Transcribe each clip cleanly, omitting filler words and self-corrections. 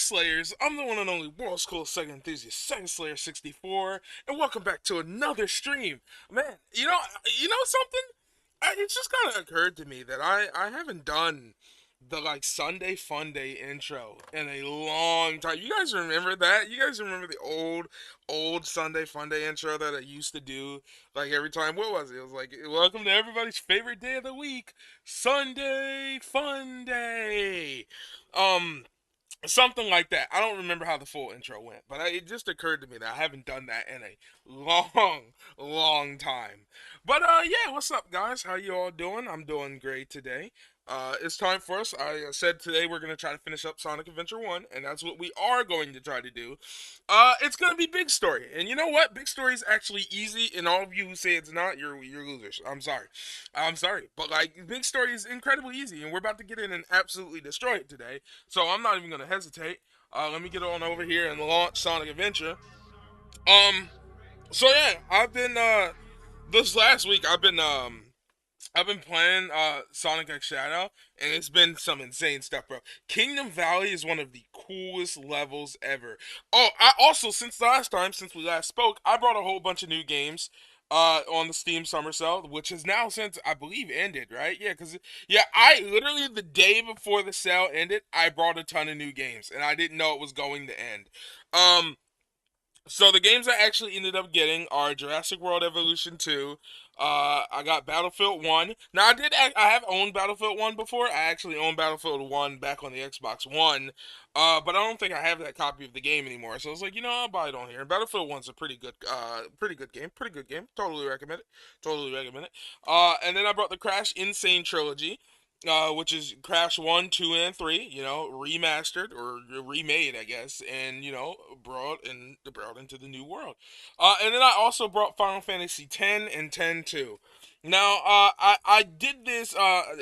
Slayers, I'm the one and only world's coolest Sega enthusiast, Sega Slayer 64, and welcome back to another stream. Man, you know something? It just kind of occurred to me that I haven't done the like Sunday Fun Day intro in a long time. You guys remember that? You guys remember the old Sunday Fun Day intro that I used to do like every time? What was it? It was like, "Welcome to everybody's favorite day of the week, Sunday Fun Day." Um Something like that. I don't remember how the full intro went, but it just occurred to me that I haven't done that in a long time. But yeah, what's up, guys? How you all doing? I'm doing great today. It's time for us. I said today we're gonna try to finish up Sonic Adventure 1, and that's what we are going to try to do. It's gonna be Big Story, and you know what? Big Story is actually easy, and all of you who say it's not, you're losers. I'm sorry, but like Big Story is incredibly easy, and we're about to get in and absolutely destroy it today. So I'm not even gonna hesitate. Let me get on over here and launch Sonic Adventure. Um, so yeah, I've been this last week I've been playing Sonic X Shadow, and it's been some insane stuff, bro. Kingdom Valley is one of the coolest levels ever. Oh, I also, since the last time, since we last spoke, I brought a whole bunch of new games on the Steam Summer Sale, which has now since, I believe, ended, right? Yeah, because, yeah, I literally, the day before the sale ended, I brought a ton of new games, and I didn't know it was going to end. Um, so the games I actually ended up getting are Jurassic World Evolution 2. I got Battlefield 1. Now I have owned Battlefield 1 before. I actually owned Battlefield 1 back on the Xbox One. But I don't think I have that copy of the game anymore. So I was like, I'll buy it on here. And Battlefield 1's a pretty good game. Pretty good game. Totally recommend it. Totally recommend it. And then I brought the Crash Insane Trilogy, which is Crash 1, 2, and 3, remastered or remade, I guess, and, brought into the new world. And then I also brought Final Fantasy 10 and 10 2. Now, I did this,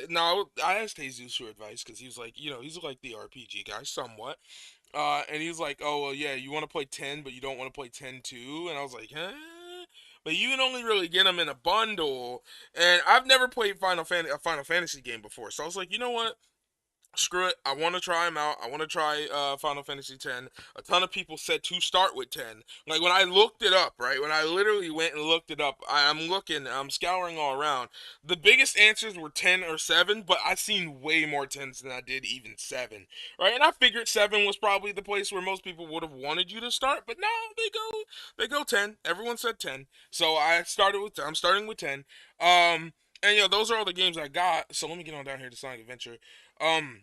now, I asked Jesus for advice, because he was like, he's like the RPG guy, somewhat. And he was like, oh, well, yeah, you want to play 10, but you don't want to play 10 2? And I was like, huh? But you can only really get them in a bundle, and I've never played a Final Fantasy game before, so I was like, you know what? Screw it. I want to try them out. I want to try Final Fantasy X. A ton of people said to start with 10. Like when I looked it up, right? When I literally went and looked it up, I'm scouring all around. The biggest answers were 10 or 7, but I've seen way more 10s than I did even 7, right? And I figured 7 was probably the place where most people would have wanted you to start, but no, they go 10. Everyone said 10, so I'm starting with 10. And those are all the games I got. So let me get on down here to Sonic Adventure. Um,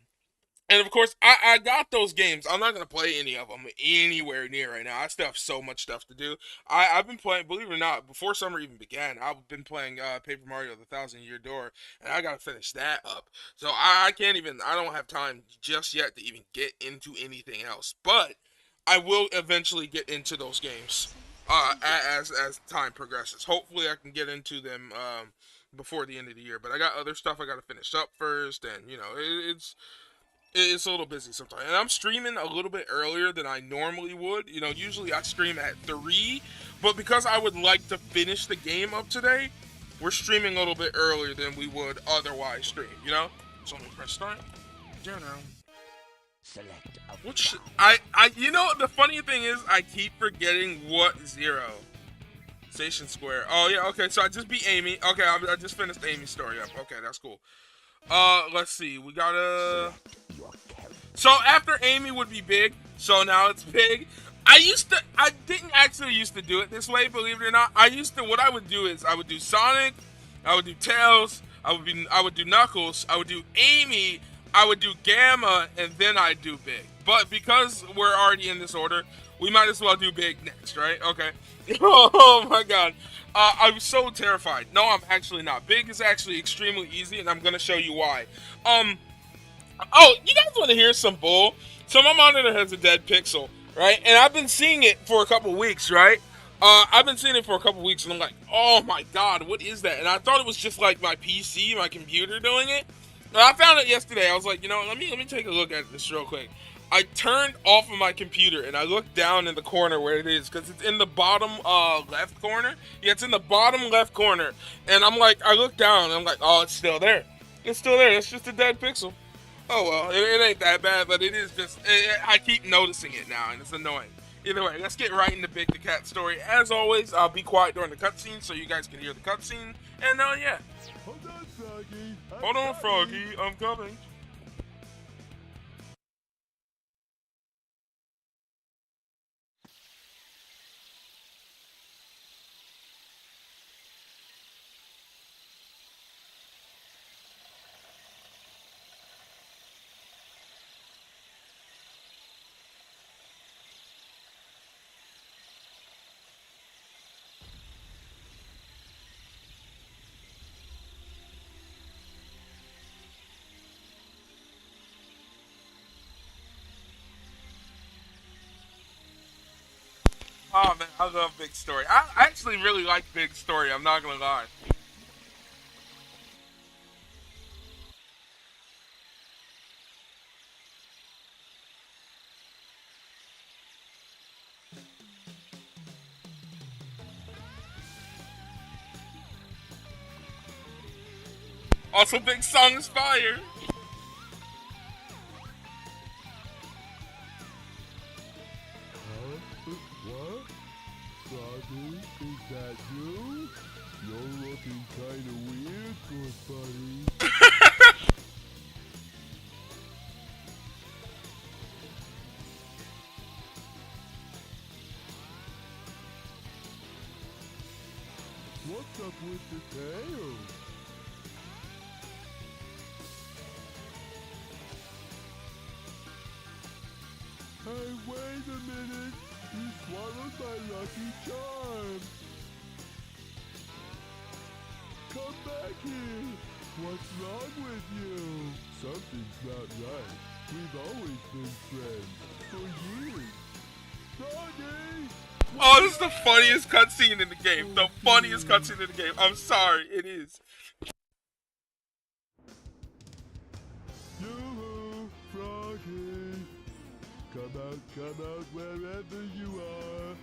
and of course, I got those games. I'm not gonna play any of them anywhere near right now. I still have so much stuff to do. I've been playing, believe it or not, before summer even began. I've been playing Paper Mario: The Thousand Year Door, and I gotta finish that up. So I can't even. I don't have time just yet to even get into anything else. But I will eventually get into those games as time progresses. Hopefully, I can get into them before the end of the year. But I got other stuff I gotta finish up first, and it's a little busy sometimes. And I'm streaming a little bit earlier than I normally would. Usually I stream at 3, but because I would like to finish the game up today, we're streaming a little bit earlier than we would otherwise stream. So let me press start. Select a Which, file. the funny thing is, I keep forgetting what zero. Station Square. Oh, yeah, okay, so I just beat Amy. Okay, I just finished Amy's story up. Okay, that's cool. Let's see. We gotta. Select your character. So after Amy would be big, so now it's big. I didn't actually used to do it this way, believe it or not. What I would do is I would do Sonic, I would do Tails, I would do Knuckles, I would do Amy, I would do Gamma, and then I'd do Big. But because we're already in this order, we might as well do Big next, right? Okay. Oh my god. I'm so terrified. No, I'm actually not. Big is actually extremely easy, and I'm gonna show you why. You guys want to hear some bull? So my monitor has a dead pixel, right? And I've been seeing it for a couple weeks, right? I've been seeing it for a couple weeks, and I'm like, oh my god, what is that? And I thought it was just like my PC, my computer doing it. And I found it yesterday. I was like, let me take a look at this real quick. I turned off of my computer and I looked down in the corner where it is, because it's in the bottom left corner. Yeah, it's in the bottom left corner. And I look down and I'm like, oh, it's still there. It's still there. It's just a dead pixel. Oh well, it ain't that bad, but it is just. I keep noticing it now, and it's annoying. Either way, let's get right into Big the Cat story. As always, I'll be quiet during the cutscene so you guys can hear the cutscene. And yeah, Hold on, Froggy. hold on, Froggy, I'm coming. Oh man, I love Big Story. I actually really like Big Story. I'm not gonna lie. Also, Big Song is fire. Huh? What? Froggy, is that you? You're looking kinda weird, good buddy. What's up with the tail? Hey, wait a minute! You swallowed my lucky charm! Come back here! What's wrong with you? Something's not right. We've always been friends. For years. Froggy! Oh, this is the funniest cutscene in the game. The funniest cutscene in the game. I'm sorry, it is. Yoo-hoo, Froggy! Come out wherever you are.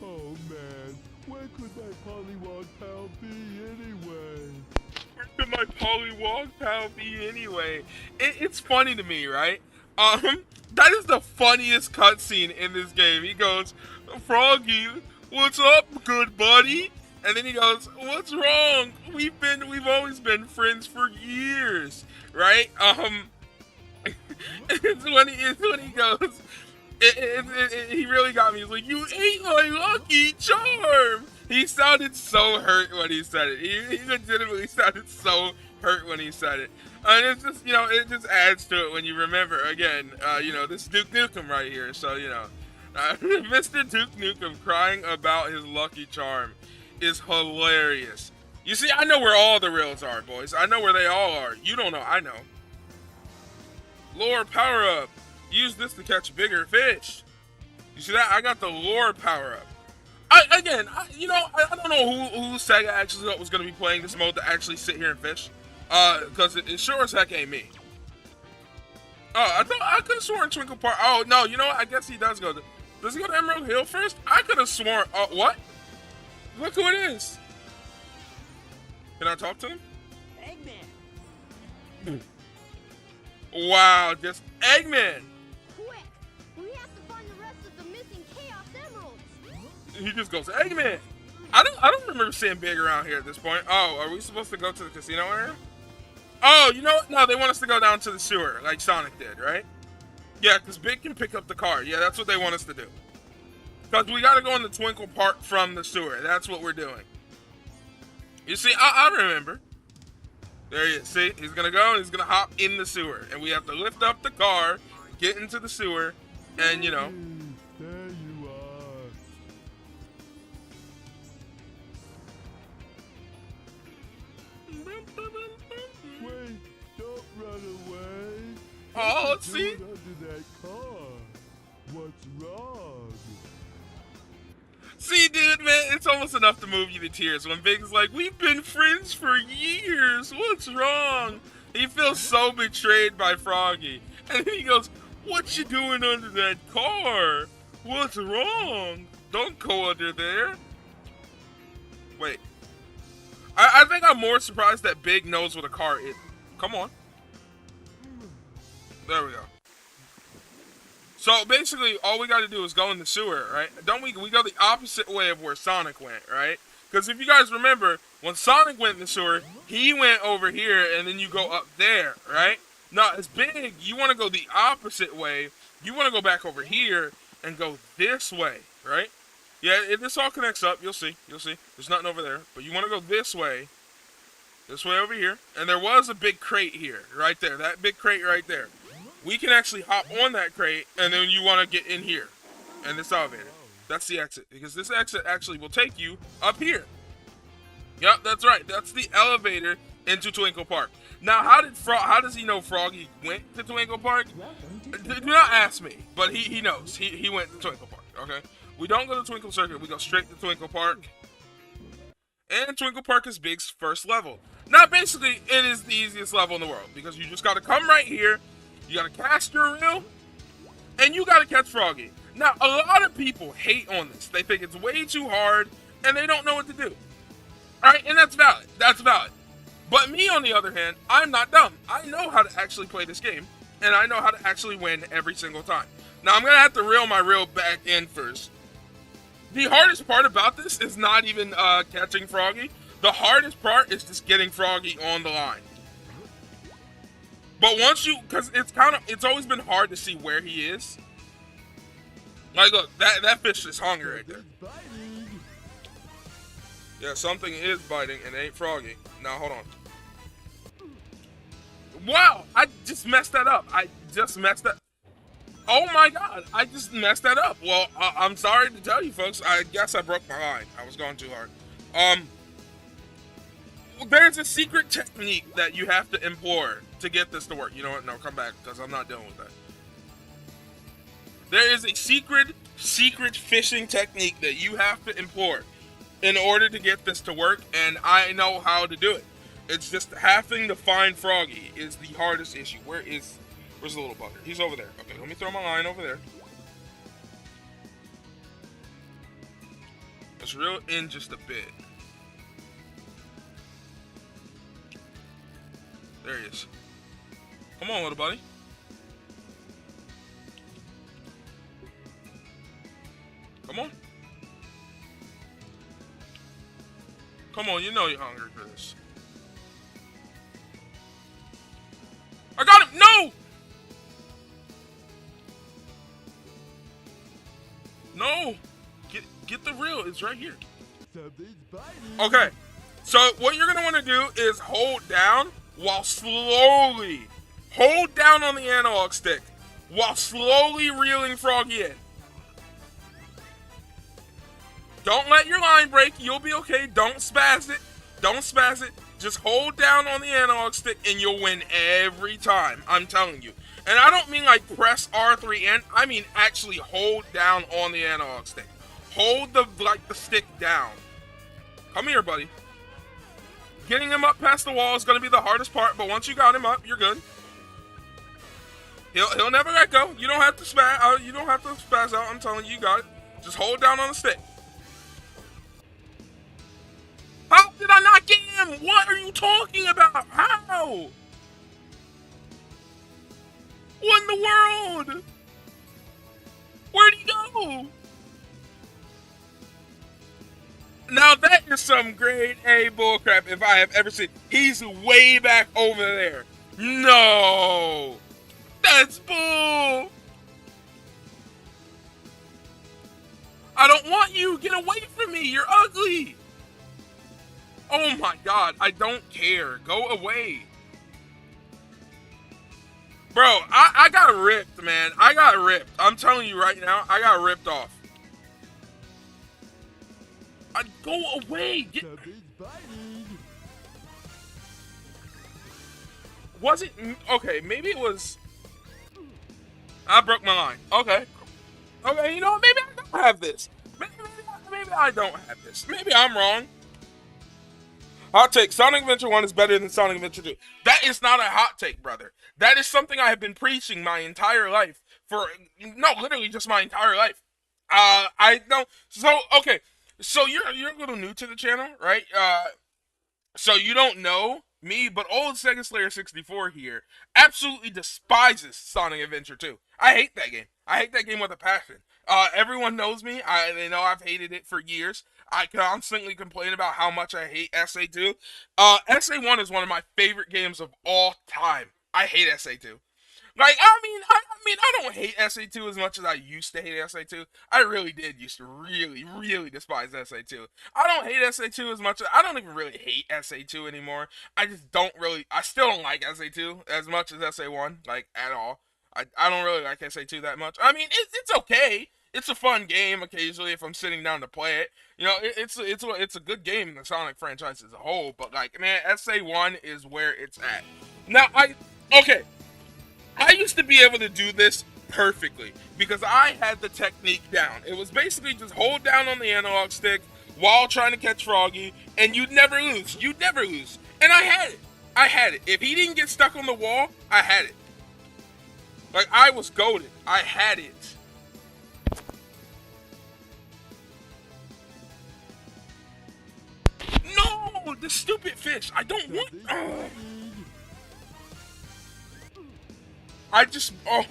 Oh man, where could my Pollywog pal be anyway? Where could my Pollywog pal be anyway? It's funny to me, right? That is the funniest cutscene in this game. He goes, Froggy, what's up, good buddy? And then he goes, what's wrong? We've always been friends for years, right? It's when he goes, he really got me. He's like, you ate my lucky charm. He sounded so hurt when he said it. He legitimately sounded so hurt when he said it. And it's just, it just adds to it when you remember, again, this Duke Nukem right here. So, Mr. Duke Nukem crying about his lucky charm is hilarious. You see, I know where all the rails are, boys. I know where they all are. You don't know, I know. Lure power up. Use this to catch bigger fish. You see that? I got the lure power up. I don't know who Sega actually thought was going to be playing this mode to actually sit here and fish. Because it sure as heck ain't me. Oh, I could have sworn Twinkle Park. Oh, no, you know what? I guess he does go to... Does he go to Emerald Hill first? I could have sworn... what? Look who it is. Can I talk to him? Eggman. Wow, just Eggman. Quick! We have to find the rest of the missing Chaos Emeralds. He just goes, Eggman. I don't remember seeing Big around here at this point. Oh, are we supposed to go to the casino area? Oh, you know what? No, they want us to go down to the sewer, like Sonic did, right? Yeah, because Big can pick up the car. Yeah, that's what they want us to do. Because we got to go in the Twinkle Park from the sewer. That's what we're doing. You see, I remember. There he is. See, he's going to go and he's going to hop in the sewer. And we have to lift up the car, get into the sewer, and, There you are. Wait, don't run away. Oh, What see? you doing under that car? What's wrong? See, dude, man, it's almost enough to move you to tears when Big's like, we've been friends for years. What's wrong? He feels so betrayed by Froggy. And then he goes, what you doing under that car? What's wrong? Don't go under there. Wait. I think I'm more surprised that Big knows what a car is. Come on. There we go. So basically, all we got to do is go in the sewer, right? Don't we? We go the opposite way of where Sonic went, right? Because if you guys remember, when Sonic went in the sewer, he went over here, and then you go up there, right? Now, as Big, you want to go the opposite way. You want to go back over here and go this way, right? Yeah, if this all connects up, you'll see. You'll see. There's nothing over there. But you want to go this way over here. And there was a big crate here, right there. That big crate right there. We can actually hop on that crate, and then you want to get in here. And this elevator. That's the exit. Because this exit actually will take you up here. Yep, that's right. That's the elevator into Twinkle Park. Now, how does he know Froggy went to Twinkle Park? Do not ask me, but he knows. He went to Twinkle Park, okay? We don't go to Twinkle Circuit. We go straight to Twinkle Park. And Twinkle Park is Big's first level. Now, basically, it is the easiest level in the world. Because you just got to come right here. You got to cast your reel. And you got to catch Froggy. Now, a lot of people hate on this. They think it's way too hard. And they don't know what to do. Alright, and that's valid. That's valid. But me, on the other hand, I'm not dumb. I know how to actually play this game. And I know how to actually win every single time. Now, I'm going to have to reel my reel back in first. The hardest part about this is not even catching Froggy. The hardest part is just getting Froggy on the line. But once you, because it's always been hard to see where he is. Like, look, that fish is hungry right there. Yeah, something is biting and it ain't Froggy. Now, hold on. Wow, I just messed that up. Oh my god, I just messed that up. Well, I'm sorry to tell you folks, I guess I broke my line. I was going too hard. There's a secret technique that you have to employ to get this to work. You know what? No, come back, because I'm not dealing with that. There is a secret fishing technique that you have to employ in order to get this to work, and I know how to do it. It's just having to find Froggy is the hardest issue. Where's the little bugger? He's over there. Okay, let me throw my line over there. Let's reel in just a bit. There he is. Come on, little buddy. Come on. Come on, you know you're hungry for this. I got him! No! No! Get the reel. It's right here. Okay. So what you're going to want to do is hold down while slowly. Hold down on the analog stick while slowly reeling Froggy in. Don't let your line break. You'll be okay. Don't spaz it. Don't spaz it. Just hold down on the analog stick and you'll win every time. I'm telling you. And I don't mean like press R3 and I mean actually hold down on the analog stick. Hold the stick down. Come here, buddy. Getting him up past the wall is going to be the hardest part, but once you got him up, you're good. He'll never let go. You don't have to spaz. You don't have to spaz out. I'm telling you, you got it. Just hold down on the stick. How did I not get him? What are you talking about? How? What in the world? Where'd he go? Now that is some grade A bullcrap if I have ever seen. He's way back over there. No. That's bull. I don't want you. Get away from me. You're ugly. Oh my god. I don't care. Go away. Bro, I got ripped, man. I got ripped. I'm telling you right now, I got ripped off. Go away. Was it? Okay, maybe it was. I broke my line. Okay. Okay, you know what? Maybe I don't have this. Maybe I don't have this. Maybe I'm wrong. Hot take. Sonic Adventure 1 is better than Sonic Adventure 2. That is not a hot take, brother. That is something I have been preaching my entire life. Literally just my entire life. I don't. So, okay. So you're a little new to the channel, right? So you don't know me, but old Sega Slayer 64 here absolutely despises Sonic Adventure 2. I hate that game. I hate that game with a passion. Everyone knows me. They know I've hated it for years. I constantly complain about how much I hate SA2. SA1 is one of my favorite games of all time. I hate SA2. Like, I don't hate SA2 as much as I used to hate SA2. I really did used to really despise SA2. I don't hate SA2 as much as I don't even really hate SA2 anymore. I just don't really. I still don't like SA2 as much as SA1, like at all. I don't really like SA2 that much. I mean, it's okay. It's a fun game occasionally if I'm sitting down to play it. You know, it's a good game in the Sonic franchise as a whole. But like, man, SA1 is where it's at. Now okay. I used to be able to do this perfectly because I had the technique down. It was basically just hold down on the analog stick while trying to catch Froggy, and you'd never lose. You'd never lose. And I had it. I had it. If he didn't get stuck on the wall, I had it. Like, I was goated. I had it. No! The stupid fish. I don't want... Oh. I just... Oh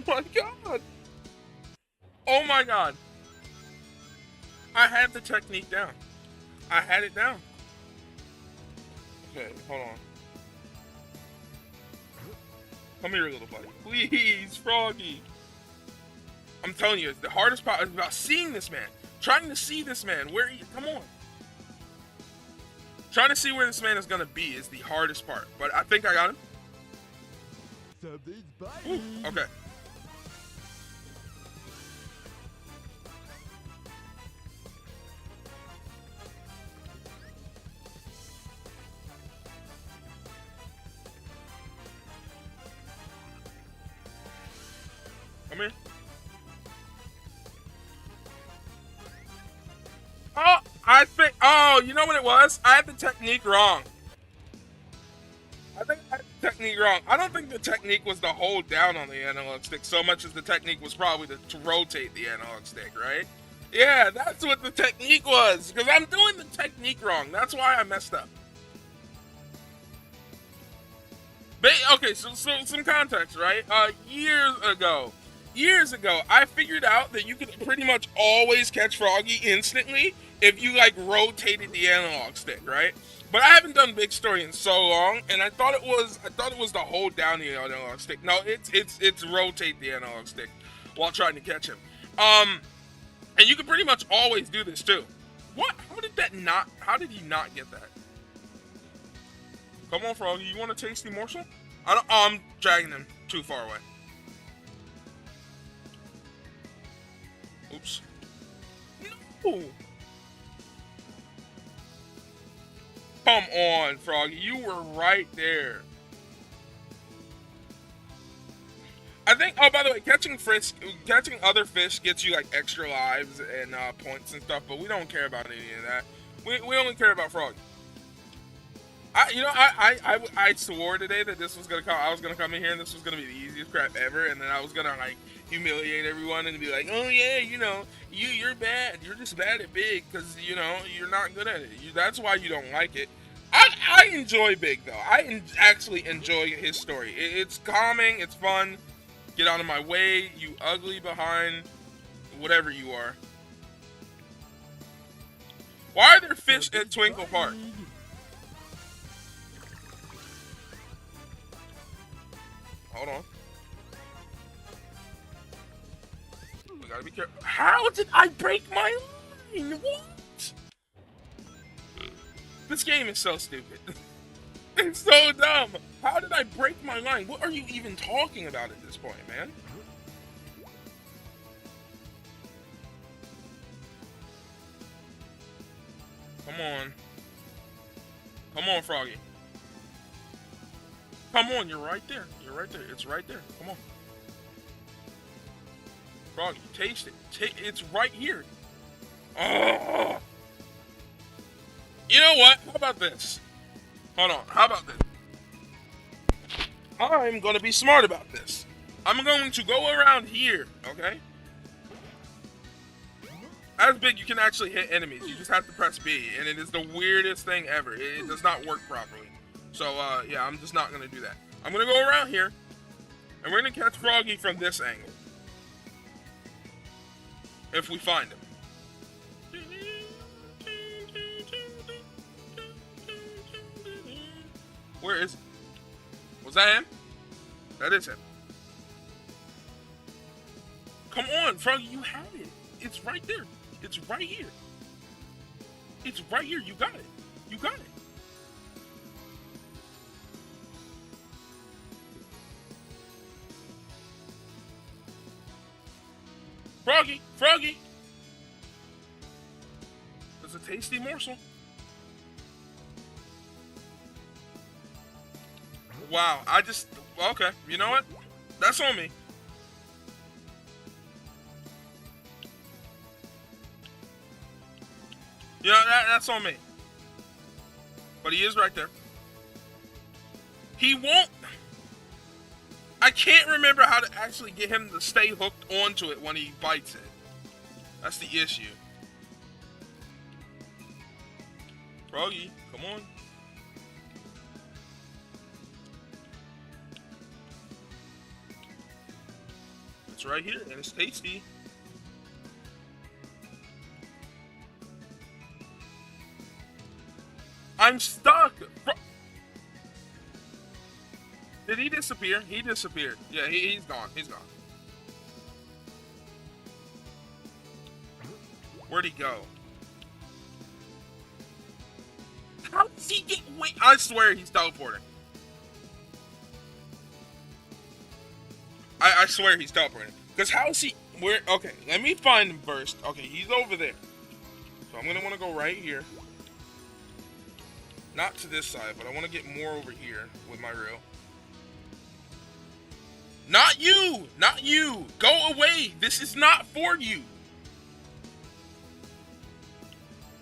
my god. Oh my god. I had the technique down. I had it down. Okay, hold on. Come here, little buddy. Please, Froggy. I'm telling you, the hardest part is about seeing this man. Trying to see this man. Where he... Come on. Trying to see where this man is going to be is the hardest part. But I think I got him. Ooh, okay. Come here. Oh, I think... Oh, you know what it was? I had the technique wrong. I think I had the technique wrong. I don't think the technique was to hold down on the analog stick so much as the technique was probably to rotate the analog stick, right? Yeah, that's what the technique was. Because I'm doing the technique wrong. That's why I messed up. Okay, so some context, right? Years ago, I figured out that you could pretty much always catch Froggy instantly if you like rotated the analog stick, right? But I haven't done Big Story in so long, and I thought it was to hold down the analog stick. No, it's rotate the analog stick while trying to catch him. And you can pretty much always do this too. What? How did he not get that? Come on, Froggy, you want a tasty morsel? I'm dragging him too far away. Oops. No! Come on, Froggy, you were right there. I think, oh, by the way, catching other fish gets you, like, extra lives and points and stuff, but we don't care about any of that. We only care about Froggy. I swore today that this was gonna come. I was gonna come in here and this was gonna be the easiest crap ever, and then I was gonna like humiliate everyone and be like, "Oh yeah, you're bad. You're just bad at Big because you're not good at it. That's why you don't like it." I enjoy Big though. I actually enjoy his story. It's calming. It's fun. Get out of my way, you ugly behind whatever you are. Why are there fish at Twinkle Park? Hold on. We gotta be careful. How did I break my line? What? This game is so stupid. It's so dumb. How did I break my line? What are you even talking about at this point, man? Come on. Come on, Froggy. Come on, you're right there. You're right there. It's right there. Come on. Froggy, taste it. It's right here. Oh. You know what? How about this? Hold on. How about this? I'm going to be smart about this. I'm going to go around here, okay? As Big, you can actually hit enemies. You just have to press B, and it is the weirdest thing ever. It does not work properly. So, yeah, I'm just not going to do that. I'm going to go around here, and we're going to catch Froggy from this angle. If we find him. Where is he? Was that him? That is him. Come on, Froggy, you have it. It's right there. It's right here. It's right here. You got it. You got it. Froggy, Froggy. It's a tasty morsel. Wow, okay, you know what? That's on me. You know, that's on me. But he is right there. He won't. I can't remember how to actually get him to stay hooked onto it when he bites it. That's the issue. Froggy, come on. It's right here, and it's tasty. I'm stuck. Did he disappear? He disappeared. Yeah, he's gone. He's gone. Where'd he go? How does he get away? I swear he's teleporting. I swear he's teleporting. Because how is he? Where? Okay, let me find him first. Okay, he's over there. So I'm going to want to go right here. Not to this side, but I want to get more over here with my reel. Not you! Not you! Go away! This is not for you!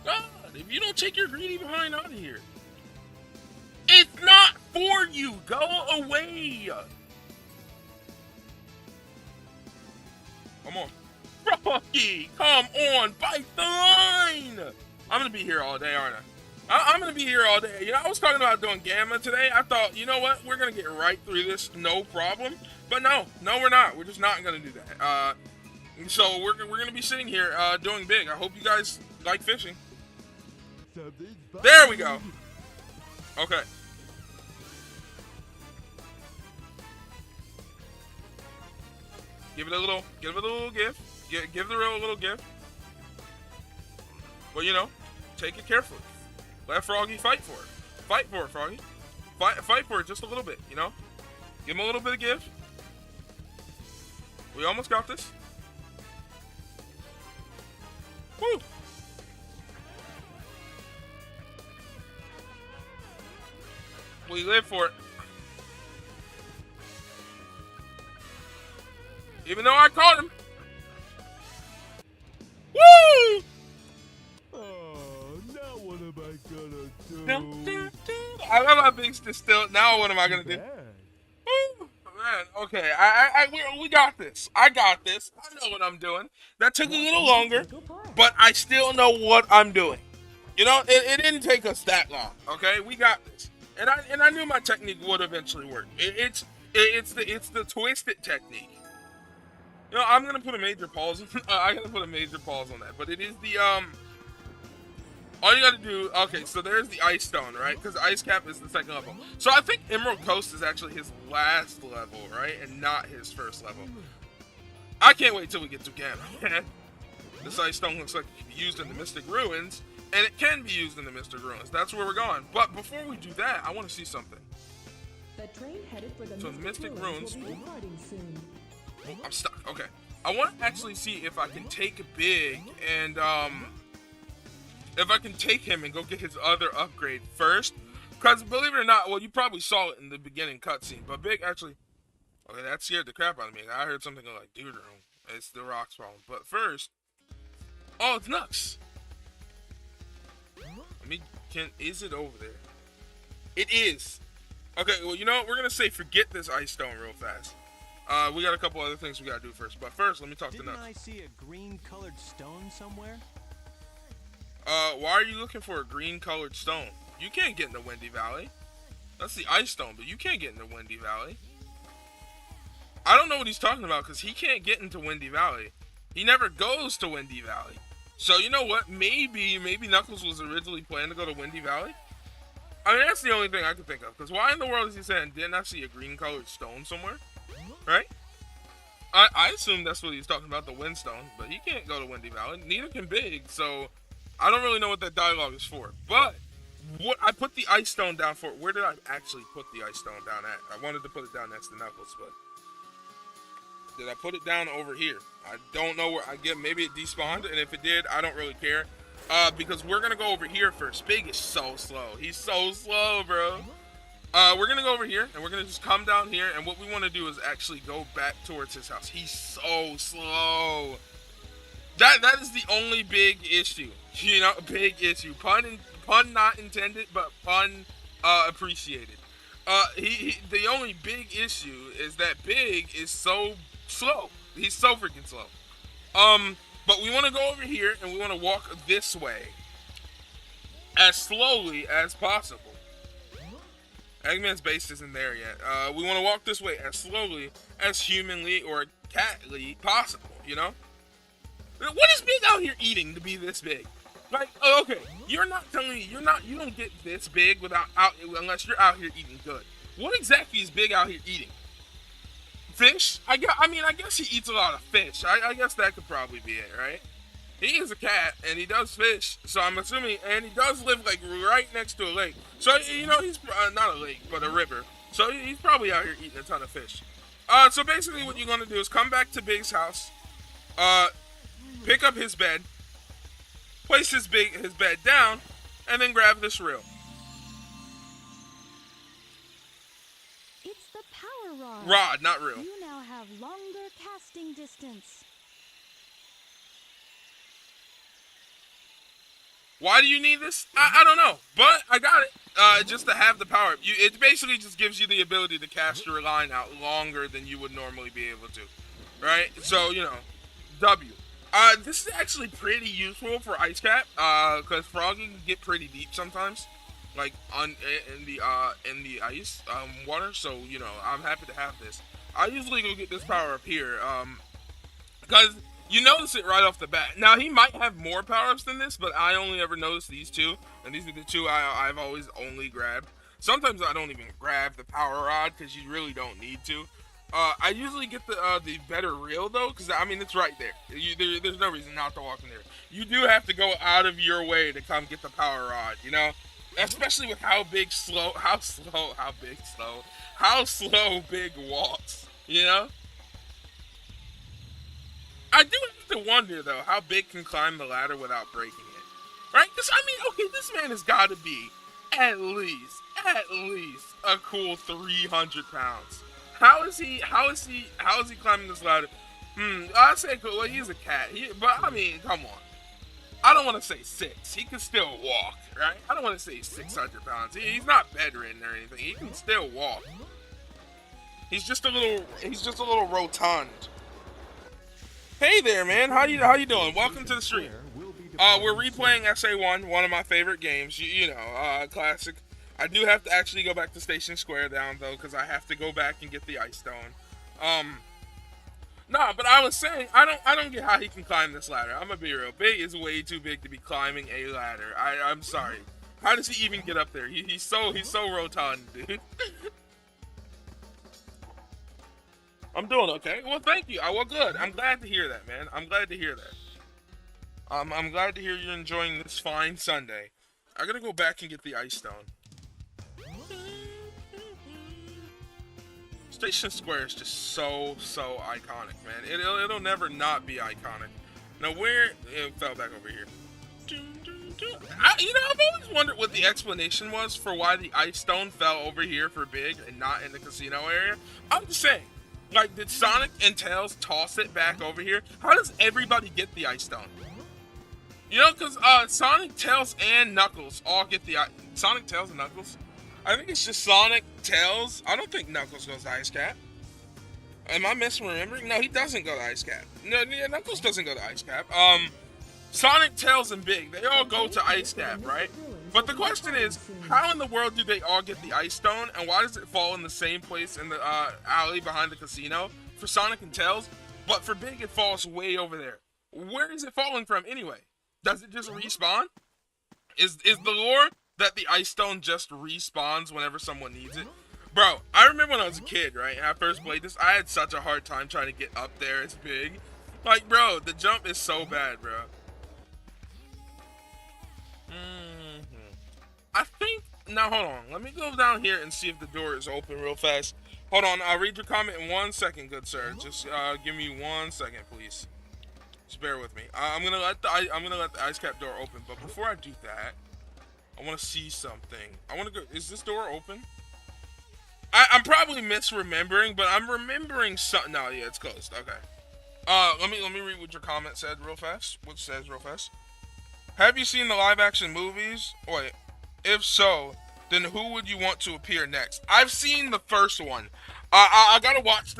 God, if you don't take your greedy behind out of here. It's not for you! Go away! Come on. Froggy! Come on! Bite the line! I'm gonna be here all day, aren't I? I'm gonna be here all day. You know, I was talking about doing Gamma today. I thought, you know what? We're gonna get right through this, no problem. But no, we're not. We're just not gonna do that. So we're gonna be sitting here doing big. I hope you guys like fishing. There we go. Okay. Give it a little gift. Give the reel a little gift. Well, you know, take it carefully. Let Froggy fight for it. Fight for it, Froggy. Fight for it just a little bit, you know? Give him a little bit of give. We almost got this. Woo! We live for it. Even though I caught him. Woo! Now what am I gonna do? I love how Big's distilled. Now what am I gonna do? Woo! Man, okay, we got this. I got this. I know what I'm doing. That took a little longer, but I still know what I'm doing. You know, it didn't take us that long. Okay, we got this, and I knew my technique would eventually work. It's the twisted technique. You know, I'm gonna put a major pause. I'm gonna put a major pause on that, but it is the all you gotta do, okay, so there's the Ice Stone, right? Because Ice Cap is the second level. So I think Emerald Coast is actually his last level, right? And not his first level. I can't wait till we get to Gamma. This Ice Stone looks like it can be used in the Mystic Ruins, and it can be used in the Mystic Ruins. That's where we're going. But before we do that, I want to see something. The train headed for the So the Mystic Ruins. will be departing soon. Oh, I'm stuck. Okay. I want to actually see if I can take Big and, if I can take him and go get his other upgrade first. Because believe it or not, well, you probably saw it in the beginning cutscene, but Big actually, okay, that scared the crap out of me. I heard something go like, dude, it's the rocks problem. But first, oh, it's Nux. Is it over there? It is. Okay, well, you know what? We're going to say forget this Ice Stone real fast. We got a couple other things we gotta do first. But first, let me talk to Didn't Knuckles. I see a green-colored stone somewhere? Why are you looking for a green-colored stone? You can't get into Windy Valley. That's the ice stone, but you can't get into Windy Valley. I don't know what he's talking about because he can't get into Windy Valley. He never goes to Windy Valley. So you know what? Maybe Knuckles was originally planning to go to Windy Valley. I mean, that's the only thing I could think of. Because why in the world is he saying, didn't I see a green-colored stone somewhere? Right? I assume that's what he's talking about, the wind stone. But he can't go to Windy Valley. Neither can Big. So I don't really know what that dialogue is for. But what I put the ice stone down for. Where did I actually put the ice stone down at? I wanted to put it down next to Knuckles, but did I put it down over here? I don't know where. I get maybe it despawned, and if it did, I don't really care. Because we're gonna go over here first. Big is so slow. He's so slow, bro. We're gonna go over here, and we're gonna just come down here, and what we want to do is actually go back towards his house. He's so slow. That is the only big issue. You know, big issue. Pun not intended, but pun appreciated. The only big issue is that Big is so slow. He's so freaking slow. But we want to go over here and we want to walk this way as slowly as possible. Eggman's base isn't there yet. We want to walk this way as slowly as humanly or catly possible, you know? What is Big out here eating to be this big? Like, okay, you're not telling me you don't get this big unless you're out here eating good. What exactly is Big out here eating? Fish? I guess he eats a lot of fish. I guess that could probably be it, right? He is a cat, and he does fish, so I'm assuming, and he does live, like, right next to a lake. So, you know, he's, not a lake, but a river. So he's probably out here eating a ton of fish. So basically what you're gonna do is come back to Big's house, pick up his bed, place his bed down, and then grab this reel. It's the power rod. Rod, not reel. You now have longer casting distance. Why do you need this? I don't know, but I got it. Just to have the power. It basically just gives you the ability to cast your line out longer than you would normally be able to, right? So, you know, W. This is actually pretty useful for Ice Cap, because Froggy can get pretty deep sometimes, like in the ice water. So, you know, I'm happy to have this. I usually go get this power up here, because you notice it right off the bat. Now, he might have more power-ups than this, but I only ever noticed these two, and these are the two I've always only grabbed. Sometimes I don't even grab the power rod, because you really don't need to. I usually get the better reel, though, because, I mean, it's right there. There's no reason not to walk in there. You do have to go out of your way to come get the power rod, you know? Especially with how slow Big walks, you know? I do have to wonder, though, how Big can climb the ladder without breaking it. Right? Because, I mean, okay, this man has got to be at least a cool 300 pounds. How is he climbing this ladder? I'd say, well, he's a cat. But, I mean, come on. I don't want to say 6. He can still walk, right? I don't want to say 600 pounds. He's not bedridden or anything. He can still walk. He's just a little rotund. Hey there, man. How you doing? Welcome to the stream. We're replaying SA1, one of my favorite games. You know, classic. I do have to actually go back to Station Square down though, because I have to go back and get the ice stone. Nah, but I was saying I don't get how he can climb this ladder. I'm gonna be real. Big is way too big to be climbing a ladder. I'm sorry. How does he even get up there? He's so rotund, dude. I'm doing okay. Well, thank you. Well, good. I'm glad to hear that, man. I'm glad to hear that. I'm glad to hear you're enjoying this fine Sunday. I gotta go back and get the ice stone. Station Square is just so iconic, man. It'll never not be iconic. Now, it fell back over here. I've always wondered what the explanation was for why the ice stone fell over here for Big and not in the casino area. I'm just saying. Like, did Sonic and Tails toss it back over here? How does everybody get the ice stone? You know, because Sonic, Tails, and Knuckles all get the Sonic, Tails, and Knuckles? I think it's just Sonic, Tails. I don't think Knuckles goes to Ice Cap. Am I misremembering? No, he doesn't go to Ice Cap. No, yeah, Knuckles doesn't go to Ice Cap. Sonic, Tails, and Big, they all go to Ice Cap, right? But the question is, how in the world do they all get the Ice Stone, and why does it fall in the same place in the alley behind the casino for Sonic and Tails, but for Big it falls way over there? Where is it falling from anyway? Does it just respawn? Is the lore that the Ice Stone just respawns whenever someone needs it? Bro, I remember when I was a kid, right, and I first played this, I had such a hard time trying to get up there as Big. Like, bro, the jump is so bad, bro. I think, now hold on, let me go down here and see if the door is open real fast. Hold on, I'll read your comment in 1 second, good sir. Just give me 1 second, please. Just bear with me. I'm gonna let the ice cap door open, but before I do that, I want to see something. I want to go. Is this door open? I'm probably misremembering, but I'm remembering something. No, yeah, it's closed. Okay. Let me read what your comment said real fast. What it says real fast. Have you seen the live action movies? Wait. If so, then who would you want to appear next? I've seen the first one. I gotta watch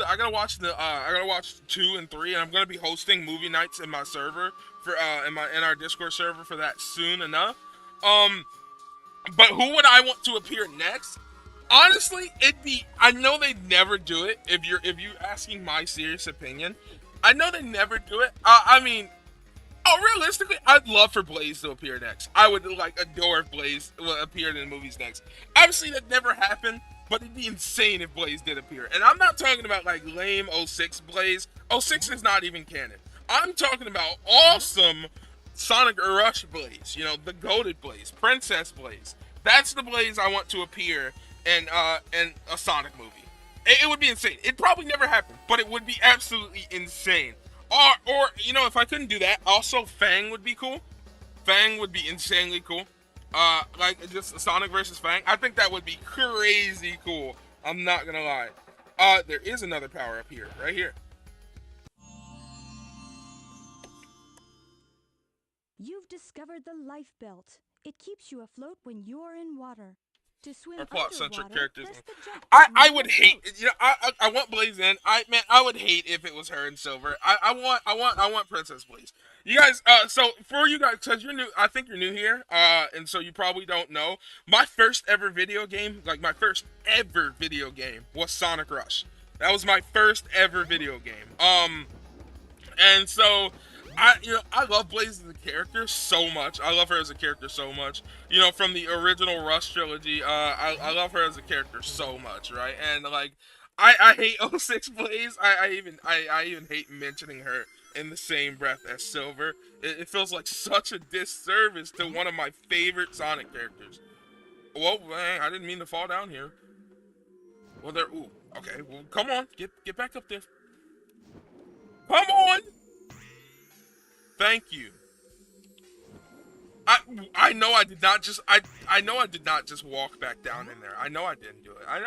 2 and 3, and I'm gonna be hosting movie nights in my server for in our Discord server for that soon enough. But who would I want to appear next? Honestly, I know they'd never do it. If you're asking my serious opinion, I know they never do it. I mean, realistically, I'd love for Blaze to appear next. I would adore if Blaze appeared in the movies next. Obviously, that never happened, but it'd be insane if Blaze did appear. And I'm not talking about lame 06 Blaze. 06 is not even canon. I'm talking about awesome Sonic Rush Blaze. You know, the goated Blaze, Princess Blaze. That's the Blaze I want to appear in a Sonic movie. It would be insane. It'd probably never happen, but it would be absolutely insane. Or if I couldn't do that, also Fang would be cool. Fang would be insanely cool. Just Sonic versus Fang. I think that would be crazy cool. I'm not gonna lie. There is another power up here, right here. You've discovered the life belt. It keeps you afloat when you're in water. To swim Or plot-centric underwater, characters. press the jump I button would on hate, boat. I want Blaze in. I would hate if it was her and Silver. I want Princess Blaze. You guys, so for you guys, cause you're new, I think you're new here, and so you probably don't know. My first ever video game, was Sonic Rush. That was my first ever video game. And so I love Blaze as a character so much. I love her as a character so much. From the original Rush trilogy, I love her as a character so much, right? And I hate 06 Blaze. I even hate mentioning her in the same breath as Silver. It feels like such a disservice to one of my favorite Sonic characters. Whoa, man, I didn't mean to fall down here. Well, ooh, okay. Well, come on, get back up there. Come on. Thank you. I know I did not just I know I did not just walk back down in there. I know I didn't do it. I'm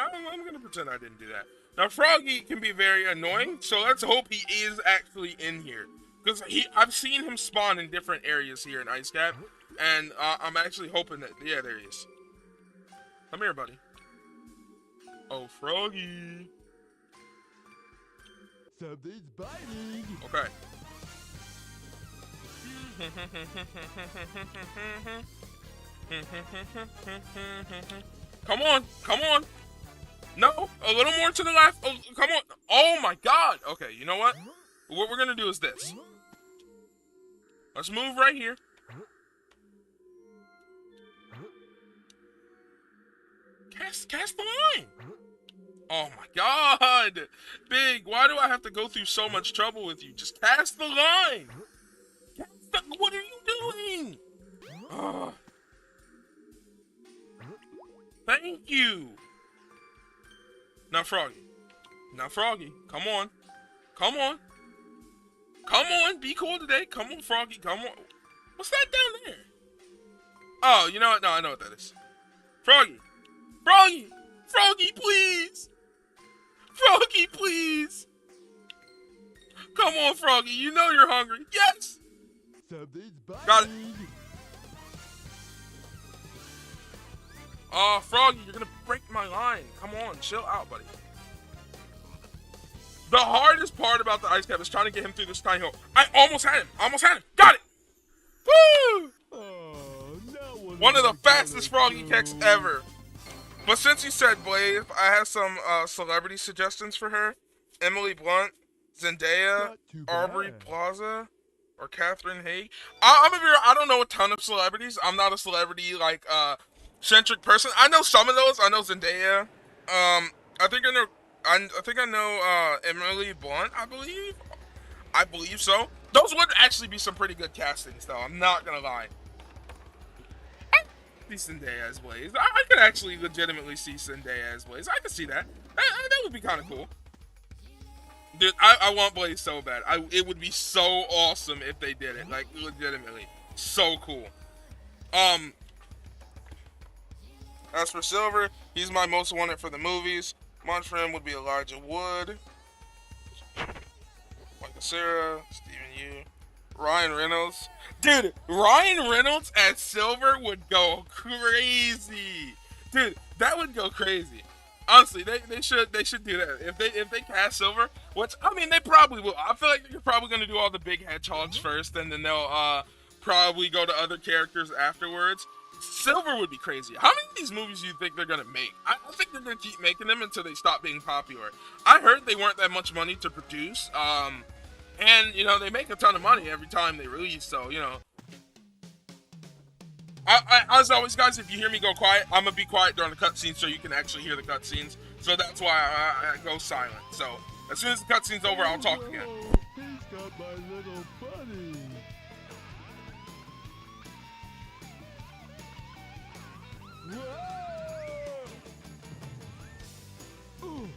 gonna pretend I didn't do that. Now Froggy can be very annoying, so let's hope he is actually in here, because I've seen him spawn in different areas here in Ice Cap, and I'm actually hoping that there he is. Come here, buddy. Oh, Froggy. Something's biting. Okay. Come on. No, a little more to the left. Oh, come on. Oh my God. Okay, you know what? What we're gonna do is this. Let's move right here. Cast the line. Oh my God. Big, why do I have to go through so much trouble with you? Just cast the line. What are you doing? Thank you. Now, Froggy. Come on. Be cool today. Come on, Froggy. Come on. What's that down there? Oh, you know what? No, I know what that is. Froggy, please. Froggy, please. Come on, Froggy. You know you're hungry. Yes. Something's biting. Got it. Froggy, you're gonna break my line. Come on, chill out, buddy. The hardest part about the ice cap is trying to get him through this tiny hole. I almost had him. Got it. Woo! Oh, now what One of am the I fastest gonna froggy kicks do? ever. But since you said Blade, I have some celebrity suggestions for her. Emily Blunt, Zendaya, Not too Aubrey bad. Plaza, or Catherine Haig. I'm gonna be real, I don't know a ton of celebrities. I'm not a celebrity centric person. I know some of those. I know Zendaya. I think I know. I think I know Emily Blunt. I believe so. Those would actually be some pretty good castings, though. I'm not gonna lie. See Zendaya as Blaze. I could actually legitimately see Zendaya as Blaze. I could see that. That would be kind of cool. Dude, I want Blaze so bad. It would be so awesome if they did it. Like, legitimately. So cool. As for Silver, he's my most wanted for the movies. My friend would be Elijah Wood. Michael Cera, Stephen Yu. Ryan Reynolds. Dude, Ryan Reynolds as Silver would go crazy. Dude, that would go crazy. Honestly, they should do that. If they cast Silver, which I mean they probably will. I feel like they're probably gonna do all the big hedgehogs first, and then they'll probably go to other characters afterwards. Silver would be crazy. How many of these movies do you think they're gonna make? I think they're gonna keep making them until they stop being popular. I heard they weren't that much money to produce. And, you know, they make a ton of money every time they release, so, you know. As always, guys, if you hear me go quiet, I'm going to be quiet during the cutscenes so you can actually hear the cutscenes. So that's why I go silent. So, as soon as the cutscene's over, I'll talk again. Whoa, he's got my little buddy. Whoa! Ooh.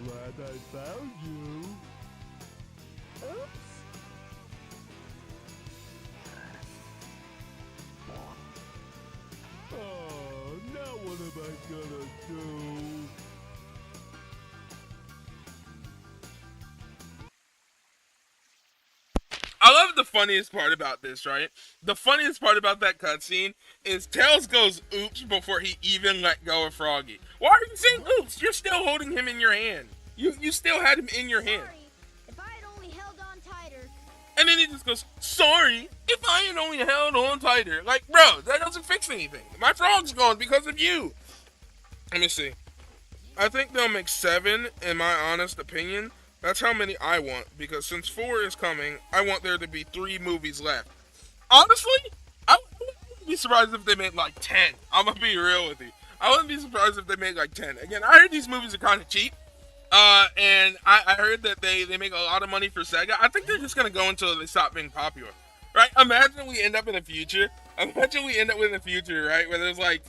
Glad I found you. Oops. Oh, now what am I gonna do? I love the funniest part about this, right? The funniest part about that cutscene is Tails goes oops before he even let go of Froggy. Why are you saying oops? You're still holding him in your hand. You still had him in your hand. Sorry, if I had only held on tighter. And then he just goes, sorry, if I had only held on tighter. Like, bro, that doesn't fix anything. My frog's gone because of you. Let me see. I think they'll make 7, in my honest opinion. That's how many I want, because since 4 is coming, I want there to be 3 movies left. Honestly, I wouldn't be surprised if they made like 10. I'm gonna be real with you. I wouldn't be surprised if they made like 10. Again, I heard these movies are kind of cheap. And I heard that they make a lot of money for Sega. I think they're just gonna go until they stop being popular, right? Imagine we end up in the future. Right? Where there's like,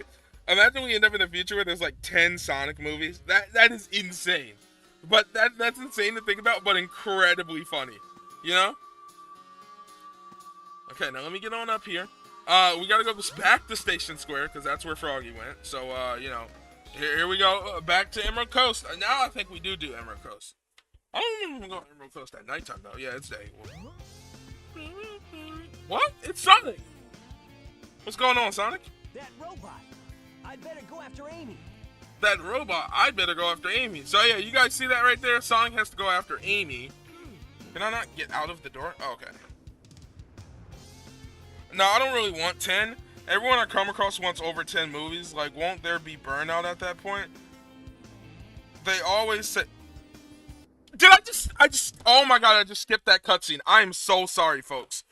imagine we end up in the future where there's like 10 Sonic movies. That is insane. But that's insane to think about, but incredibly funny. You know? Okay, now let me get on up here. We gotta go back to Station Square because that's where Froggy went. So you know. Here we go, back to Emerald Coast. Now I think we do Emerald Coast. I don't remember going to Emerald Coast at nighttime, though. Yeah, it's day. What? It's Sonic! What's going on, Sonic? That robot. I'd better go after Amy. That robot, I'd better go after Amy. So yeah, you guys see that right there? Sonic has to go after Amy. Can I not get out of the door? Oh, okay. No, I don't really want 10. Everyone I come across wants over 10 movies. Like, won't there be burnout at that point? They always say... Did I just... Oh my god, I just skipped that cutscene. I am so sorry, folks.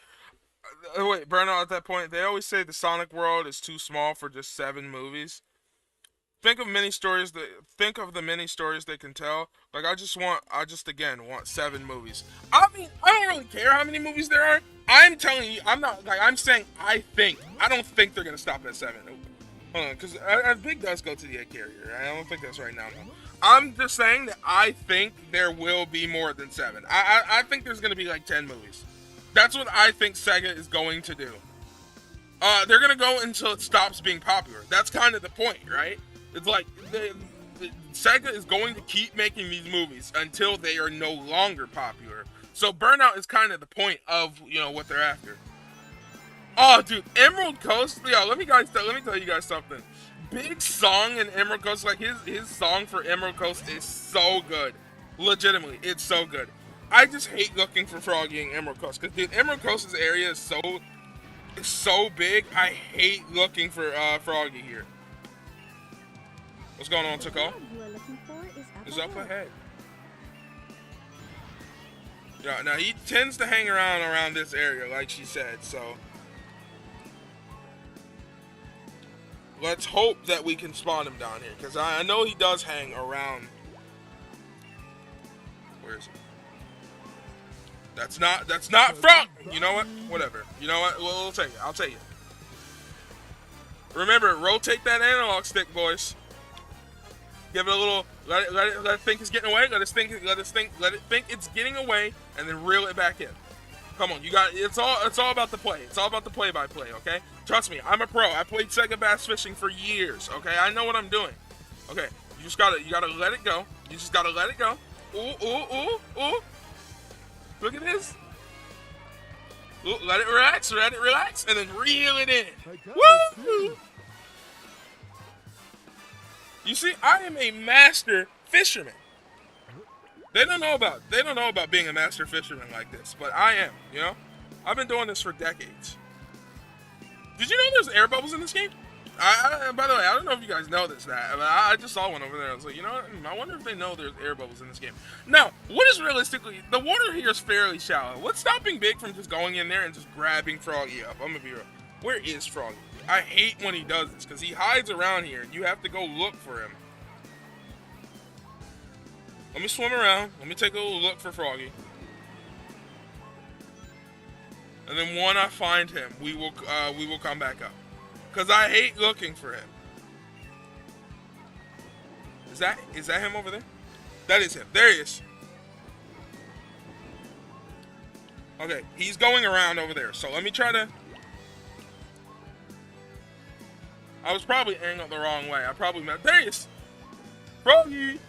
Wait, burnout at that point? They always say the Sonic world is too small for just 7 movies. Think of the many stories they can tell. Like, I just want 7 movies. I mean, I don't really care how many movies there are. I'm telling you, I'm saying I think. I don't think they're gonna stop at 7. Hold on, because Big does go to the egg carrier. I don't think that's right now. No. I'm just saying that I think there will be more than 7. I think there's gonna be like 10 movies. That's what I think Sega is going to do. They're gonna go until it stops being popular. That's kind of the point, right? It's like Sega is going to keep making these movies until they are no longer popular. So Burnout is kind of the point of, you know, what they're after. Oh, dude, Emerald Coast. Yo, let me tell you guys something. Big song in Emerald Coast, like his song for Emerald Coast is so good. Legitimately, it's so good. I just hate looking for Froggy in Emerald Coast because dude, Emerald Coast's area is so big. I hate looking for Froggy here. What's going on, The Tuco? frog you are looking for Is up ahead. Yeah, now he tends to hang around this area, like she said. So let's hope that we can spawn him down here, because I know he does hang around. Where is he? That's not Frog. You know what? Whatever. You know what? We'll take it. I'll take it. Remember, rotate that analog stick, boys. Give it a little. Let it think it's getting away. Let it think it's getting away, and then reel it back in. Come on, you got. It's all about the play. It's all about the play-by-play. Okay. Trust me, I'm a pro. I played Sega Bass Fishing for years. Okay, I know what I'm doing. Okay, you gotta let it go. You just gotta let it go. Ooh, ooh, ooh, ooh. Look at this. Ooh, let it relax, and then reel it in. Woo! You see, I am a master fisherman. They don't know about being a master fisherman like this, but I am. You know, I've been doing this for decades. Did you know there's air bubbles in this game? By the way, I don't know if you guys know this. I just saw one over there. I was like, you know what? I wonder if they know there's air bubbles in this game. Now, what is realistically, the water here is fairly shallow. What's stopping Big from just going in there and just grabbing Froggy up? I'm gonna be real. Where is Froggy? I hate when he does this because he hides around here and you have to go look for him. Let me swim around. Let me take a little look for Froggy. And then when I find him, we will come back up. Because I hate looking for him. Is that him over there? That is him. There he is. Okay, he's going around over there. So let me try to... I was probably angled the wrong way. I probably meant... There he is! Froggy!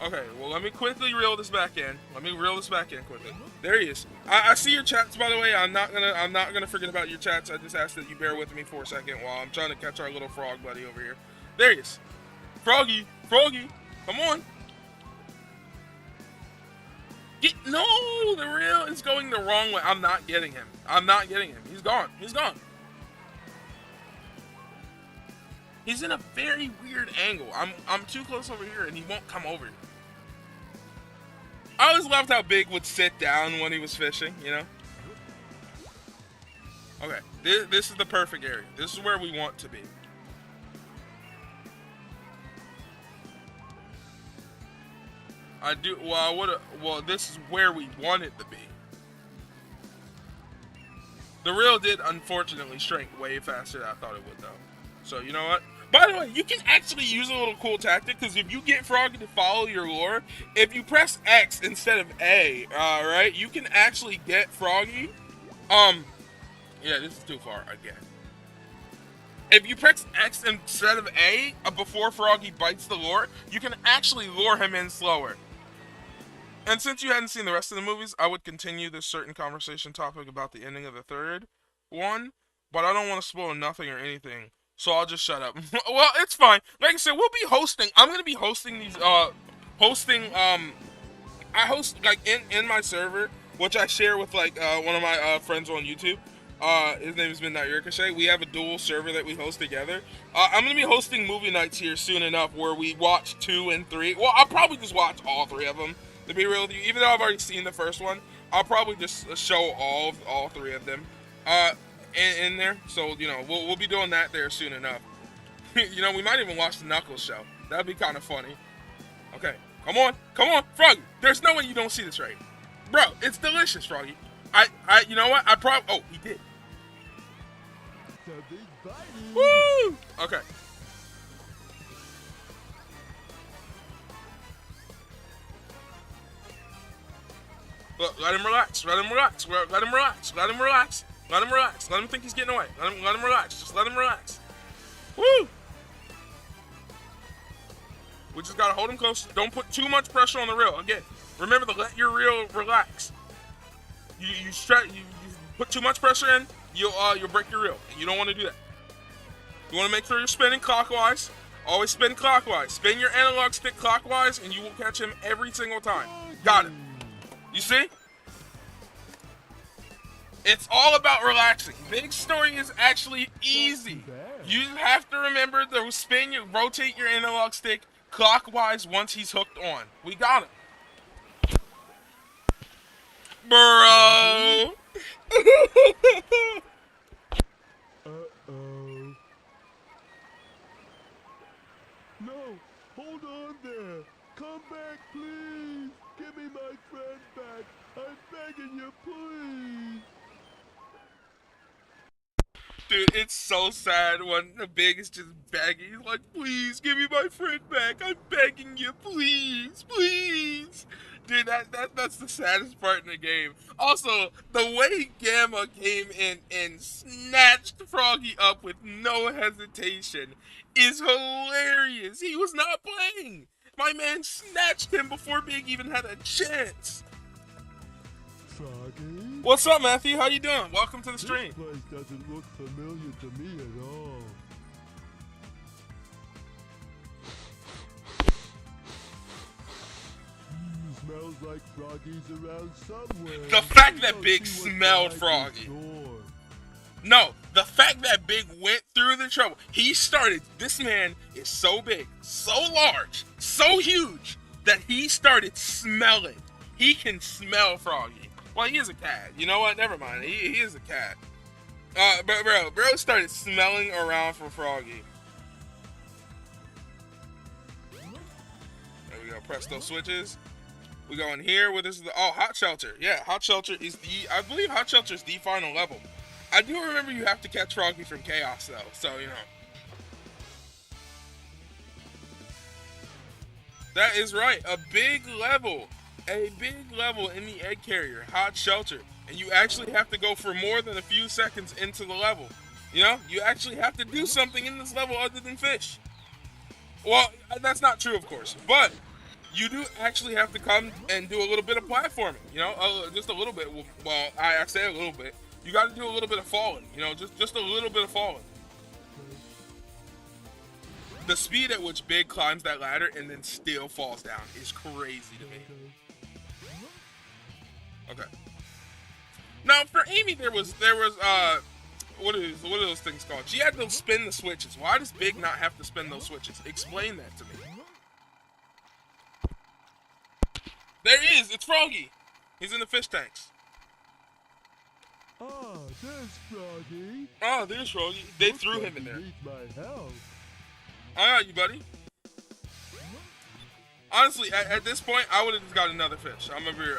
Okay, well, let me quickly reel this back in. Quickly. There he is. I see your chats, by the way. I'm not gonna forget about your chats. I just ask that you bear with me for a second while I'm trying to catch our little frog buddy over here. There he is. Froggy, come on. No, the reel is going the wrong way. I'm not getting him. He's gone. He's in a very weird angle. I'm too close over here, and he won't come over here. I always loved how Big would sit down when he was fishing, you know? Okay, this is the perfect area. This is where we want to be. Well, this is where we want it to be. The reel did, unfortunately, shrink way faster than I thought it would, though. So, you know what? By the way, you can actually use a little cool tactic, because if you get Froggy to follow your lure, if you press X instead of A, right, you can actually get Froggy. Yeah, this is too far again. If you press X instead of A before Froggy bites the lure, you can actually lure him in slower. And since you hadn't seen the rest of the movies, I would continue this certain conversation topic about the ending of the third one, but I don't want to spoil nothing or anything. So I'll just shut up. Well, it's fine. Like I said, we'll be hosting. I'm gonna be hosting these. I host like in my server, which I share with like one of my friends on YouTube. His name is Midnight Ricochet. We have a dual server that we host together. I'm gonna be hosting movie nights here soon enough, where we watch 2 and 3. Well, I'll probably just watch all 3 of them. To be real with you, even though I've already seen the first one, I'll probably just show all 3 of them. In there, so you know we'll be doing that there soon enough. You know, we might even watch the Knuckles show. That'd be kind of funny. Okay, come on, Froggy. There's no way you don't see this, right, bro? It's delicious, Froggy. You know what? Oh, he did. Woo! Okay. Look, let him relax. Let him relax. Let him think he's getting away. Let him relax. Just let him relax. Woo! We just gotta hold him close. Don't put too much pressure on the reel. Again, remember to let your reel relax. You put too much pressure in, you'll break your reel. You don't want to do that. You want to make sure you're spinning clockwise. Always spin clockwise. Spin your analog stick clockwise, and you will catch him every single time. Got it. You see? It's all about relaxing. Big story is actually easy. You have to remember to spin, rotate your analog stick clockwise once he's hooked on. We got him. Bro. Uh-oh. No, hold on there. Come back, please. Give me my friend back. I'm begging you, please. Dude, it's so sad when the Big is just begging. He's like, please, give me my friend back. I'm begging you, please, please. Dude, that's the saddest part in the game. Also, the way Gamma came in and snatched Froggy up with no hesitation is hilarious. He was not playing. My man snatched him before Big even had a chance. Froggy? What's up, Matthew? How you doing? Welcome to the stream. This place doesn't look familiar to me at all. Smells like Froggy's around somewhere. The fact that Go Big see what's smelled behind this Froggy. door. No, the fact that Big went through the trouble. He started, this man is so big, so large, so huge, that he started smelling. He can smell Froggy. Well, he is a cat. You know what? Never mind. He is a cat. But bro started smelling around for Froggy. There we go. Press those switches. We go in here. What is the? Oh, Hot Shelter. Yeah, Hot Shelter is the. I believe Hot Shelter is the final level. I do remember you have to catch Froggy from Chaos though, so you know. That is right. A big level in the egg carrier, Hot Shelter, and you actually have to go for more than a few seconds into the level. You know, you actually have to do something in this level other than fish. Well, that's not true, of course, but you do actually have to come and do a little bit of platforming. You know, just a little bit. Well, I say a little bit. You got to do a little bit of falling. You know, just a little bit of falling. The speed at which Big climbs that ladder and then still falls down is crazy to me. Okay. Now for Amy, there was what are those things called? She had to spin the switches. Why does Big not have to spin those switches? Explain that to me. There he is. It's Froggy. He's in the fish tanks. Ah, there's Froggy. Oh, there's Froggy. They threw him in there. Needs my help. I got you, buddy. Honestly, at this point, I would have just got another fish. I'm a real.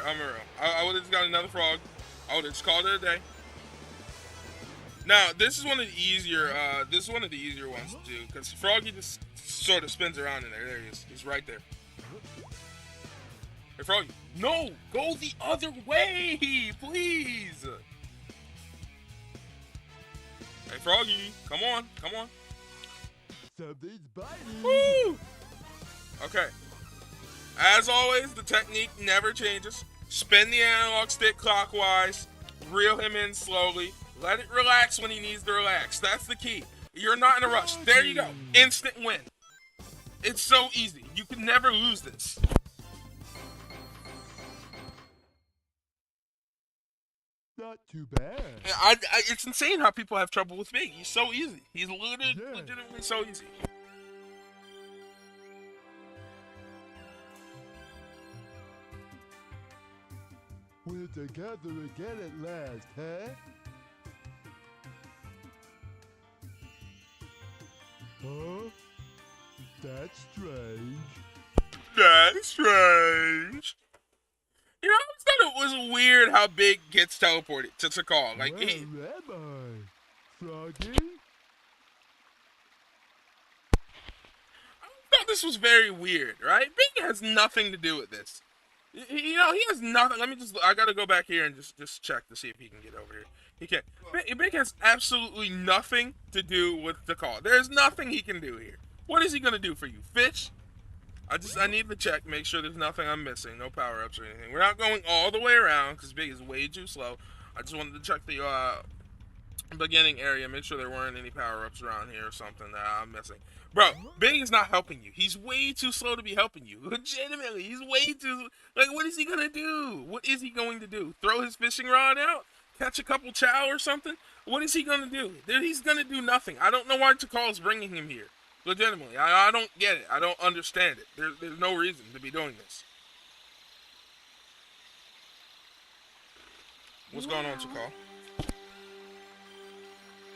I would have just got another frog. I would have just called it a day. Now, this is one of the easier. This is one of the easier ones to do because Froggy just sort of spins around in there. There he is. He's right there. Hey, Froggy. No, go the other way, please. Hey, Froggy, come on, come on. Something's biting. Woo! Okay. As always, the technique never changes. Spin the analog stick clockwise. Reel him in slowly. Let it relax when he needs to relax. That's the key. You're not in a rush. There you go. Instant win. It's so easy. You can never lose this. Not too bad. It's insane how people have trouble with Big. He's so easy. He's legitimately so easy. We're together again at last, huh? Huh? That's strange. That's strange. You know, I always thought it was weird how Big gets teleported to Tikal. Like, Where am I? Froggy? I thought this was very weird, right? Big has nothing to do with this. You know, he has nothing. I gotta go back here and just check to see if he can get over here. He can't. Big has absolutely nothing to do with the call. There's nothing he can do here. What is he gonna do for you? Fish? I need to check, make sure there's nothing I'm missing. No power-ups or anything. We're not going all the way around because Big is way too slow. I just wanted to check the beginning area. Make sure there weren't any power-ups around here or something that I'm missing. Bro, Big is not helping you. He's way too slow to be helping you. Legitimately, he's way too... Like, what is he gonna do? What is he going to do? Throw his fishing rod out? Catch a couple chow or something? What is he gonna do? He's gonna do nothing. I don't know why Takal's bringing him here. Legitimately, I don't get it. I don't understand it. There's no reason to be doing this. What's going on, Takal?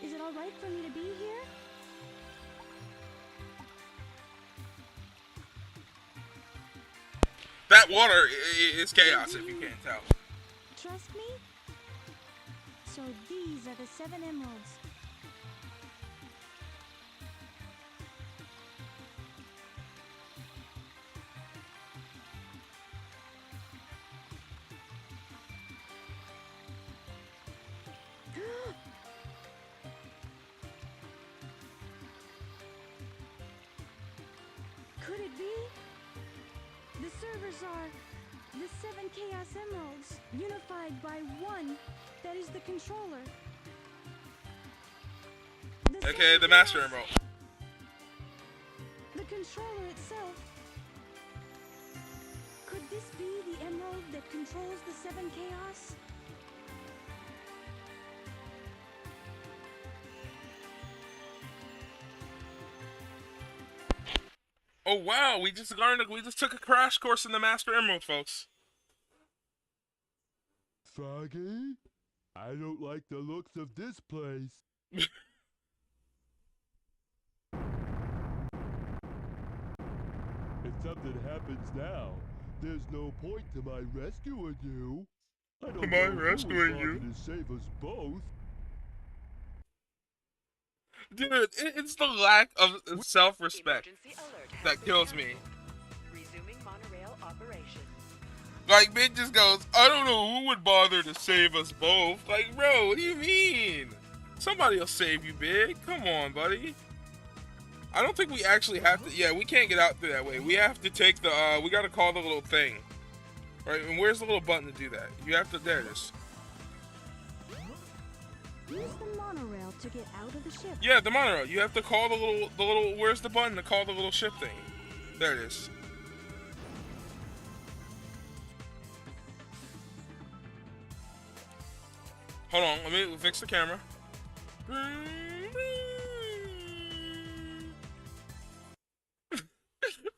Is it alright for me to be here? That water is chaos, if you can't tell. Trust me? So these are the 7 emeralds. Could it be? The servers are the 7 Chaos Emeralds, unified by one that is the controller. Okay, the Master Emerald. The controller itself. Could this be the emerald that controls the 7 Chaos? Oh wow, we just took a crash course in the Master Emerald, folks. Froggy? I don't like the looks of this place. If something happens now, there's no point to my rescuing you. I don't know who would bother to save us both. Dude, it's the lack of self-respect that kills me. Resuming monorail operations. Like, Big just goes, I don't know who would bother to save us both. Like, bro, what do you mean? Somebody will save you, Big. Come on, buddy. I don't think we actually have to... Yeah, we can't get out through that way. We have to take the... we gotta call the little thing. Right, and where's the little button to do that? You have to... There it is. Use the monorail to get out of the ship. Yeah, the monorail. You have to call the little... Where's the button to call the little ship thing? There it is. Hold on, let me fix the camera.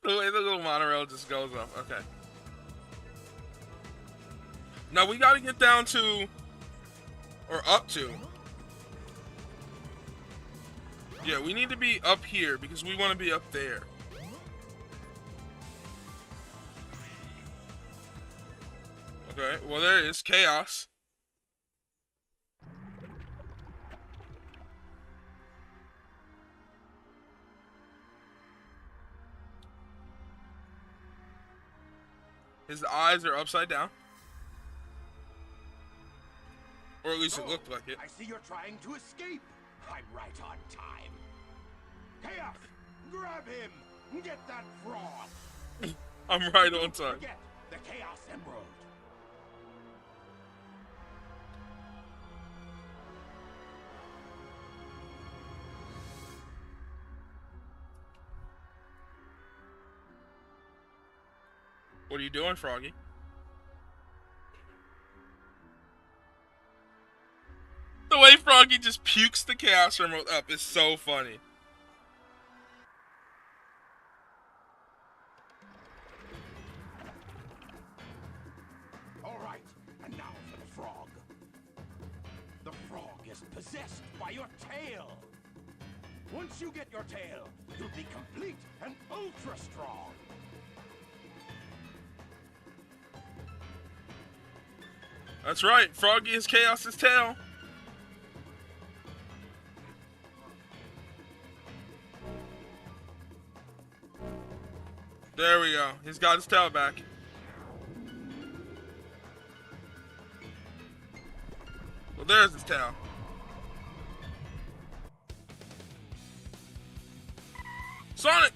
The way the little monorail just goes up. Okay. Now we gotta get down to... Or up to... Yeah, we need to be up here because we want to be up there. Okay, well there it is. Chaos. His eyes are upside down. Or at least it looked like it. I see you're trying to escape. I'm right on time. Chaos! Grab him! Get that frog! I'm right on time. Forget the Chaos Emerald. What are you doing, Froggy? The way Froggy just pukes the Chaos Emerald up is so funny. All right, and now for the frog. The frog is possessed by your tail. Once you get your tail, you'll be complete and ultra strong. That's right, Froggy is Chaos's tail. There we go. He's got his tail back. Well, there's his tail. Sonic!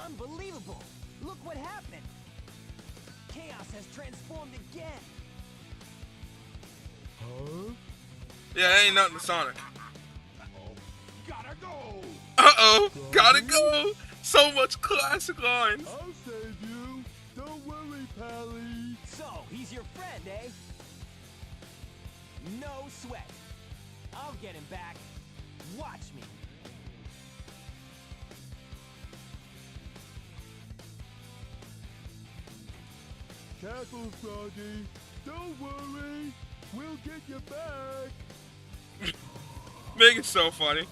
Unbelievable! Look what happened! Chaos has transformed again! Huh? Yeah, ain't nothing to Sonic. Uh-oh. Gotta go. So much classic lines. I'll save you. Don't worry, Pally. So, he's your friend, eh? No sweat. I'll get him back. Watch me. Careful, Froggy. Don't worry. We'll get you back. Make it so funny.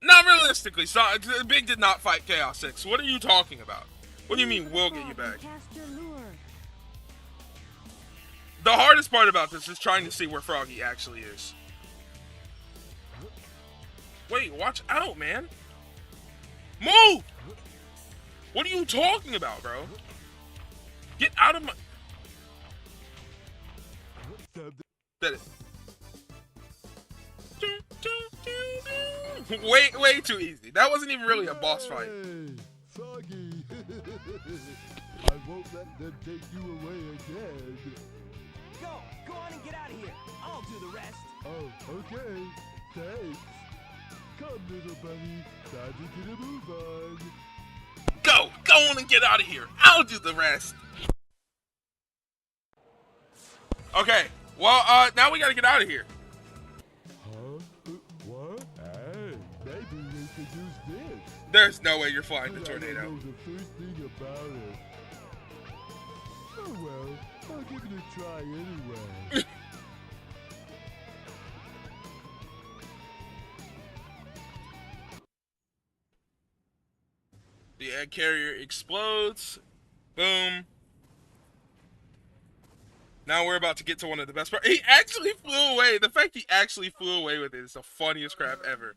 Not realistically, Big did not fight Chaos 6. What are you talking about? What do you mean we'll get you back? Cast your lure. The hardest part about this is trying to see where Froggy actually is. Wait, watch out, man. Move! What are you talking about, bro? Get out of my... That is... Way too easy. That wasn't even really a boss fight. Hey, Froggy. I won't let them take you away again. Go on and get out of here. I'll do the rest. Oh, okay. Thanks. Come, little bunny. Time to get a move on. Go on and get out of here. I'll do the rest. Okay, well, now we gotta get out of here. Huh? What? Hey, maybe we could use this. There's no way you're flying the But I don't tornado. know the first thing about it. Oh well, I'll give it a try anyway. The egg carrier explodes. Boom. Now we're about to get to one of the best parts. He actually flew away. The fact he actually flew away with it is the funniest crap ever.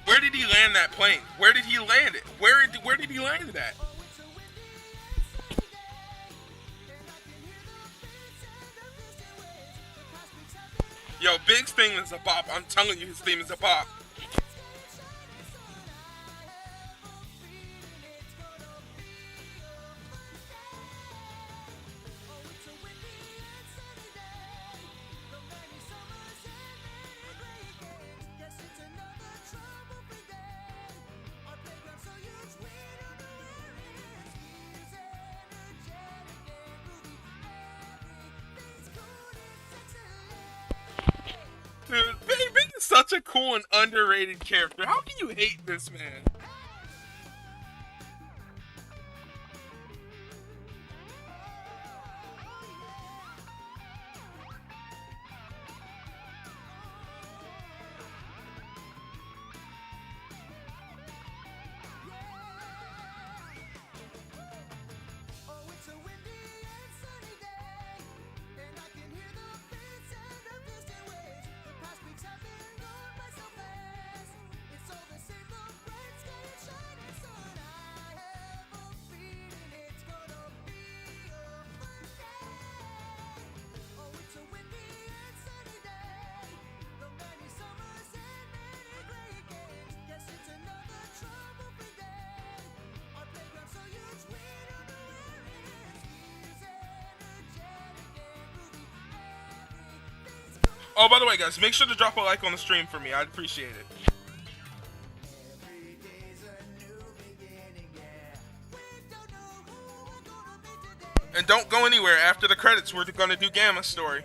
Where did he land that plane? Where did he land it? Where did he land it at? Yo, Big's theme is a bop. I'm telling you, his theme is a bop. Dude, Big is such a cool and underrated character. How can you hate this man? Oh, by the way, guys, make sure to drop a like on the stream for me. I'd appreciate it. And don't go anywhere. After the credits, we're gonna do Gamma's story.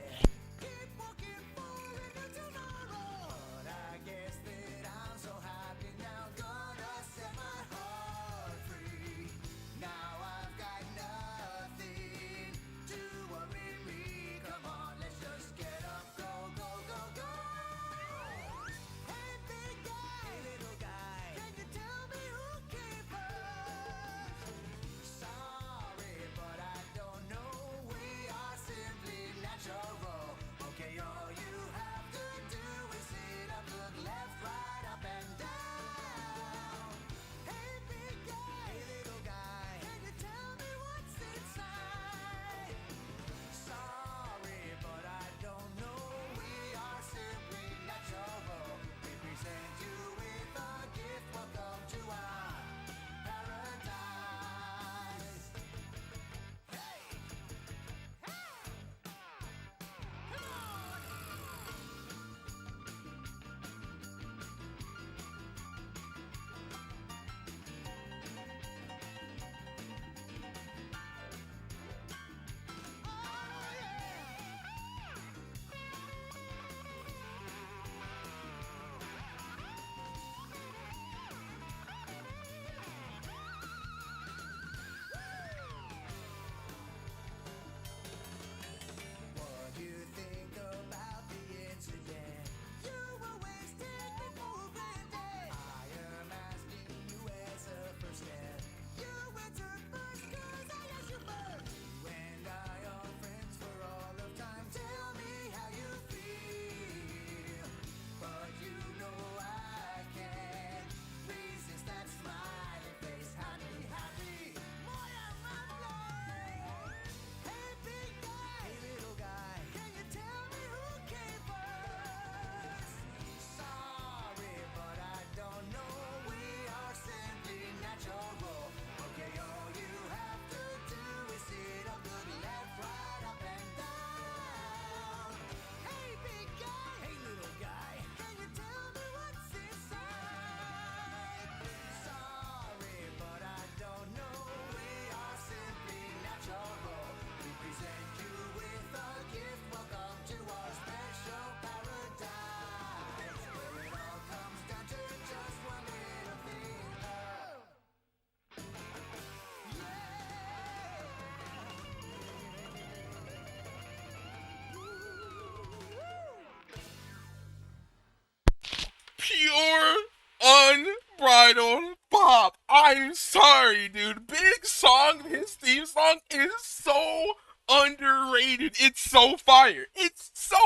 unbridled pop. I'm sorry, dude. Big Song, his theme song is so underrated. It's so fire. It's so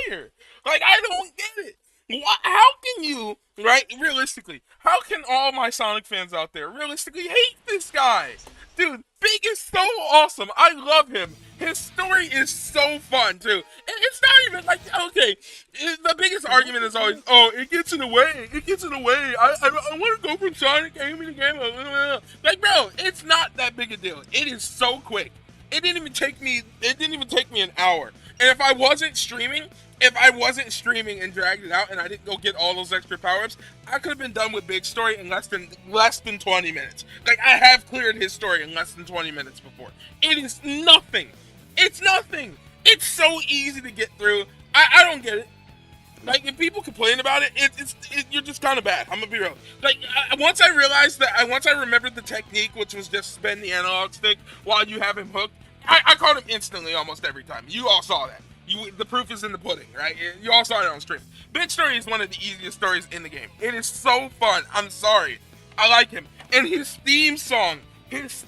fire. Like, I don't get it. How can you, right, realistically, how can all my Sonic fans out there realistically hate this guy? Dude, Big is so awesome. I love him. His story is so fun, too. And it's not even like, okay, the biggest argument is always, oh, it gets in the way. It gets in the way. I want to go from Sonic game to game. Like, bro, it's not that big a deal. It is so quick. It didn't even take me an hour. And if I wasn't streaming and dragged it out and I didn't go get all those extra power-ups, I could have been done with Big Story in less than 20 minutes. Like, I have cleared his story in less than 20 minutes before. It is nothing. It's nothing. It's so easy to get through. I don't get it. Like, if people complain about it, you're just kind of bad. I'm gonna be real. Like, once I remembered the technique, which was just spin the analog stick while you have him hooked, I caught him instantly almost every time. You all saw that. The proof is in the pudding, right? You all saw it on stream. Big Story is one of the easiest stories in the game. It is so fun. I'm sorry. I like him. And his theme song is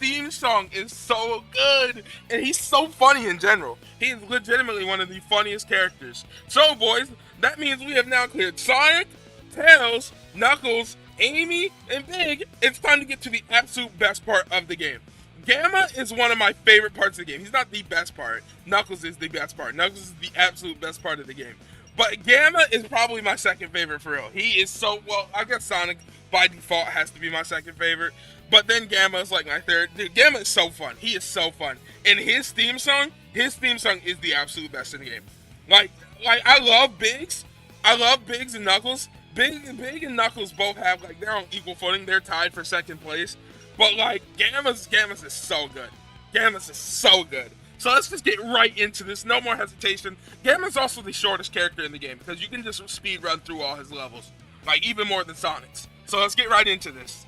so good. And he's so funny in general. He's legitimately one of the funniest characters. So, boys, that means we have now cleared Sonic, Tails, Knuckles, Amy, and Big. It's time to get to the absolute best part of the game. Gamma is one of my favorite parts of the game. He's not the best part. Knuckles is the best part. Knuckles is the absolute best part of the game. But Gamma is probably my second favorite for real. He is so, well, I guess Sonic by default has to be my second favorite. But then Gamma is like my third. Dude, Gamma is so fun. He is so fun. And his theme song is the absolute best in the game. Like I love Biggs. I love Biggs and Knuckles. Big and Knuckles both have, like, they're on equal footing. They're tied for second place. But, like, Gamma's is so good. Gamma's is so good. So let's just get right into this. No more hesitation. Gamma's also the shortest character in the game because you can just speed run through all his levels. Like, even more than Sonic's. So let's get right into this.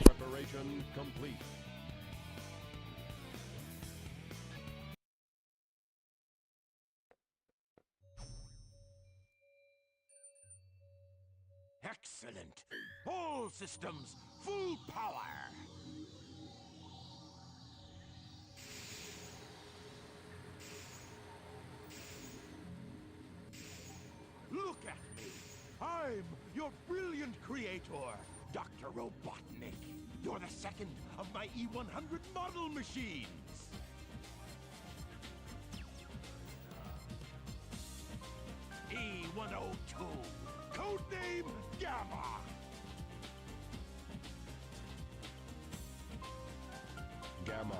Preparation complete. Excellent. All systems, full power. Look at me. I'm your brilliant creator, Dr. Robotnik. You're the second of my E100 model machines. E102, codename Gamma. Gamma.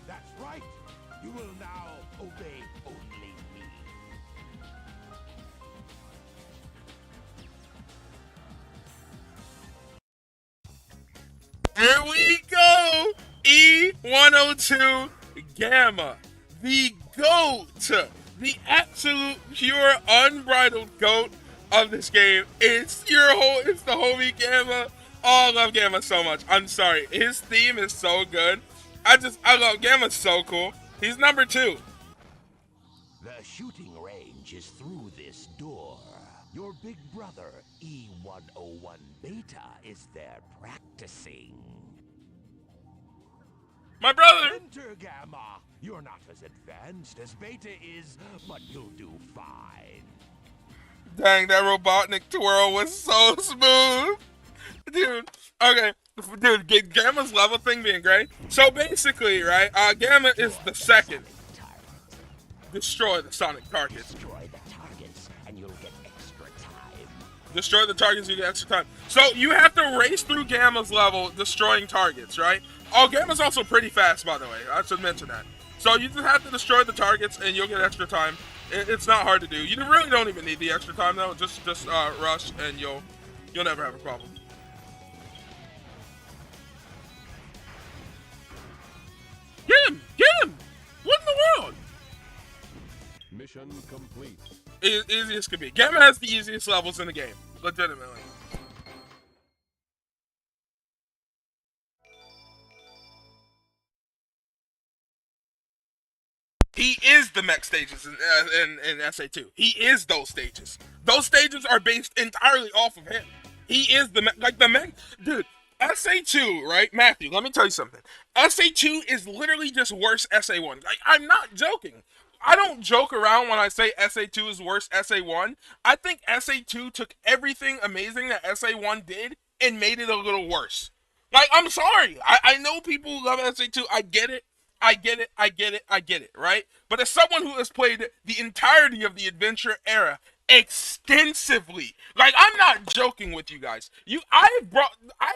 That's right. You will now obey only me. Here we go! E102 Gamma. The GOAT. The absolute pure unbridled GOAT of this game. It's the homie Gamma. Oh, I love Gamma so much. I'm sorry. His theme is so good. I love Gamma's so cool. He's number 2. The shooting range is through this door. Your big brother, E101 Beta, is there practicing. My brother! Enter, Gamma. You're not as advanced as Beta is, but you'll do fine. Dang, that Robotnik twirl was so smooth. Dude, okay. Dude, Gamma's level thing being great. So basically, right, Gamma is the second. Destroy the Sonic targets. Destroy the targets, and you'll get extra time. Destroy the targets, you get extra time. So you have to race through Gamma's level, destroying targets, right? Oh, Gamma's also pretty fast, by the way. I should mention that. So you just have to destroy the targets, and you'll get extra time. It's not hard to do. You really don't even need the extra time, though. Just rush, and you'll never have a problem. Get him! Get him! What in the world? Mission complete. Easiest could be. Gamma has the easiest levels in the game. Legitimately. He is the mech stages in SA2. He is those stages. Those stages are based entirely off of him. He is the like the mech dude. SA2, right, Matthew? Let me tell you something. SA2 is literally just worse SA1. Like I'm not joking. I don't joke around when I say SA2 is worse SA1. I think SA2 took everything amazing that SA1 did and made it a little worse. Like, I'm sorry. I know people love SA2. I get it. I get it. I get it. I get it, right? But as someone who has played the entirety of the adventure era extensively, like I'm not joking with you guys. I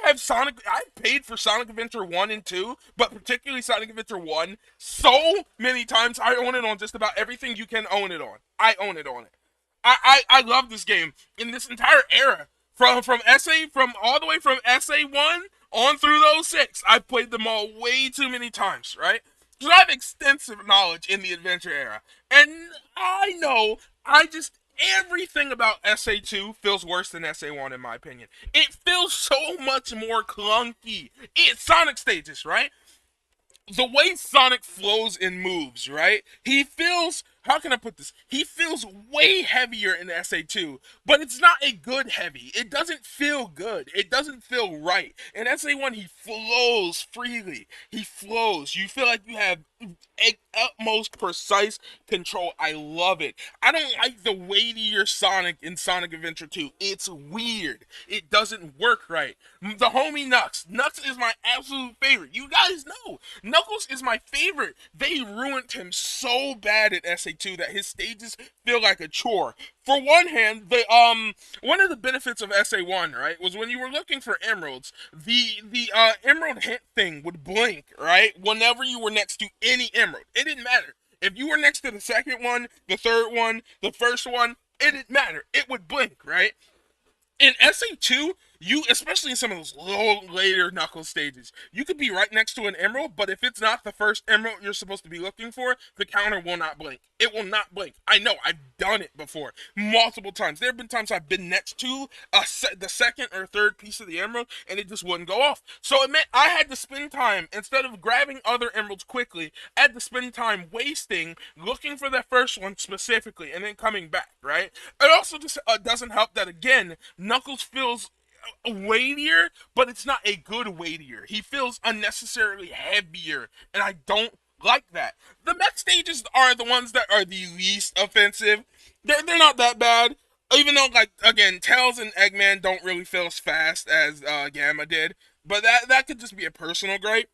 have Sonic I've paid for Sonic Adventure 1 and 2, but particularly Sonic Adventure 1 so many times. I own it on just about everything you can own it on. I own it on it. I love this game in this entire era. From all the way from SA1 on through those 06. I've played them all way too many times, right? So I have extensive knowledge in the adventure era. And I know everything about SA2 feels worse than SA1 in my opinion. It feels so much more clunky. It's Sonic stages, right? The way Sonic flows and moves, right? He feels, how can I put this? He feels way heavier in SA2, but it's not a good heavy. It doesn't feel good. It doesn't feel right. In SA1, he flows freely. He flows. You feel like you have utmost precise control. I love it. I don't like the weightier Sonic in Sonic Adventure 2. It's weird. It doesn't work right. The homie Nux. Nux is my absolute favorite. You guys know. Knuckles is my favorite. They ruined him so bad at SA2 that his stages feel like a chore. For one hand, one of the benefits of SA1, right, was when you were looking for emeralds, the emerald hint thing would blink, right, whenever you were next to any emerald. It didn't matter. If you were next to the second one, the third one, the first one, it didn't matter. It would blink, right? In SA2, you, especially in some of those later Knuckles stages, you could be right next to an emerald, but if it's not the first emerald you're supposed to be looking for, the counter will not blink. It will not blink. I know, I've done it before, multiple times. There have been times I've been next to the second or third piece of the emerald, and it just wouldn't go off. So it meant I had to spend time, instead of grabbing other emeralds quickly, I had to spend time wasting looking for that first one specifically, and then coming back, right? It also just doesn't help that, again, Knuckles feels weightier, but it's not a good weightier. He feels unnecessarily heavier, and I don't like that. The mech stages are the ones that are the least offensive. They're not that bad. Even though, like, again, Tails and Eggman don't really feel as fast as Gamma did. But that could just be a personal gripe.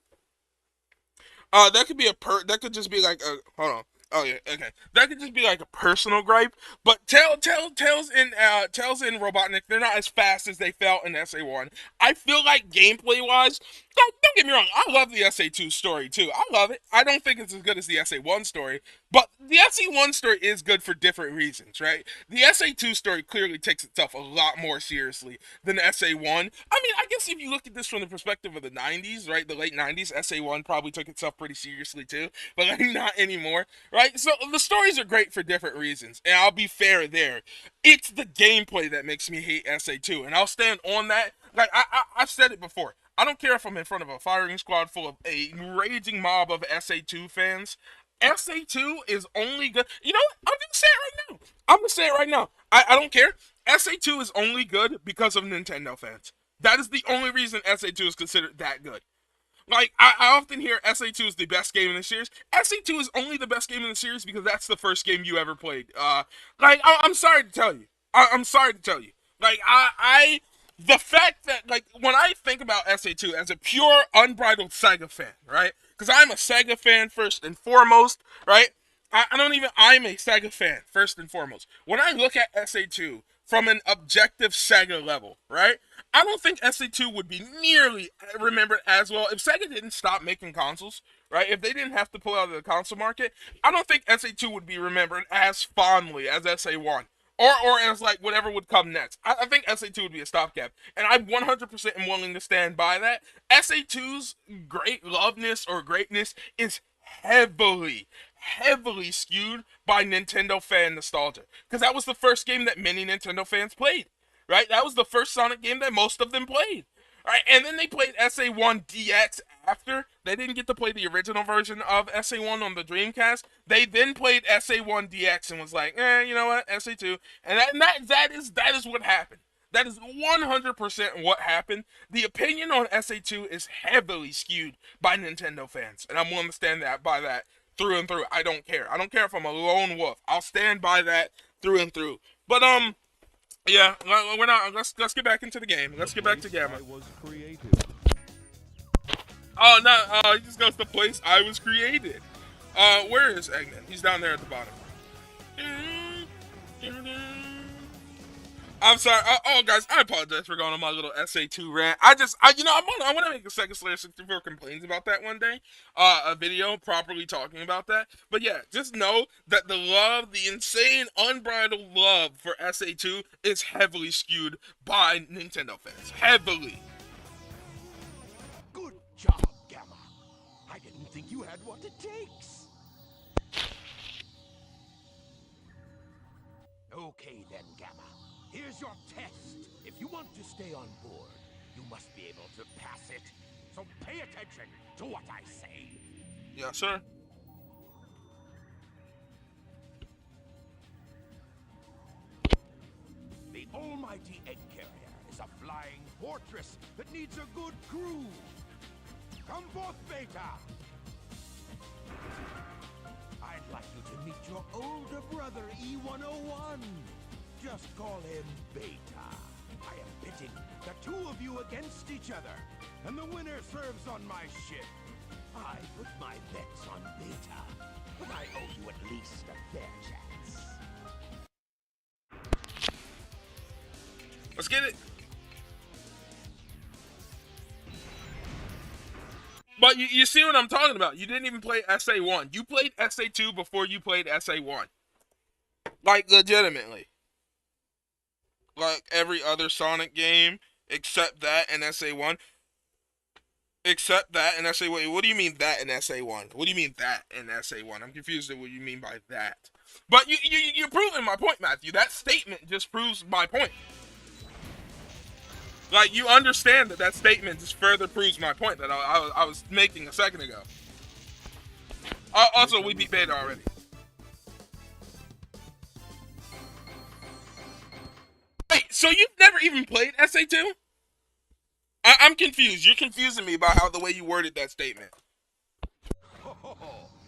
That could just be like a, hold on. Oh yeah, okay. That could just be like a personal gripe. But Tails and Robotnik, they're not as fast as they felt in SA1. I feel like gameplay wise, don't get me wrong, I love the SA2 story too. I love it. I don't think it's as good as the SA1 story, but the SA1 story is good for different reasons, right? The SA2 story clearly takes itself a lot more seriously than SA1. I mean, I guess if you look at this from the perspective of the 90s, right, the late 90s, SA1 probably took itself pretty seriously too, but like not anymore, right? So the stories are great for different reasons, and I'll be fair there. It's the gameplay that makes me hate SA2, and I'll stand on that. Like, I've said it before. I don't care if I'm in front of a firing squad full of a raging mob of SA2 fans. SA2 is only good. You know what? I'm going to say it right now. I'm going to say it right now. I don't care. SA2 is only good because of Nintendo fans. That is the only reason SA2 is considered that good. Like, I often hear SA2 is the best game in the series. SA2 is only the best game in the series because that's the first game you ever played. I'm sorry to tell you. I'm sorry to tell you. Like, the fact that, like, when I think about SA2 as a pure, unbridled Sega fan, right? Because I'm a Sega fan first and foremost, right? I'm a Sega fan first and foremost. When I look at SA2 from an objective Sega level, right? I don't think SA2 would be nearly remembered as well if Sega didn't stop making consoles, right? If they didn't have to pull out of the console market, I don't think SA2 would be remembered as fondly as SA1. Or as like whatever would come next. I think SA2 would be a stopgap. And I 100% am willing to stand by that. SA2's great loveness or greatness is heavily skewed by Nintendo fan nostalgia. Because that was the first game that many Nintendo fans played. Right? That was the first Sonic game that most of them played. All right, and then they played SA1 DX after. They didn't get to play the original version of SA1 on the Dreamcast. They then played SA1 DX and was like, you know what, SA2, and that is what happened. That is 100% what happened. The opinion on SA2 is heavily skewed by Nintendo fans, and I'm willing to stand that by that through and through. I don't care. I don't care if I'm a lone wolf. I'll stand by that through and through. But yeah, we're not. Let's get back into the game. Let's get back to Gamma. Was created. Oh no! He just goes to the place I was created. Where is Eggman? He's down there at the bottom. I'm sorry. Guys, I apologize for going on my little SA2 rant. I want to make a Second Slayer 64 complains about that one day. A video properly talking about that. But yeah, just know that the insane, unbridled love for SA2 is heavily skewed by Nintendo fans. Heavily. Good job, Gamma. I didn't think you had what it takes. Okay then, Gamma. Here's your test. If you want to stay on board, you must be able to pass it. So pay attention to what I say. Yeah, sir. The almighty Egg Carrier is a flying fortress that needs a good crew. Come forth, Beta. I'd like you to meet your older brother, E101. Just call him Beta. I am pitting the two of you against each other, and the winner serves on my ship. I put my bets on Beta, but I owe you at least a fair chance. Let's get it. But you see what I'm talking about. You didn't even play SA1. You played SA2 before you played SA1. Like, legitimately. Like every other Sonic game, except that and SA1. Except that and SA1. What do you mean that in SA1? What do you mean that in SA1? I'm confused at what you mean by that. But you're proving my point, Matthew. That statement just proves my point. Like, you understand that statement just further proves my point that I was making a second ago. Also, we beat Beta already. Wait, so you've never even played SA2? I'm confused. You're confusing me about how the way you worded that statement.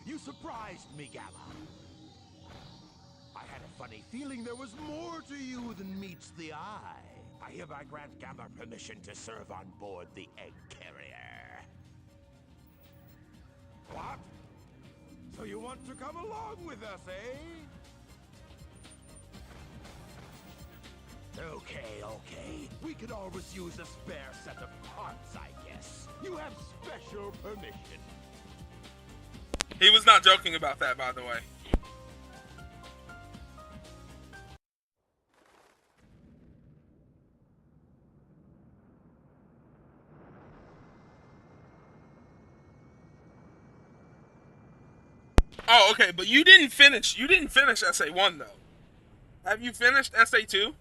You surprised me, Gamma. I had a funny feeling there was more to you than meets the eye. I hereby grant Gamma permission to serve on board the Egg Carrier. What? So you want to come along with us, eh? Okay. We could always use a spare set of parts, I guess. You have special permission. He was not joking about that, by the way. Oh, okay, but you didn't finish SA1 though. Have you finished SA2?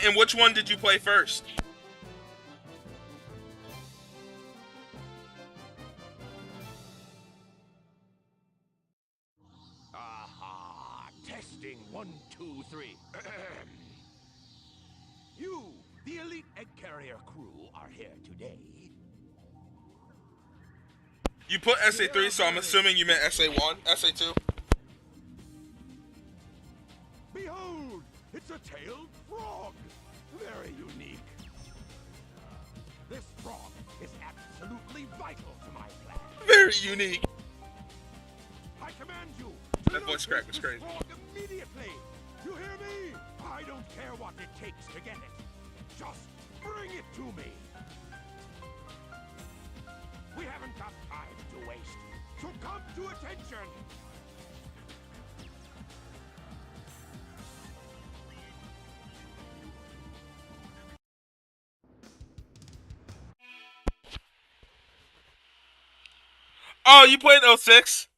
And which one did you play first? Testing 1, 2, 3. You, the elite Egg Carrier crew, are here today. You put SA3, so I'm assuming you meant SA1, SA2. Behold, it's a tailed frog. Very unique. This frog is absolutely vital to my plan. Very unique. I command you. That voice crack was crazy. Frog immediately. You hear me? I don't care what it takes to get it. Just bring it to me. We haven't got time to waste, so come to attention. Oh, you played 06?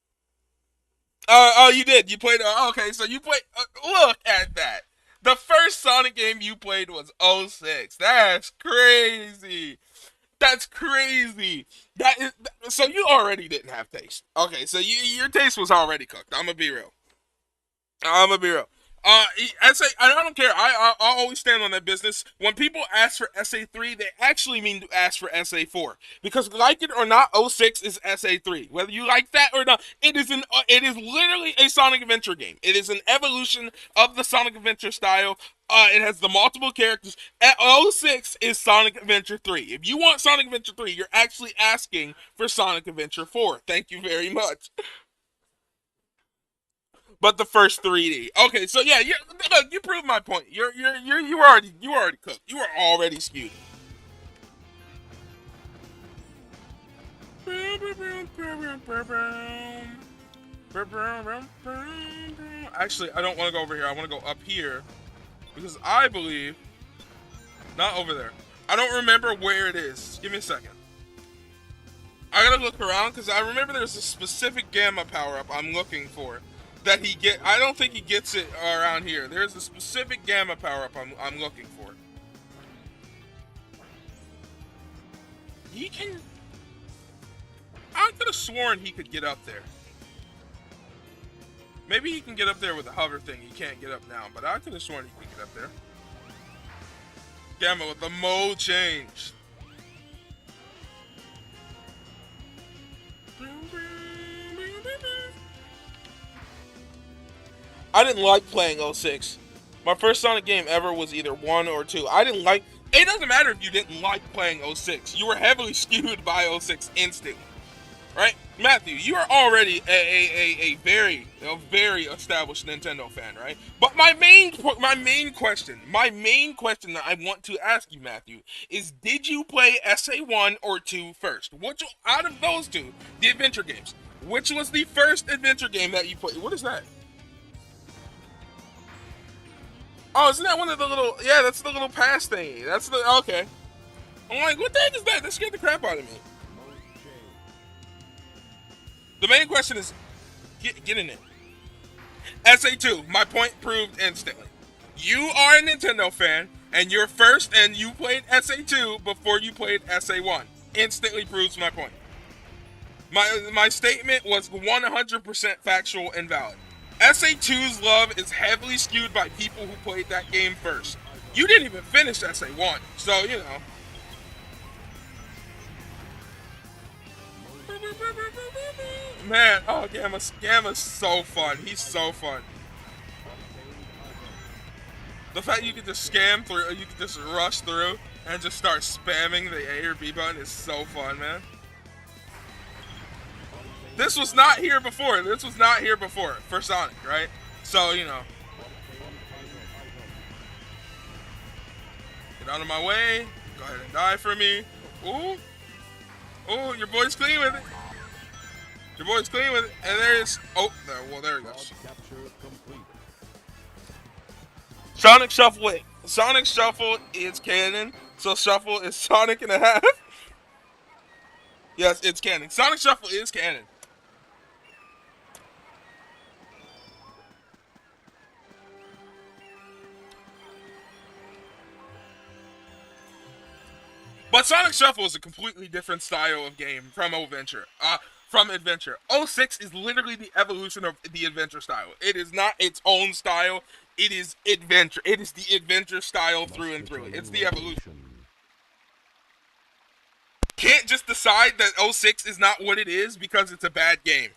Oh, you did. You played. Okay, so you played. Look at that. The first Sonic game you played was 06. That's crazy. That's crazy. That is so you already didn't have taste. Okay, so your taste was already cooked. I'm gonna be real. I'm gonna be real. I don't care. I always stand on that business. When people ask for SA3, they actually mean to ask for SA4 because, like it or not, 06 is SA3. Whether you like that or not, it is literally a Sonic Adventure game. It is an evolution of the Sonic Adventure style. It has the multiple characters. 06 is Sonic Adventure 3. If you want Sonic Adventure 3, you're actually asking for Sonic Adventure 4. Thank you very much. But the first 3D. Okay, so yeah, look, you proved my point. You were already cooked. You were already skewed. Actually, I don't want to go over here. I want to go up here because I believe not over there. I don't remember where it is. Give me a second. I gotta look around because I remember there's a specific Gamma power-up I'm looking for. That he get, I don't think he gets it around here. There's a specific Gamma power-up I'm looking for. He can. I could have sworn he could get up there. Maybe he can get up there with the hover thing. He can't get up now, but I could have sworn he could get up there. Gamma with the mode change. I didn't like playing 06. My first Sonic game ever was either 1 or 2. I didn't like... It doesn't matter if you didn't like playing 06. You were heavily skewed by 06 instantly. Right? Matthew, you are already a very established Nintendo fan, right? But my main question that I want to ask you, Matthew, is did you play SA1 or 2 first? Which, out of those two, the adventure games, which was the first adventure game that you played? What is that? Oh, isn't that one of the little... Yeah, that's the little pass thingy. That's the... Okay. I'm like, what the heck is that? That scared the crap out of me. The main question is... Get in it. SA2. My point proved instantly. You are a Nintendo fan, and you're first, and you played SA2 before you played SA1. Instantly proves my point. My statement was 100% factual and valid. SA2's love is heavily skewed by people who played that game first. You didn't even finish SA1, so, you know. Man, oh, Gamma's so fun. He's so fun. The fact you can just scam through, you can just rush through and just start spamming the A or B button is so fun, man. This was not here before. This was not here before for Sonic, right? So, you know. Get out of my way. Go ahead and die for me. Ooh. Ooh, your boy's clean with it. Your boy's clean with it. And there's... Oh, there. Well, there he goes. Sonic Shuffle. Wait. Sonic Shuffle is canon. So Shuffle is Sonic and a half. Yes, it's canon. Sonic Shuffle is canon. But Sonic Shuffle is a completely different style of game from Adventure. From Adventure. 06 is literally the evolution of the Adventure style. It is not its own style. It is Adventure. It is the Adventure style through and through. It's the evolution. Can't just decide that 06 is not what it is because it's a bad game.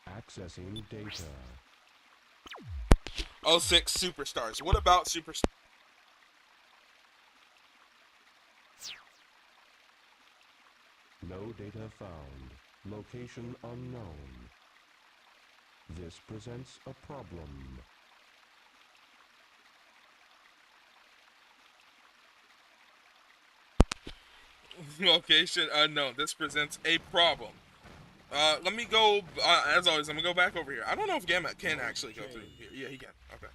Accessing data. 06 Superstars. What about Superstars? No data found. Location unknown. This presents a problem. Location unknown. This presents a problem. Let me go, as always, I'm going to go back over here. I don't know if Gamma can actually go through here. Yeah, he can. Okay.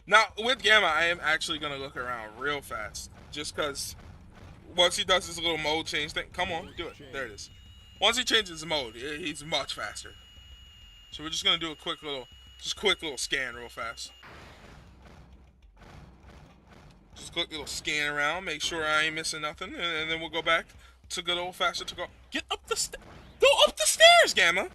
Now, with Gamma, I am actually going to look around real fast. Just because Once he does his little mode change thing, come on, do it. There it is. Once he changes mode, he's much faster. So we're just gonna do a quick little scan real fast. Just quick little scan around, make sure I ain't missing nothing, and then we'll go back to good old fashioned to go. Get up the go up the stairs, Gamma.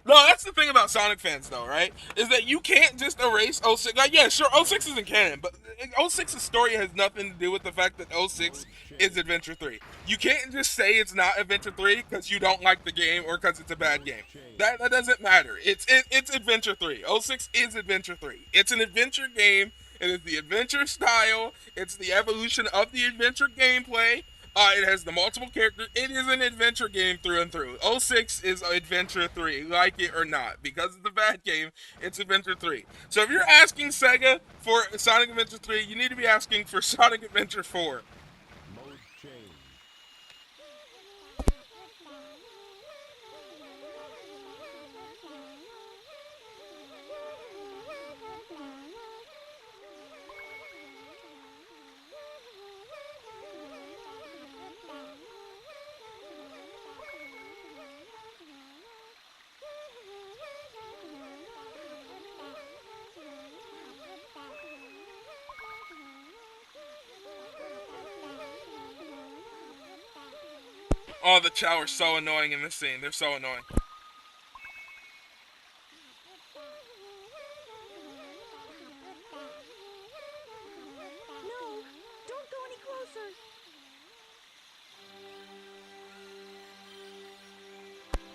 No, that's the thing about Sonic fans, though, right? Is that you can't just erase 06. Like, yeah, sure, 06 isn't canon, but 06's story has nothing to do with the fact that 06 is Adventure 3. You can't just say it's not Adventure 3 because you don't like the game or because it's a bad game. That doesn't matter. It's Adventure 3. 06 is Adventure 3. It's an adventure game. It is the adventure style. It's the evolution of the adventure gameplay. It has the multiple characters. It is an adventure game through and through. 06 is Adventure 3, like it or not. Because it's a bad game, it's Adventure 3. So if you're asking Sega for Sonic Adventure 3, you need to be asking for Sonic Adventure 4. Mode change. Oh, the Chow are so annoying in this scene. They're so annoying. No, don't go any closer.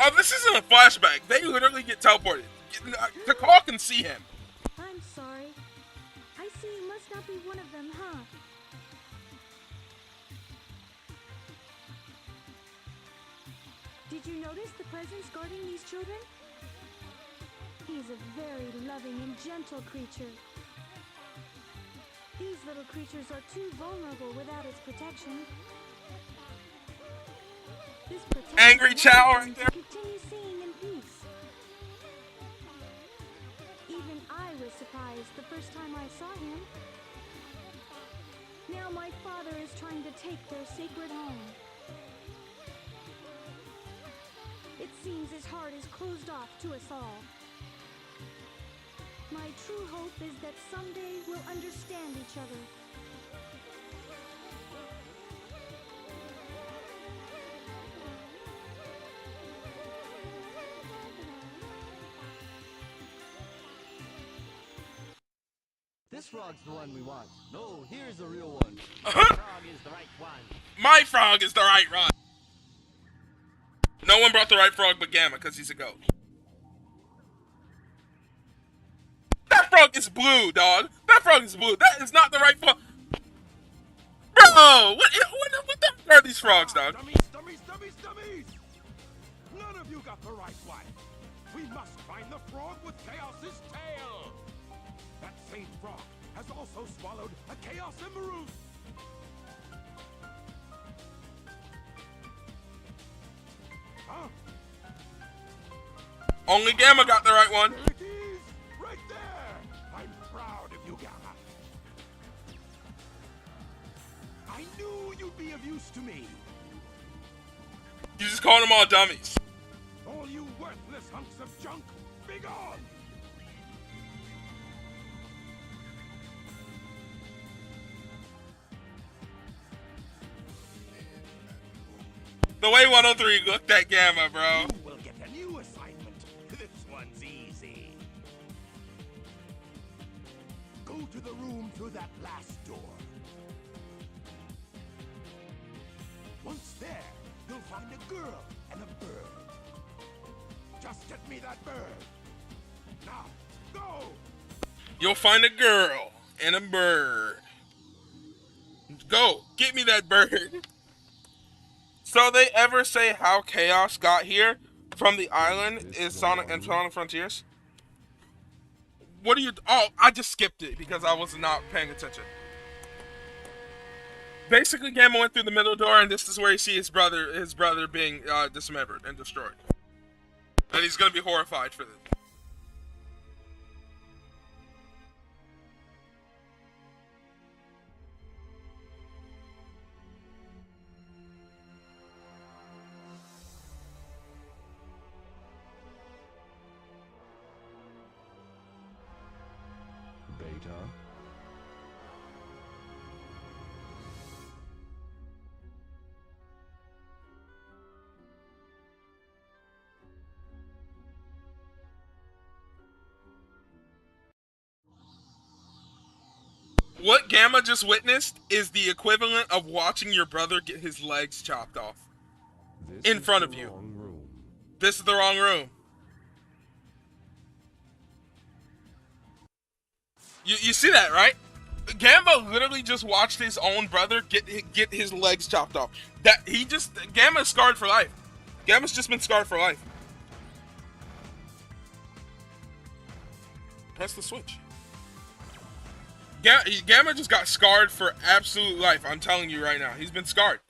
Oh, this isn't a flashback. They literally get teleported. Takal can see him. I'm sorry. I see you must not be one of them, huh? Did you notice the presence guarding these children? He's a very loving and gentle creature. These little creatures are too vulnerable without its protection. This protection Angry Chow right there. continue seeing in peace. Even I was surprised the first time I saw him. Now my father is trying to take their sacred home. It seems his heart is closed off to us all. My true hope is that someday we'll understand each other. This frog's the one we want. No, here's the real one. Frog is the right one. My frog is the right one. No one brought the right frog but Gamma because he's a goat. That frog is blue, dog. That frog is blue. That is not the right frog. Bro, what the fuck are these frogs, dog? Dummies, dummies, dummies, dummies! None of you got the right one. We must find the frog with Chaos's tail. That same frog has also swallowed a Chaos Emerald. Huh? Only Gamma got the right one. There it is! Right there! I'm proud of you, Gamma. I knew you'd be of use to me. You just called them all dummies. All you worthless hunks of junk, be gone! The way 103 looked at Gamma, bro. We'll get a new assignment. This one's easy. Go to the room through that last door. Once there, you'll find a girl and a bird. Just get me that bird. Now, go! You'll find a girl and a bird. Go, get me that bird. So they ever say how Chaos got here from the island is Sonic and Sonic Frontiers? What do you? Oh, I just skipped it because I was not paying attention. Basically, Gamma went through the middle door, and this is where you see his brother being dismembered and destroyed. And he's gonna be horrified for this. huh? What Gamma just witnessed is the equivalent of watching your brother get his legs chopped off This in is front the of you. wrong room. This is the wrong room. You see that, right? Gamma literally just watched his own brother get his legs chopped off. Gamma's scarred for life. Gamma's just been scarred for life. Press the switch. Gamma just got scarred for absolute life. I'm telling you right now, he's been scarred,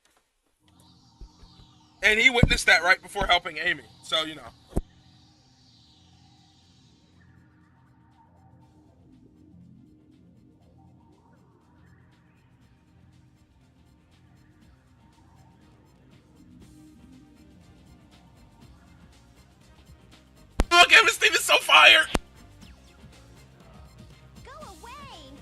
and he witnessed that right before helping Amy. So you know. Oh, Gamma's theme is so fire! Go away!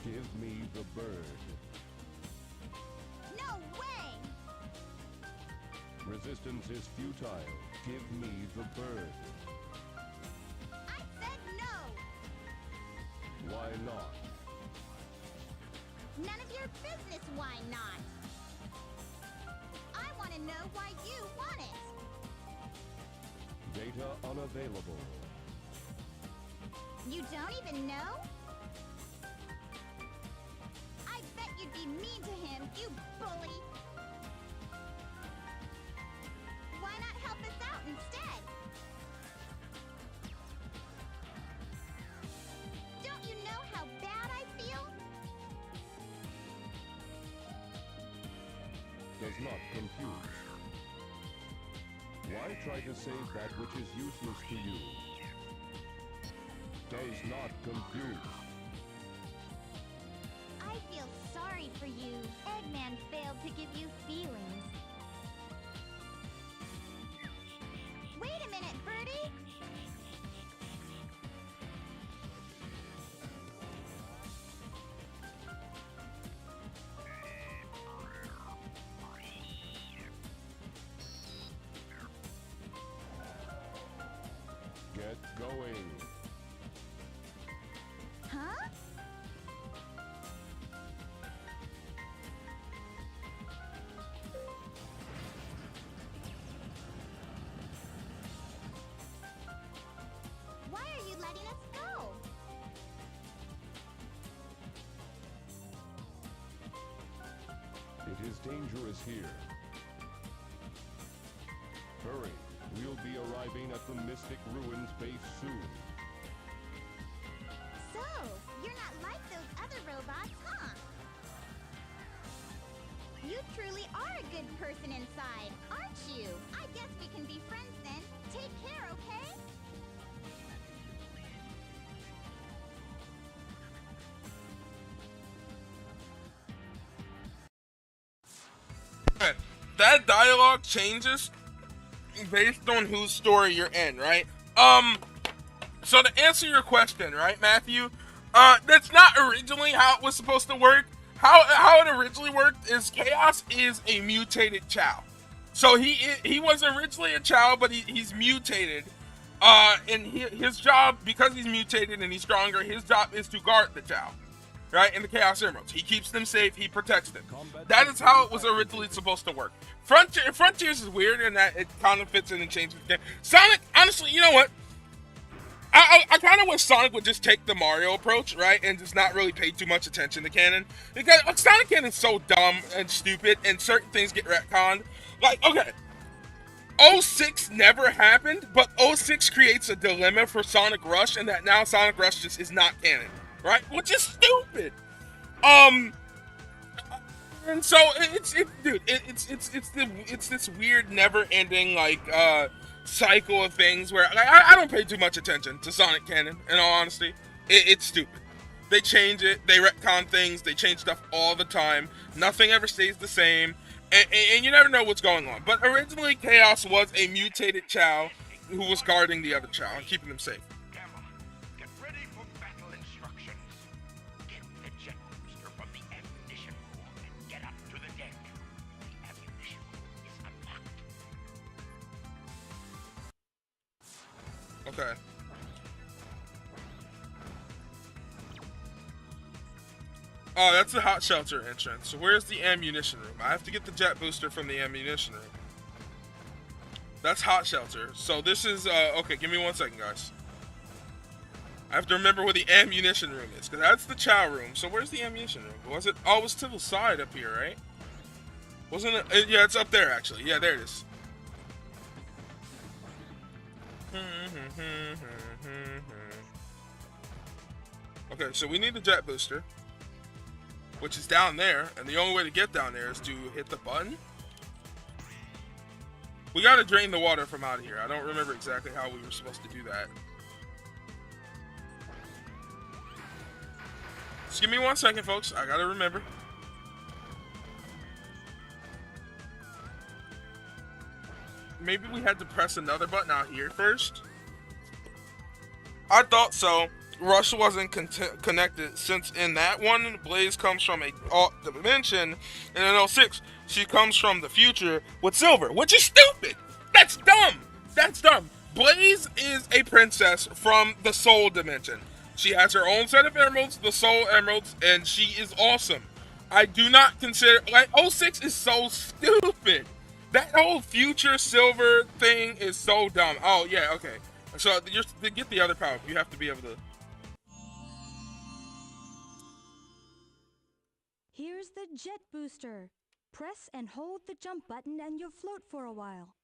Give me the bird. No way! Resistance is futile. Give me the bird. I said no! Why not? None of your business, why not? I want to know why you want it. Data unavailable. You don't even know? I bet you'd be mean to him, you bully. Why not help us out instead? Don't you know how bad I feel? Does not confuse. Why try to save that which is useless to you? Does not confuse. I feel sorry for you. Eggman failed to give you feelings. Wait a minute, Birdie! Get going. Huh? Why are you letting us go? It is dangerous here. Hurry. We'll be arriving at the Mystic Ruins base soon. So, you're not like those other robots, huh? You truly are a good person inside, aren't you? I guess we can be friends then. Take care, okay? That dialogue changes based on whose story you're in, right? So to answer your question, right, Matthew, that's not originally how it was supposed to work. How it originally worked is Chaos is a mutated Chow. So he was originally a Chow, but he's mutated. And his job, because he's mutated and he's stronger, his job is to guard the Chow, right? In the Chaos Emeralds, he keeps them safe, he protects them. That is how it was originally supposed to work. Frontiers is weird in that it kind of fits in and changes the game. Sonic, honestly, you know what? I kind of wish Sonic would just take the Mario approach, right, and just not really pay too much attention to canon, because Sonic canon's so dumb and stupid, and certain things get retconned. Like, okay, 06 never happened, but 06 creates a dilemma for Sonic Rush, and that now Sonic Rush just is not canon, right? Which is stupid. And so it's this weird, never-ending cycle of things where I don't pay too much attention to Sonic canon. In all honesty, it's stupid. They change it, they retcon things, they change stuff all the time. Nothing ever stays the same, and you never know what's going on. But originally, Chaos was a mutated Chow who was guarding the other child and keeping him safe. Gamma, get ready for battle instructions. Get the jet booster from the ammunition room and get up to the deck. The ammunition room is unlocked. Okay. Oh, that's the hot shelter entrance. So where's the ammunition room? I have to get the jet booster from the ammunition room. That's hot shelter. So this is, okay, give me 1 second, guys. I have to remember where the ammunition room is, because that's the chow room. So where's the ammunition room? Was it? Oh, it was to the side up here, right? Wasn't it? Yeah, it's up there, actually. Yeah, there it is. Okay, so we need the jet booster, which is down there, and the only way to get down there is to hit the button. We gotta drain the water from out of here. I don't remember exactly how we were supposed to do that. Just give me 1 second, folks. I gotta remember. Maybe we had to press another button out here first. I thought so. Rush wasn't connected, since in that one, Blaze comes from a dimension, and in 06, she comes from the future with Silver, which is stupid. That's dumb. That's dumb. Blaze is a princess from the Soul dimension. She has her own set of emeralds, the Soul Emeralds, and she is awesome. I do not consider, like, 06 is so stupid. That whole future Silver thing is so dumb. Oh, yeah, okay. So, to get the other power, you have to be able to... Here's the jet booster. Press and hold the jump button and you'll float for a while.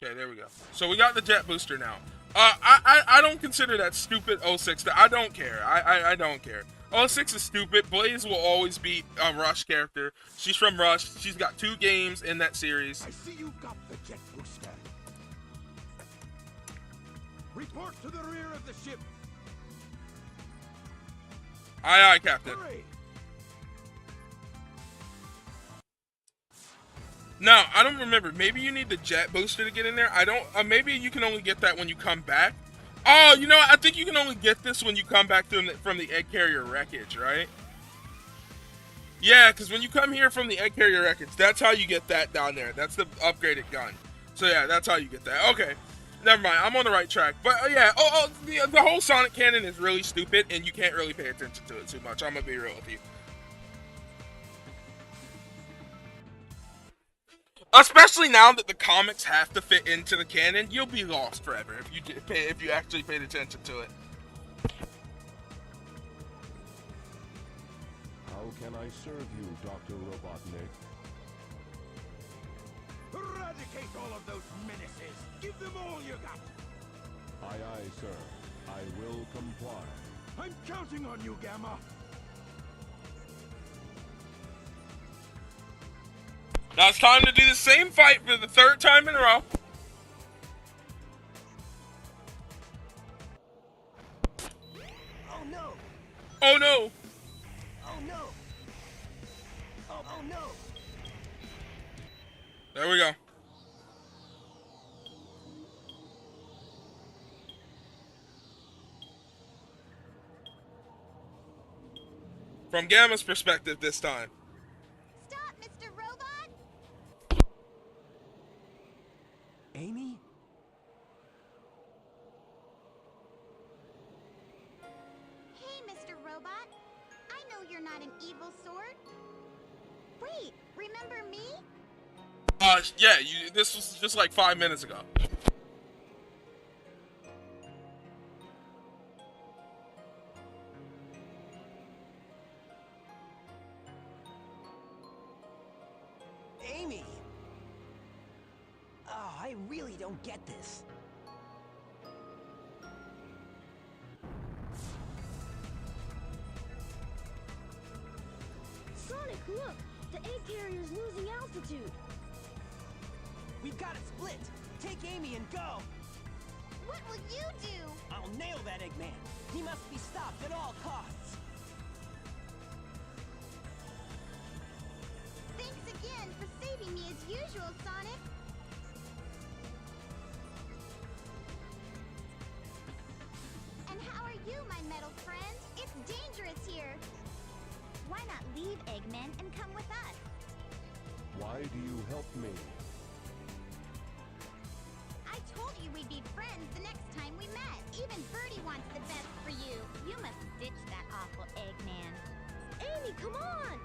Okay, there we go. So we got the jet booster now. I don't consider that stupid 06. I don't care. I don't care. 06 is stupid. Blaze will always be a Rush character. She's from Rush. She's got 2 games in that series. I see you've got the jet booster. Report to the rear of the ship. Aye, aye, Captain. Hurry. Now, I don't remember. Maybe you need the jet booster to get in there. I don't. Maybe you can only get that when you come back. Oh, you know what? I think you can only get this when you come back from the egg carrier wreckage, right? Yeah, because when you come here from the egg carrier wreckage, that's how you get that down there. That's the upgraded gun. So yeah, that's how you get that. Okay, never mind. I'm on the right track. But yeah, the whole Sonic cannon is really stupid, and you can't really pay attention to it too much. I'm gonna be real with you. Especially now that the comics have to fit into the canon, you'll be lost forever if you actually paid attention to it. How can I serve you, Dr. Robotnik? Eradicate all of those menaces. Give them all you got. Aye, aye, sir. I will comply. I'm counting on you, Gamma. Now it's time to do the same fight for the 3rd time in a row. Oh no! Oh no! Oh no! Oh no! There we go. From Gamma's perspective this time. Stop, Mr. Robot! Amy? Hey, Mr. Robot. I know you're not an evil sort. Wait, remember me? Yeah, this was just like 5 minutes ago. Amy! Oh, I really don't get this. Sonic, look! The egg carrier's losing altitude. We've got it split. Take Amy and go. What will you do? I'll nail that Eggman. He must be stopped at all costs. Thanks keeping me as usual, Sonic. And how are you, my metal friend? It's dangerous here. Why not leave, Eggman, and come with us? Why do you help me? I told you we'd be friends the next time we met. Even Birdie wants the best for you. You must ditch that awful Eggman. Amy, come on!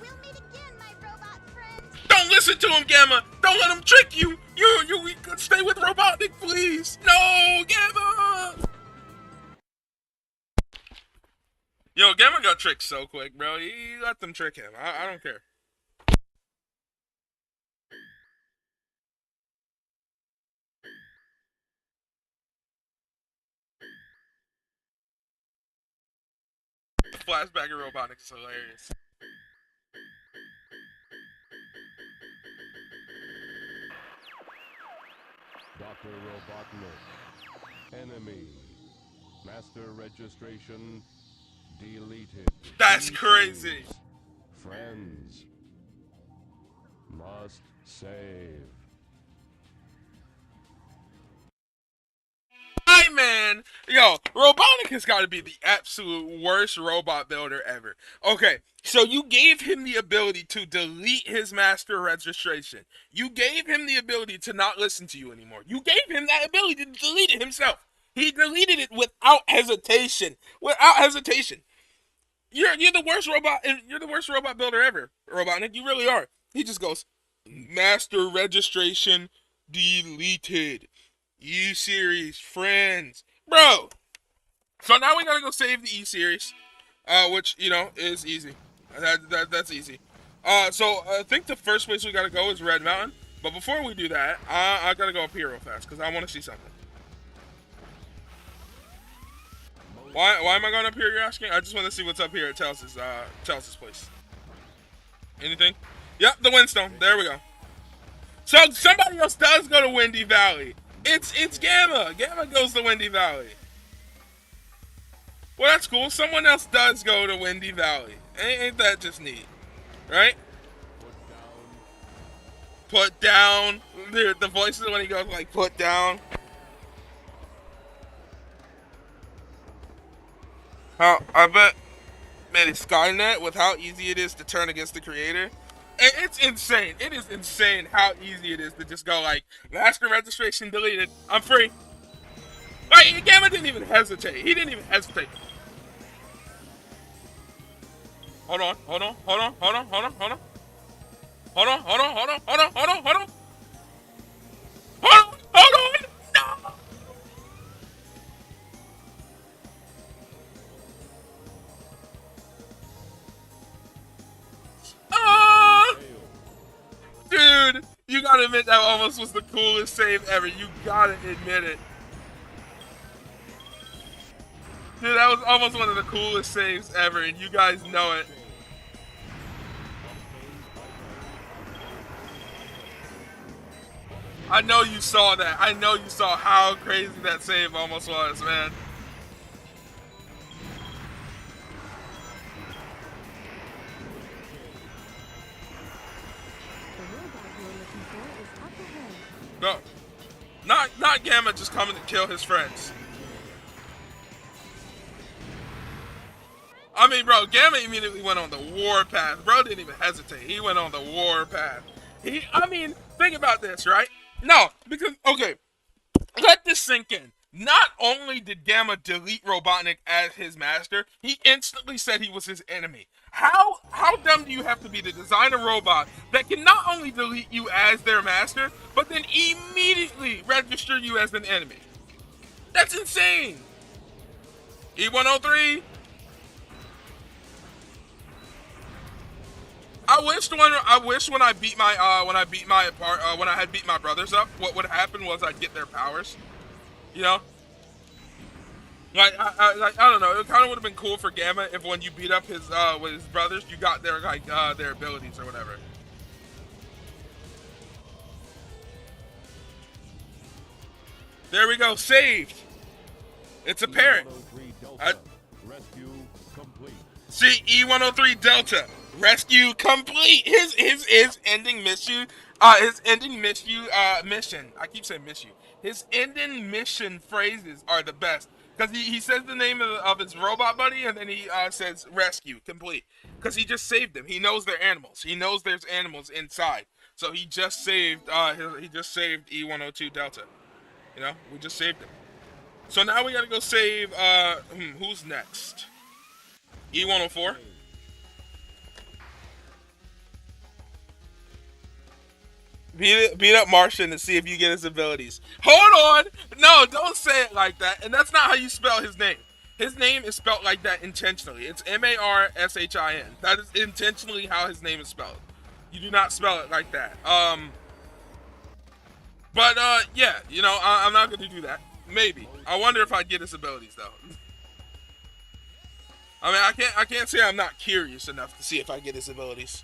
We'll meet again, my robot friend. Don't listen to him, Gamma. Don't let him trick you. You stay with Robotnik, please. No, Gamma. Yo, Gamma got tricked so quick, bro. He let them trick him. I don't care. The flashback of Robotnik is hilarious. Dr. Robotnik. Enemy. Master registration deleted. That's crazy. Friends. Must save. Hi, man. Yo, Robotnik has got to be the absolute worst robot builder ever. Okay, so you gave him the ability to delete his master registration. You gave him the ability to not listen to you anymore. You gave him that ability to delete it himself. He deleted it without hesitation. Without hesitation. You're the worst robot. You're the worst robot builder ever, Robotnik. You really are. He just goes, master registration deleted. E-Series, friends. Bro! So now we gotta go save the E-Series. Which, you know, is easy. That's easy. So I think the first place we gotta go is Red Mountain. But before we do that, I gotta go up here real fast, because I want to see something. Why am I going up here, you're asking? I just want to see what's up here at Chelsea's place. Anything? Yep, the Windstone. There we go. So somebody else does go to Windy Valley. It's Gamma. Gamma goes to Windy Valley. Well, that's cool. Someone else does go to Windy Valley. Ain't that just neat? Right? Put down. The voices when he goes like, put down. I bet, man, it's Skynet with how easy it is to turn against the creator. It's insane. It is insane how easy it is to just go like, master registration deleted. I'm free. Like, Gamma didn't even hesitate. He didn't even hesitate. Hold on. Hold on. Hold on. Hold on. Hold on. Hold on. Hold on. Hold on. Hold on. Hold on. Hold on. Hold on. Hold on. Hold on. No. Dude, you gotta admit that almost was the coolest save ever. You gotta admit it. Dude, that was almost one of the coolest saves ever, and you guys know it. I know you saw that. I know you saw how crazy that save almost was, man. No. Not Gamma just coming to kill his friends. I mean, bro, Gamma immediately went on the war path. Bro didn't even hesitate. He went on the war path. I mean, think about this, right? No, because, okay, let this sink in. Not only did Gamma delete Robotnik as his master, he instantly said he was his enemy. How dumb do you have to be to design a robot that can not only delete you as their master, but then immediately register you as an enemy? That's insane. E103. I wish when I had beat my brothers up, what would happen was I'd get their powers. You know? Like I don't know. It kind of would have been cool for Gamma if when you beat up his with his brothers, you got their their abilities or whatever. There we go. Saved. It's apparent. E103 Delta. I- Rescue complete. See, E103 Delta. Rescue complete. His ending mission. Mission. I keep saying miss you. His ending mission phrases are the best. Because he says the name of his robot buddy, and then he says rescue complete. Because he just saved them. He knows they're animals. He knows there's animals inside. So he just saved E102 Delta. You know, we just saved him. So now we gotta go save who's next? E104? Beat up Martian and see if you get his abilities. Hold on! No, don't say it like that. And that's not how you spell his name. His name is spelled like that intentionally. It's Marshin. That is intentionally how his name is spelled. You do not spell it like that. Yeah, you know, I'm not gonna do that. Maybe. I wonder if I get his abilities though. I mean, I can't say I'm not curious enough to see if I get his abilities.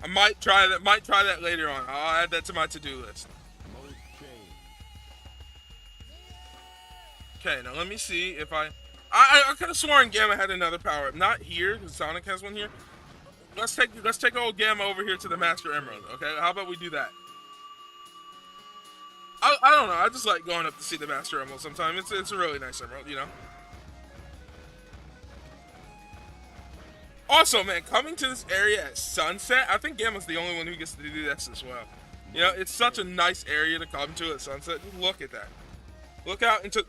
I might try that later on. I'll add that to my to-do list. Mode change. Okay, now let me see if I could have sworn Gamma had another power up. Not here, because Sonic has one here. Let's take old Gamma over here to the Master Emerald, okay? How about we do that? I don't know, I just like going up to see the Master Emerald sometimes. It's a really nice emerald, you know? Also, man, coming to this area at sunset, I think Gamma's the only one who gets to do this as well. You know, it's such a nice area to come to at sunset. Just look at that. Look out into...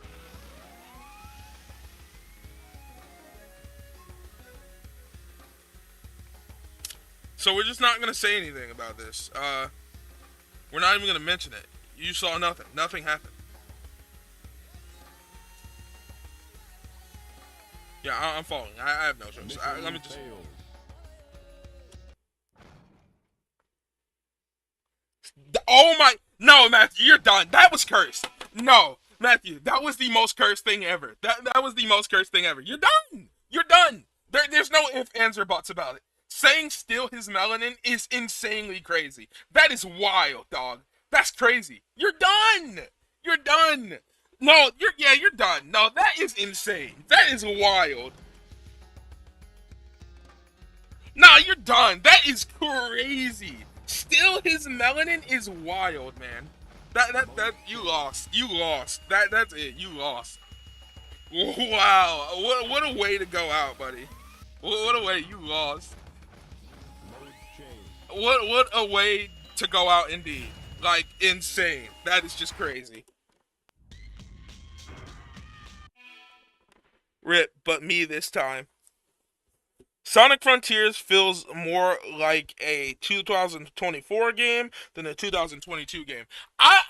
So we're just not going to say anything about this. We're not even going to mention it. You saw nothing. Nothing happened. Yeah, I'm following. I have no choice. Let me just... Failed. Oh my... No, Matthew, you're done. That was cursed. No, Matthew, that was the most cursed thing ever. That was the most cursed thing ever. You're done. You're done. There's no ifs, ands, or buts about it. Saying steal his melanin is insanely crazy. That is wild, dog. That's crazy. You're done. You're done. No, you're done. No, that is insane. That is wild. Nah, you're done. That is crazy. Steal his melanin is wild, man. That you lost. You lost. That's it. You lost. Wow. What a way to go out, buddy. What a way you lost. Mode change. What a way to go out indeed. Like, insane. That is just crazy. Rip, but me this time. Sonic Frontiers feels more like a 2024 game than a 2022 game. I'll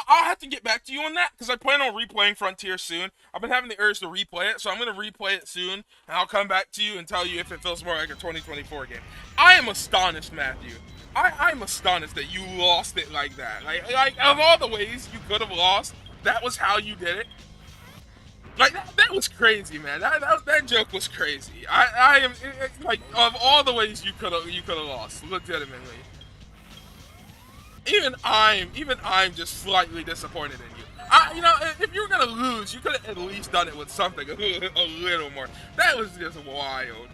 have to get back to you on that because I plan on replaying Frontier soon. I've been having the urge to replay it, so I'm going to replay it soon, and I'll come back to you and tell you if it feels more like a 2024 game. I am astonished, Matthew. I'm astonished that you lost it like that. Like of all the ways you could have lost, that was how you did it. Like that was crazy, man. That joke was crazy. I am like of all the ways you could have lost, legitimately. Even I'm just slightly disappointed in you. If you were gonna lose, you could have at least done it with something a little more. That was just wild.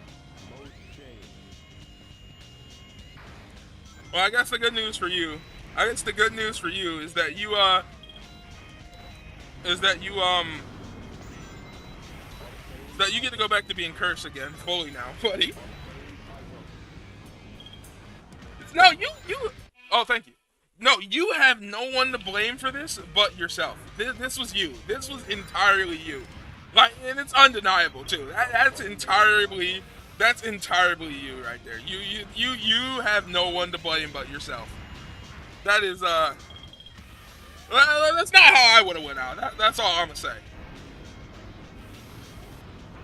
Mode change. Well, I guess the good news for you, is that you get to go back to being cursed again, fully now, buddy. No, you. Oh, thank you. No, you have no one to blame for this but yourself. This was you. This was entirely you. Like, and it's undeniable too. That's entirely you right there. You have no one to blame but yourself. That is well, that's not how I would have went out. That's all I'm gonna say.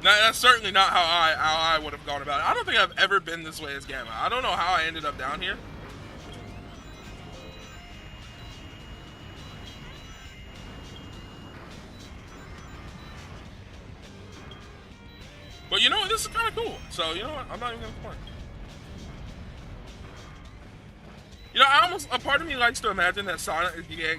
That's certainly not how I would have gone about it. I don't think I've ever been this way as Gamma. I don't know how I ended up down here. But you know what? This is kind of cool. So, you know what? I'm not even going to complain. You know, a part of me likes to imagine that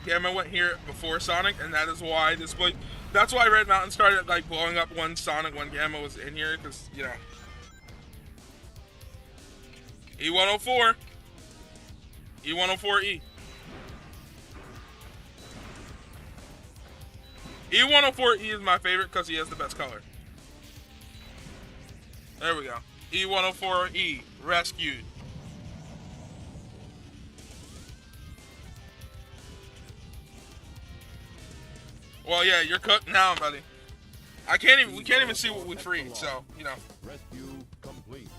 Gamma went here before Sonic, and that is why this place. That's why Red Mountain started like blowing up when Sonic, when Gamma was in here, because you know. E104. E104E. E104E is my favorite because he has the best color. There we go. E104E, rescued. Well, yeah, you're cooked now, buddy. We can't even see what we freed, so, you know. Rescue complete.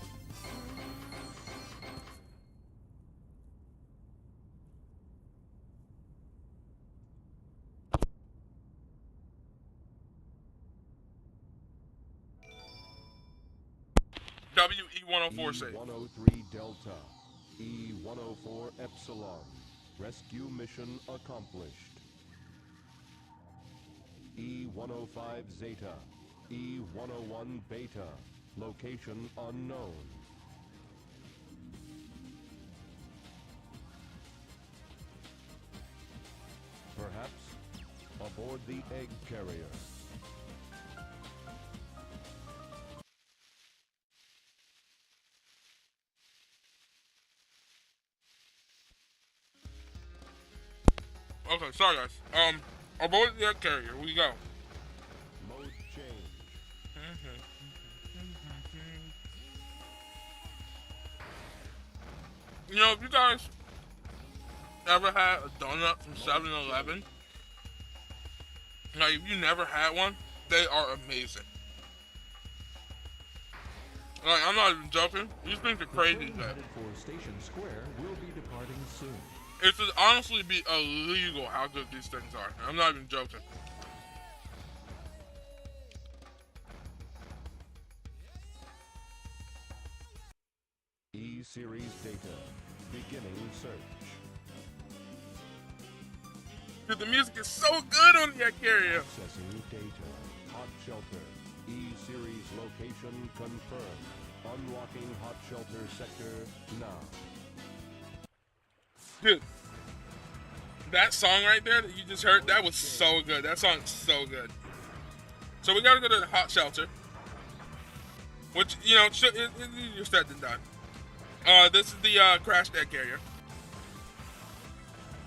WE104 save. E103 Delta. E104 Epsilon. Rescue mission accomplished. E105 Zeta. E101 Beta. Location unknown. Perhaps aboard the egg carrier. Okay, sorry guys. Aboard the egg carrier, we go. Mode change. You know, if you guys ever had a donut from 7-Eleven, like if you never had one, they are amazing. Like, I'm not even joking. These things are crazy. Headed for Station Square will be departing soon. It should honestly be illegal how good these things are. I'm not even joking. E-Series data. Beginning search. Dude, the music is so good on the egg carrier. Accessing data. Hot shelter. E-Series location confirmed. Unlocking hot shelter sector now. Dude, that song right there that you just heard, that was so good. That song's so good. So we gotta go to the hot shelter. Which, you know, it's easier said than done. This is the crashed egg carrier.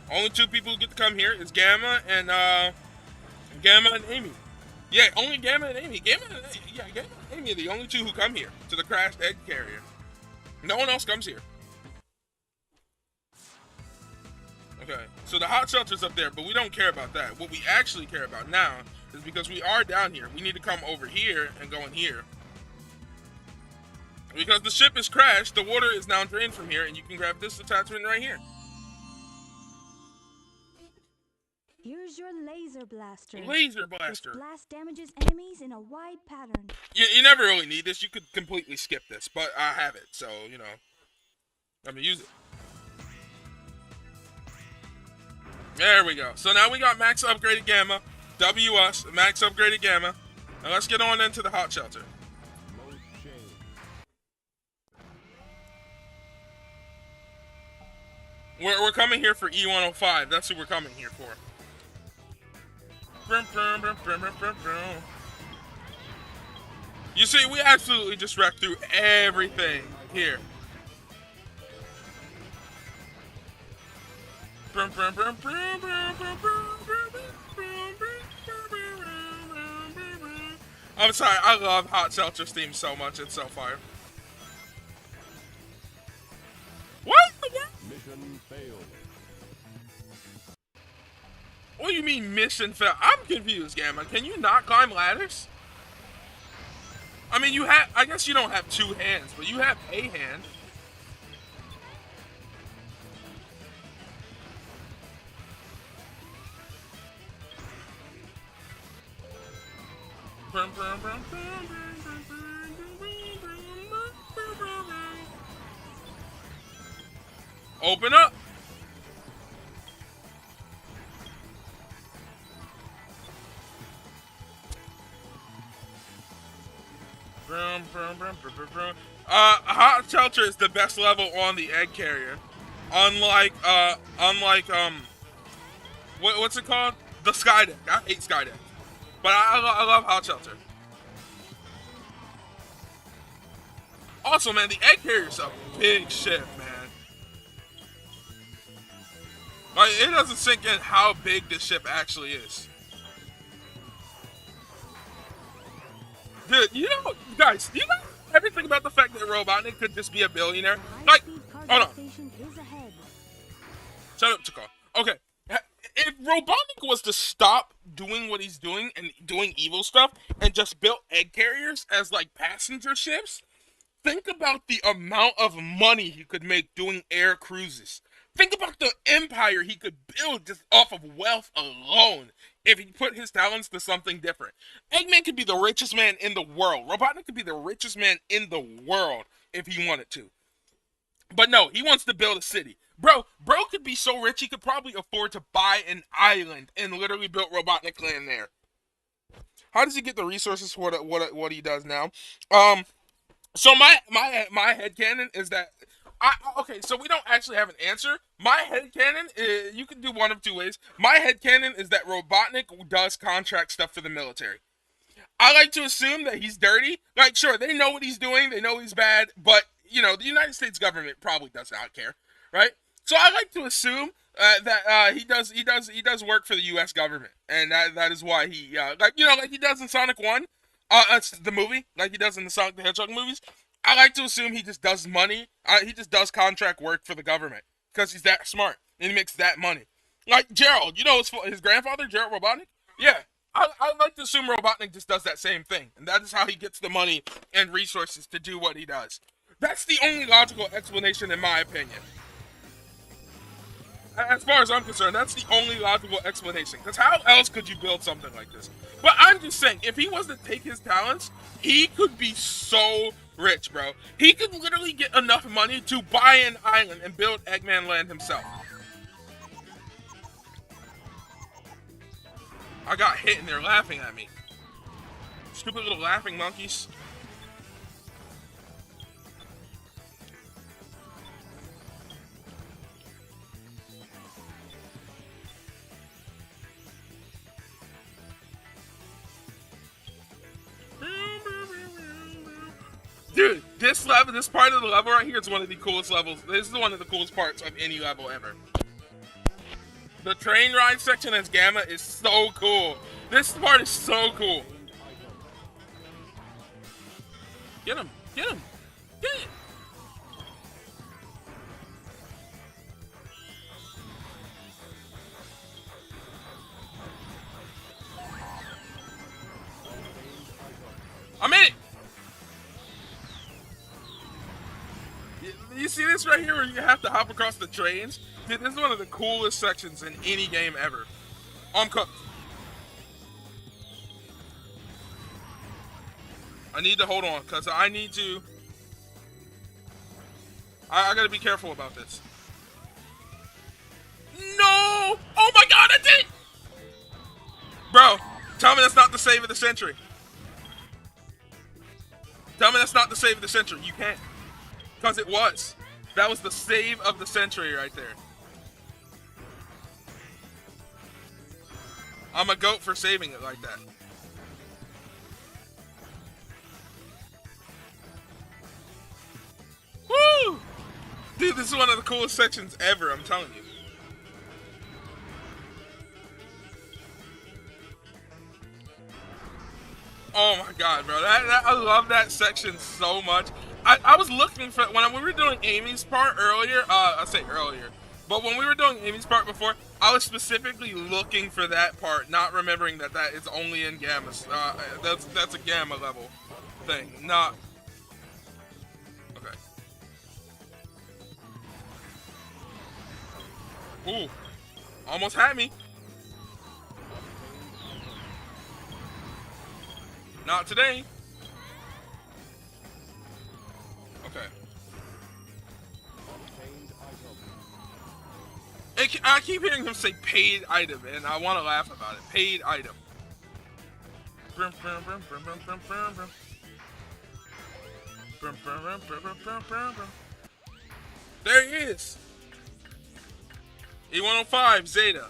Only two people who get to come here is Gamma and Amy. Yeah, only Gamma and Amy. Gamma and Amy are the only two who come here to the crashed egg carrier. No one else comes here. Okay, so the hot shelter's up there, but we don't care about that. What we actually care about now is because we are down here, we need to come over here and go in here. Because the ship is crashed, the water is now drained from here, and you can grab this attachment right here. Here's your laser blaster. Laser blaster. This blast damages enemies in a wide pattern. You never really need this. You could completely skip this, but I have it, so, you know, I'm gonna use it. There we go. So now we got max upgraded Gamma, WS, max upgraded Gamma. Now let's get on into the hot shelter. Mode change. We're coming here for E105. That's who we're coming here for. You see, we absolutely just wrecked through everything here. I'm sorry, I love Hot Shelter's theme so much, it's so fire. What? Mission failed. What do you mean mission failed? I'm confused, Gamma. Can you not climb ladders? I mean, you have, I guess you don't have two hands, but you have a hand. Open up. Hot Shelter is the best level on the egg carrier. Unlike what's it called? The Skydeck. I hate Skydeck, but I love Hot Shelter. Also, man, the egg carrier's a big ship, man. Like, it doesn't sink in how big this ship actually is. Dude, guys, do you know everything about the fact that Robotnik could just be a billionaire? Like, hold on. Shut up, Chakal. Okay, if Robotnik was to stop doing what he's doing and doing evil stuff and just built egg carriers as, like, passenger ships, think about the amount of money he could make doing air cruises. Think about the empire he could build just off of wealth alone if he put his talents to something different. Eggman could be the richest man in the world. Robotnik could be the richest man in the world if he wanted to. But no, he wants to build a city. Bro could be so rich he could probably afford to buy an island and literally build Robotnik land there. How does he get the resources for what he does now? So my headcanon is that okay, so we don't actually have an answer. My headcanon is, you can do one of two ways. My headcanon is that Robotnik does contract stuff for the military. I like to assume that he's dirty. Like, sure, they know what he's doing, they know he's bad, but, you know, the United States government probably does not care, right? So I like to assume that he does work for the U.S. government, and that is why he, like he does in Sonic 1, that's the movie, like he does in the Sonic the Hedgehog movies. I like to assume he just does money. He just does contract work for the government because he's that smart and he makes that money. Like Gerald, you know his grandfather, Gerald Robotnik? Yeah, I like to assume Robotnik just does that same thing, and that is how he gets the money and resources to do what he does. That's the only logical explanation, in my opinion. As far as I'm concerned, that's the only logical explanation. Because how else could you build something like this? But I'm just saying, if he was to take his talents, he could be so rich, bro. He could literally get enough money to buy an island and build Eggman Land himself. I got hit and they're laughing at me. Stupid little laughing monkeys. Dude, this part of the level right here is one of the coolest levels. This is one of the coolest parts of any level ever. The train ride section as Gamma is so cool. This part is so cool. Get him, get him, get it. I'm in it. You see this right here where you have to hop across the trains? Dude, this is one of the coolest sections in any game ever. I'm cooked. I need to hold on, because I need to... I gotta be careful about this. No! Oh my god, I did it! Bro, tell me that's not the save of the century. Tell me that's not the save of the century. You can't. Because it was. That was the save of the century right there. I'm a goat for saving it like that. Woo! Dude, this is one of the coolest sections ever, I'm telling you. Oh my god, bro. I love that section so much. I was looking for, when we were doing Amy's part earlier, I say earlier, but when we were doing Amy's part before, I was specifically looking for that part, not remembering that is only in Gamma. That's a Gamma level thing, not... Okay. Ooh. Almost had me. Not today. Okay. I keep hearing him say paid item, and I want to laugh about it. Paid item. There he is. E105 Zeta.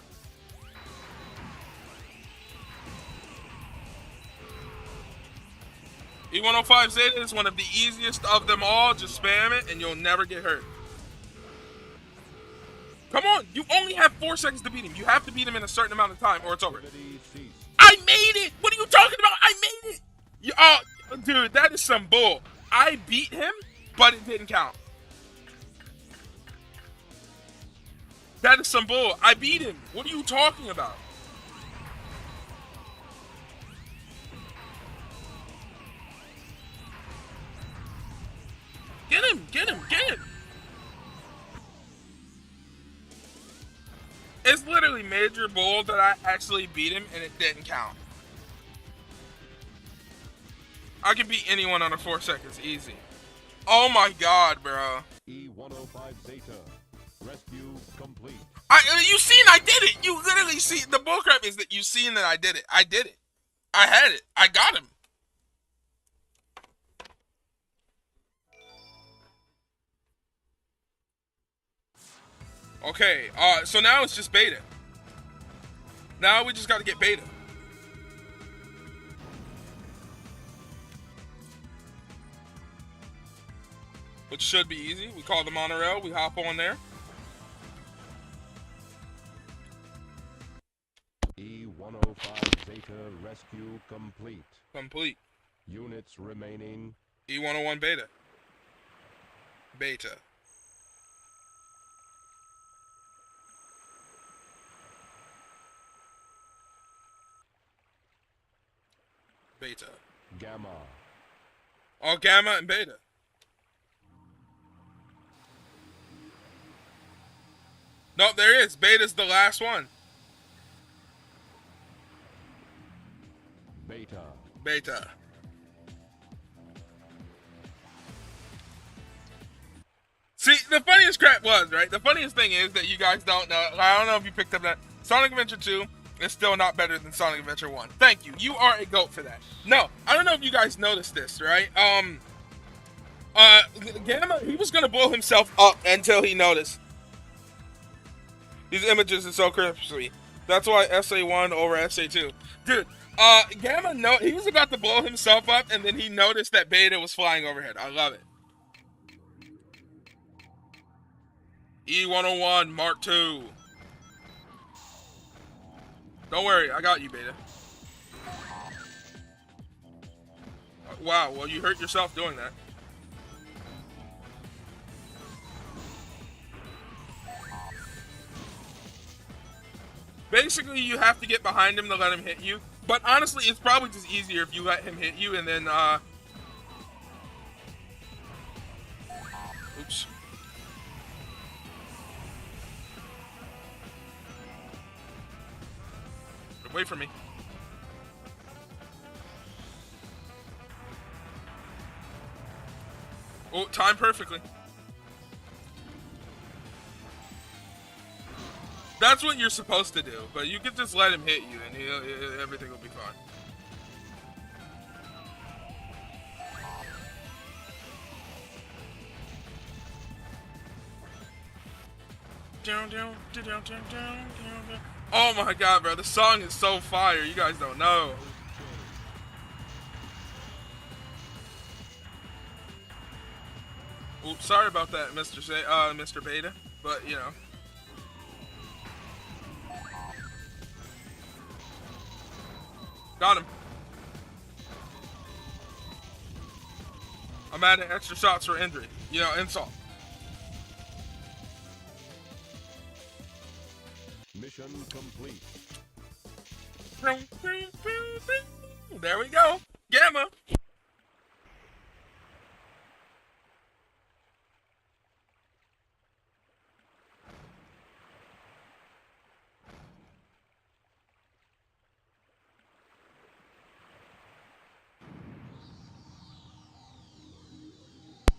E105 Zeta is one of the easiest of them all. Just spam it and you'll never get hurt. Come on, you only have 4 seconds to beat him. You have to beat him in a certain amount of time or it's over. I made it! What are you talking about? I made it! Oh, dude, that is some bull. I beat him, but it didn't count. That is some bull. I beat him. What are you talking about? Get him, get him, get him. It's literally major bull that I actually beat him and it didn't count. I can beat anyone under 4 seconds, easy. Oh my god, bro. E105 Zeta. Rescue complete. You seen I did it. You literally see. The bullcrap is that you seen that I did it. I did it. I had it. I got him. Okay, so now it's just beta. Now we just gotta get beta. Which should be easy. We call the monorail, we hop on there. E105 Zeta rescue complete. Complete. Units remaining. E101 beta. Beta. Beta. Gamma. Oh, gamma and beta. Nope, there is. Beta's the last one. Beta. Beta. See, the funniest crap was, right? The funniest thing is that you guys don't know. I don't know if you picked up that. Sonic Adventure 2 is still not better than Sonic Adventure 1. Thank you. You are a goat for that. No, I don't know if you guys noticed this, right? Gamma, he was going to blow himself up until he noticed. These images are so crispy. That's why SA1 over SA2. Dude, Gamma, he was about to blow himself up, and then he noticed that Beta was flying overhead. I love it. E101 Mark II. Don't worry, I got you, Beta. Wow, well, you hurt yourself doing that. Basically, you have to get behind him to let him hit you. But honestly, it's probably just easier if you let him hit you and then, oops. Wait for me. Oh, timed perfectly. That's what you're supposed to do, but you can just let him hit you and everything will be fine. Oh my god, bro, the song is so fire, you guys don't know. Oops, sorry about that, Mr. Beta, but you know. Got him. I'm adding extra shots for injury. You know, insult. Mission complete. There we go. Gamma.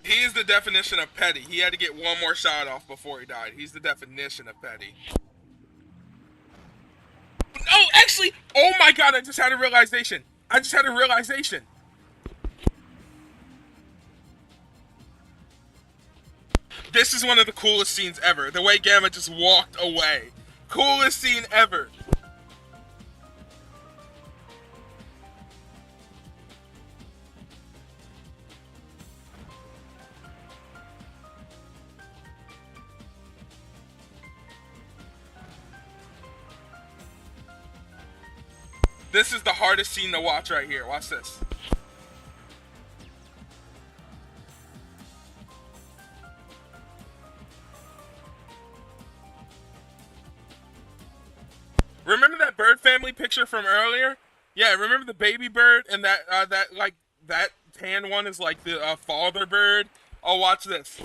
He is the definition of petty. He had to get one more shot off before he died. He's the definition of petty. Oh, actually, oh my god, I just had a realization. This is one of the coolest scenes ever. The way Gamma just walked away. Coolest scene ever. This is the hardest scene to watch right here. Watch this. Remember that bird family picture from earlier? Yeah, remember the baby bird and that tan one is like the father bird? Oh, watch this.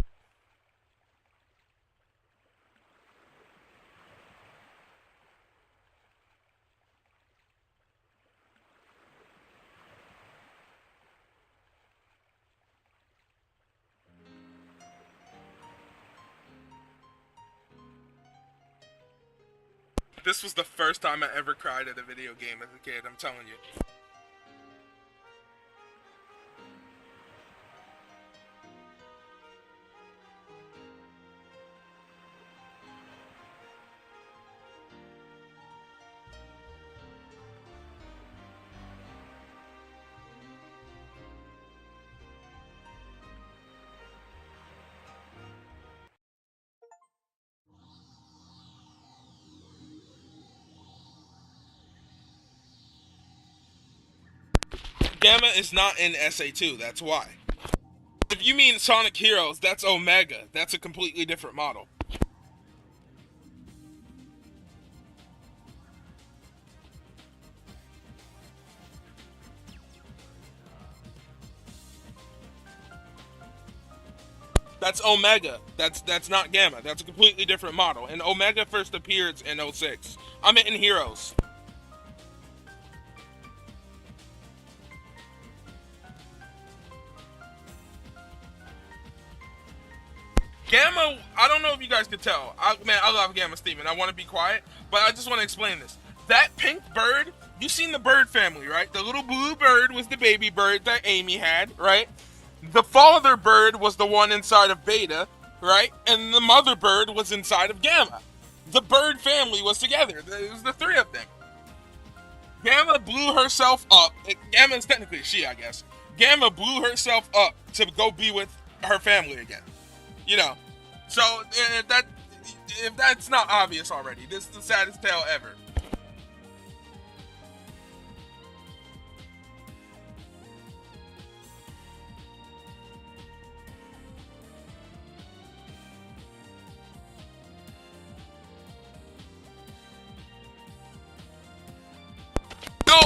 This was the first time I ever cried at a video game as a kid, I'm telling you. Gamma is not in SA2, that's why. If you mean Sonic Heroes, that's Omega. That's a completely different model. That's Omega. That's not Gamma. That's a completely different model. And Omega first appeared in 06. I meant in Heroes. Gamma, I don't know if you guys could tell. I love Gamma Steven. I want to be quiet, but I just want to explain this. That pink bird, you seen the bird family, right? The little blue bird was the baby bird that Amy had, right? The father bird was the one inside of Beta, right? And the mother bird was inside of Gamma. The bird family was together. It was the three of them. Gamma blew herself up. Gamma is technically she, I guess. Gamma blew herself up to go be with her family again. You know, so if that's not obvious already, this is the saddest tale ever. No,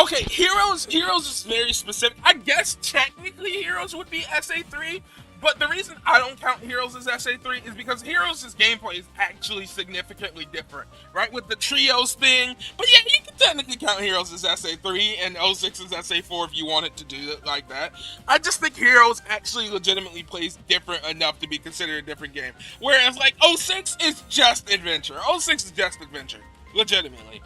okay, Heroes is very specific. I guess technically Heroes would be SA3, but the reason I don't count Heroes as SA3 is because Heroes' gameplay is actually significantly different, right? With the trios thing. But yeah, you can technically count Heroes as SA3 and 06 as SA4 if you wanted to do it like that. I just think Heroes actually legitimately plays different enough to be considered a different game. Whereas like 06 is just adventure. 06 is just adventure. Legitimately.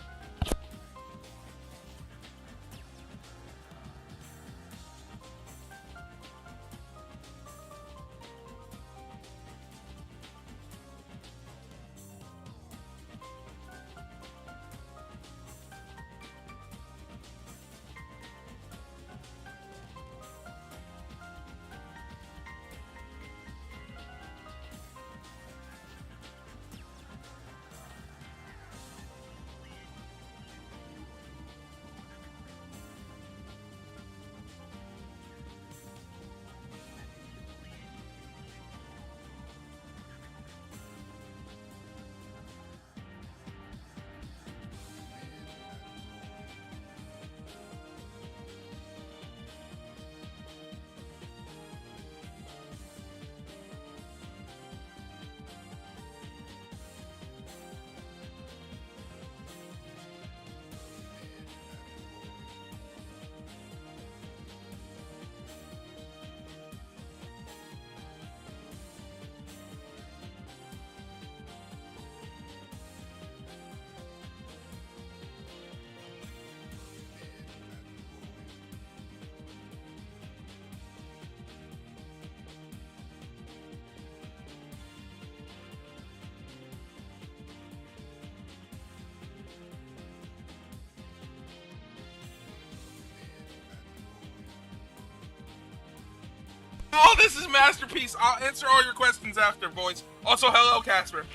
Oh, this is masterpiece. I'll answer all your questions after, boys. Also, hello, Casper.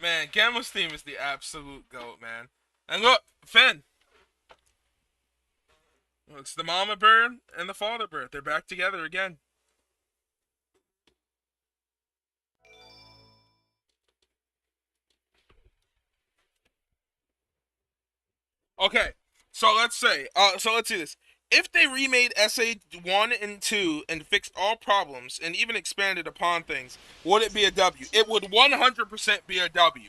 Man, Gamma's theme is the absolute goat, man. And look, Finn. It's the mama bird and the father bird. They're back together again. Okay, so let's say, let's do this. If they remade SA1 and 2 and fixed all problems and even expanded upon things, would it be a W? It would 100% be a W.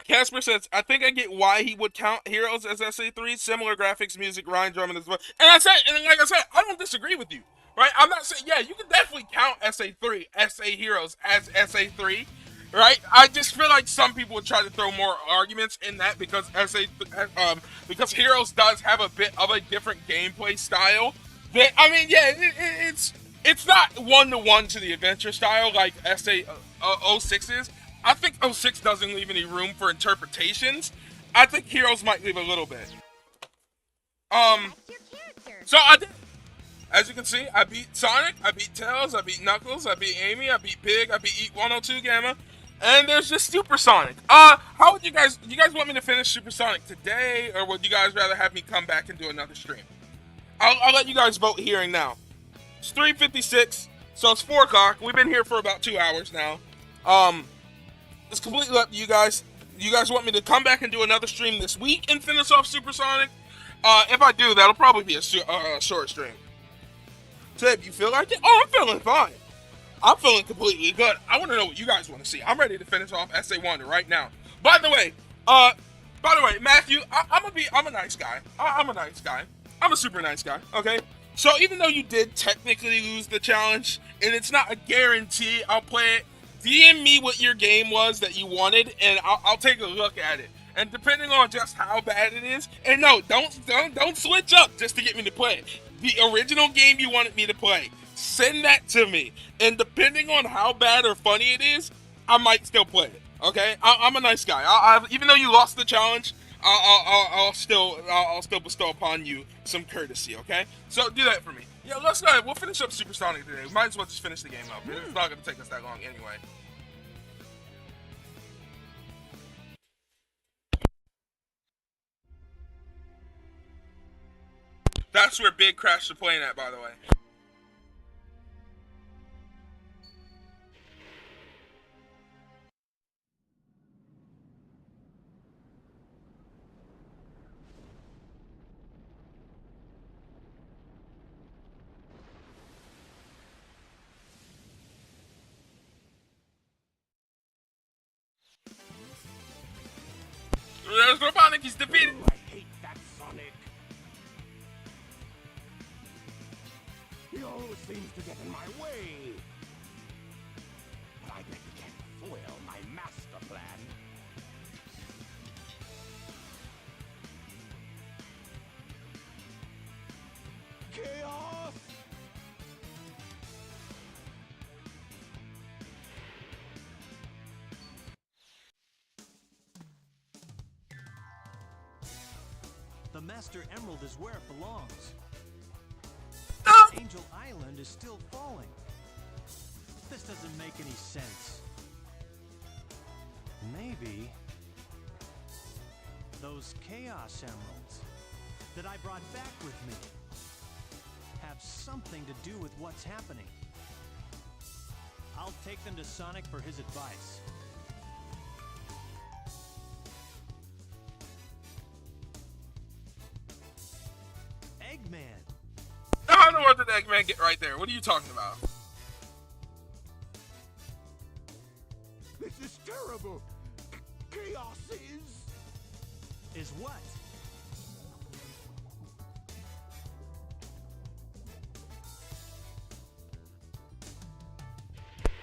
Casper says, I think I get why he would count Heroes as SA3. Similar graphics, music, rhyme, drumming as well. And like I said, I don't disagree with you. Right? I'm not saying, yeah, you can definitely count SA3, SA Heroes as SA3. Right? I just feel like some people would try to throw more arguments in that because because Heroes does have a bit of a different gameplay style. That, I mean, yeah, it's not 1-to-1 to the adventure style like SA06 is. I think 06 doesn't leave any room for interpretations. I think Heroes might leave a little bit. That's your character. So I did. As you can see, I beat Sonic, I beat Tails, I beat Knuckles, I beat Amy, I beat Pig, I beat Eat 102 Gamma, and there's just Super Sonic. How would you guys want me to finish Super Sonic today, or would you guys rather have me come back and do another stream? I'll let you guys vote here and now. It's 3:56, so it's 4 o'clock. We've been here for about 2 hours now. It's completely up to you guys. You guys want me to come back and do another stream this week and finish off Super Sonic? If I do, that'll probably be a short stream. Tib, you feel like it? Oh, I'm feeling fine. I'm feeling completely good. I want to know what you guys want to see. I'm ready to finish off SA1 right now. By the way, Matthew, I'm a nice guy. I'm a nice guy. I'm a super nice guy, okay? So even though you did technically lose the challenge, and it's not a guarantee I'll play it, DM me what your game was that you wanted, and I'll take a look at it. And depending on just how bad it is, and no, don't switch up just to get me to play it. The original game you wanted me to play, send that to me. And depending on how bad or funny it is, I might still play it. Okay, I'm a nice guy. Even though you lost the challenge, I'll still bestow upon you some courtesy. Okay, so do that for me. Yeah, let's go ahead. We'll finish up Super Sonic today. We might as well just finish the game up. It's not gonna take us that long anyway. That's where Big crashed the plane at, by the way. There's Robotnik, he's defeated. I hate that Sonic. He always seems to get in my way. But I bet he can't foil my master plan. Chaos! The Master Emerald is where it belongs. Angel Island is still falling. This doesn't make any sense. Maybe those Chaos Emeralds that I brought back with me have something to do with what's happening. I'll take them to Sonic for his advice. Eggman! I don't know what did Eggman get right there. What are you talking about? This is terrible. Chaos Is what?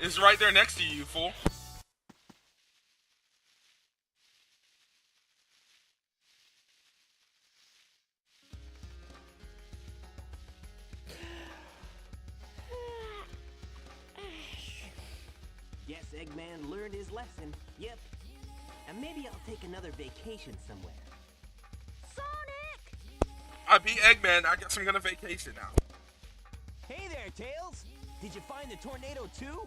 It's right there next to you, fool. Guess Eggman learned his lesson. Yep. And maybe I'll take another vacation somewhere. Sonic! I beat Eggman. I guess I'm gonna vacation now. Hey there, Tails! Did you find the tornado too?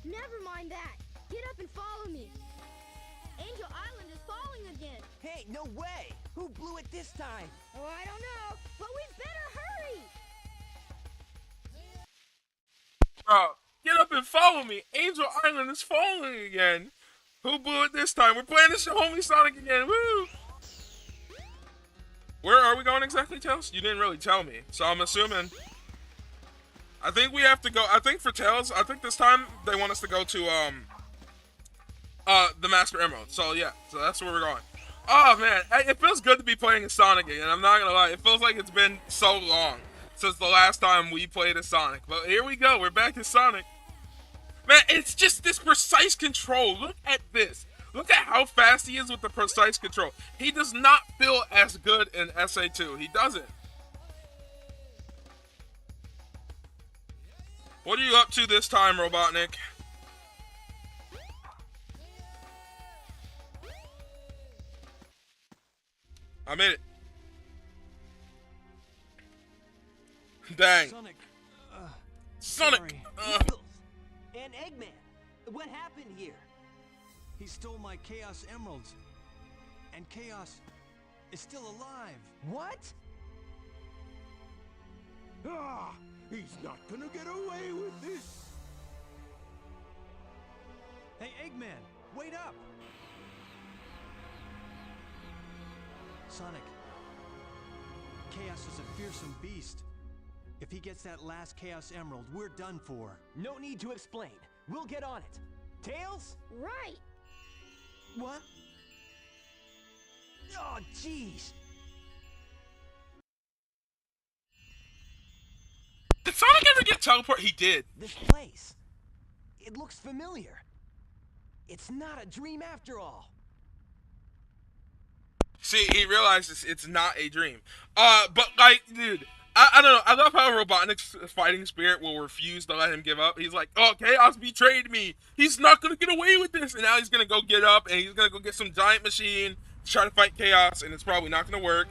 Never mind that. Get up and follow me. Angel Island is falling again. Hey, no way! Who blew it this time? Oh, I don't know, but we better hurry. Bro, get up and follow me. Angel Island is falling again. Who blew it this time? We're playing this homie Sonic again. Woo! Where are we going exactly, Tails? You didn't really tell me, so I'm assuming. I think we have to go. I think for Tails, I think this time they want us to go to the Master Emerald. So yeah, so that's where we're going. Oh man, it feels good to be playing as Sonic again. I'm not gonna lie, it feels like it's been so long since the last time we played as Sonic. But here we go, we're back as Sonic. Man, it's just this precise control. Look at this. Look at how fast he is with the precise control. He does not feel as good in SA2. He doesn't. What are you up to this time, Robotnik? I made it. Dang. Sonic. Sonic! Sorry. Knuckles! And Eggman! What happened here? He stole my Chaos Emeralds. And Chaos is still alive. What? Ah, he's not gonna get away with this. Hey, Eggman, wait up! Sonic, Chaos is a fearsome beast. If he gets that last Chaos Emerald, we're done for. No need to explain. We'll get on it. Tails? Right. What? Oh, jeez. Did Sonic ever get teleported? He did. This place. It looks familiar. It's not a dream after all. See, he realizes it's not a dream. But like, dude, I don't know. I love how Robotnik's fighting spirit will refuse to let him give up. He's like, oh, Chaos betrayed me. He's not gonna get away with this. And now he's gonna go get up and he's gonna go get some giant machine to try to fight Chaos, and it's probably not gonna work.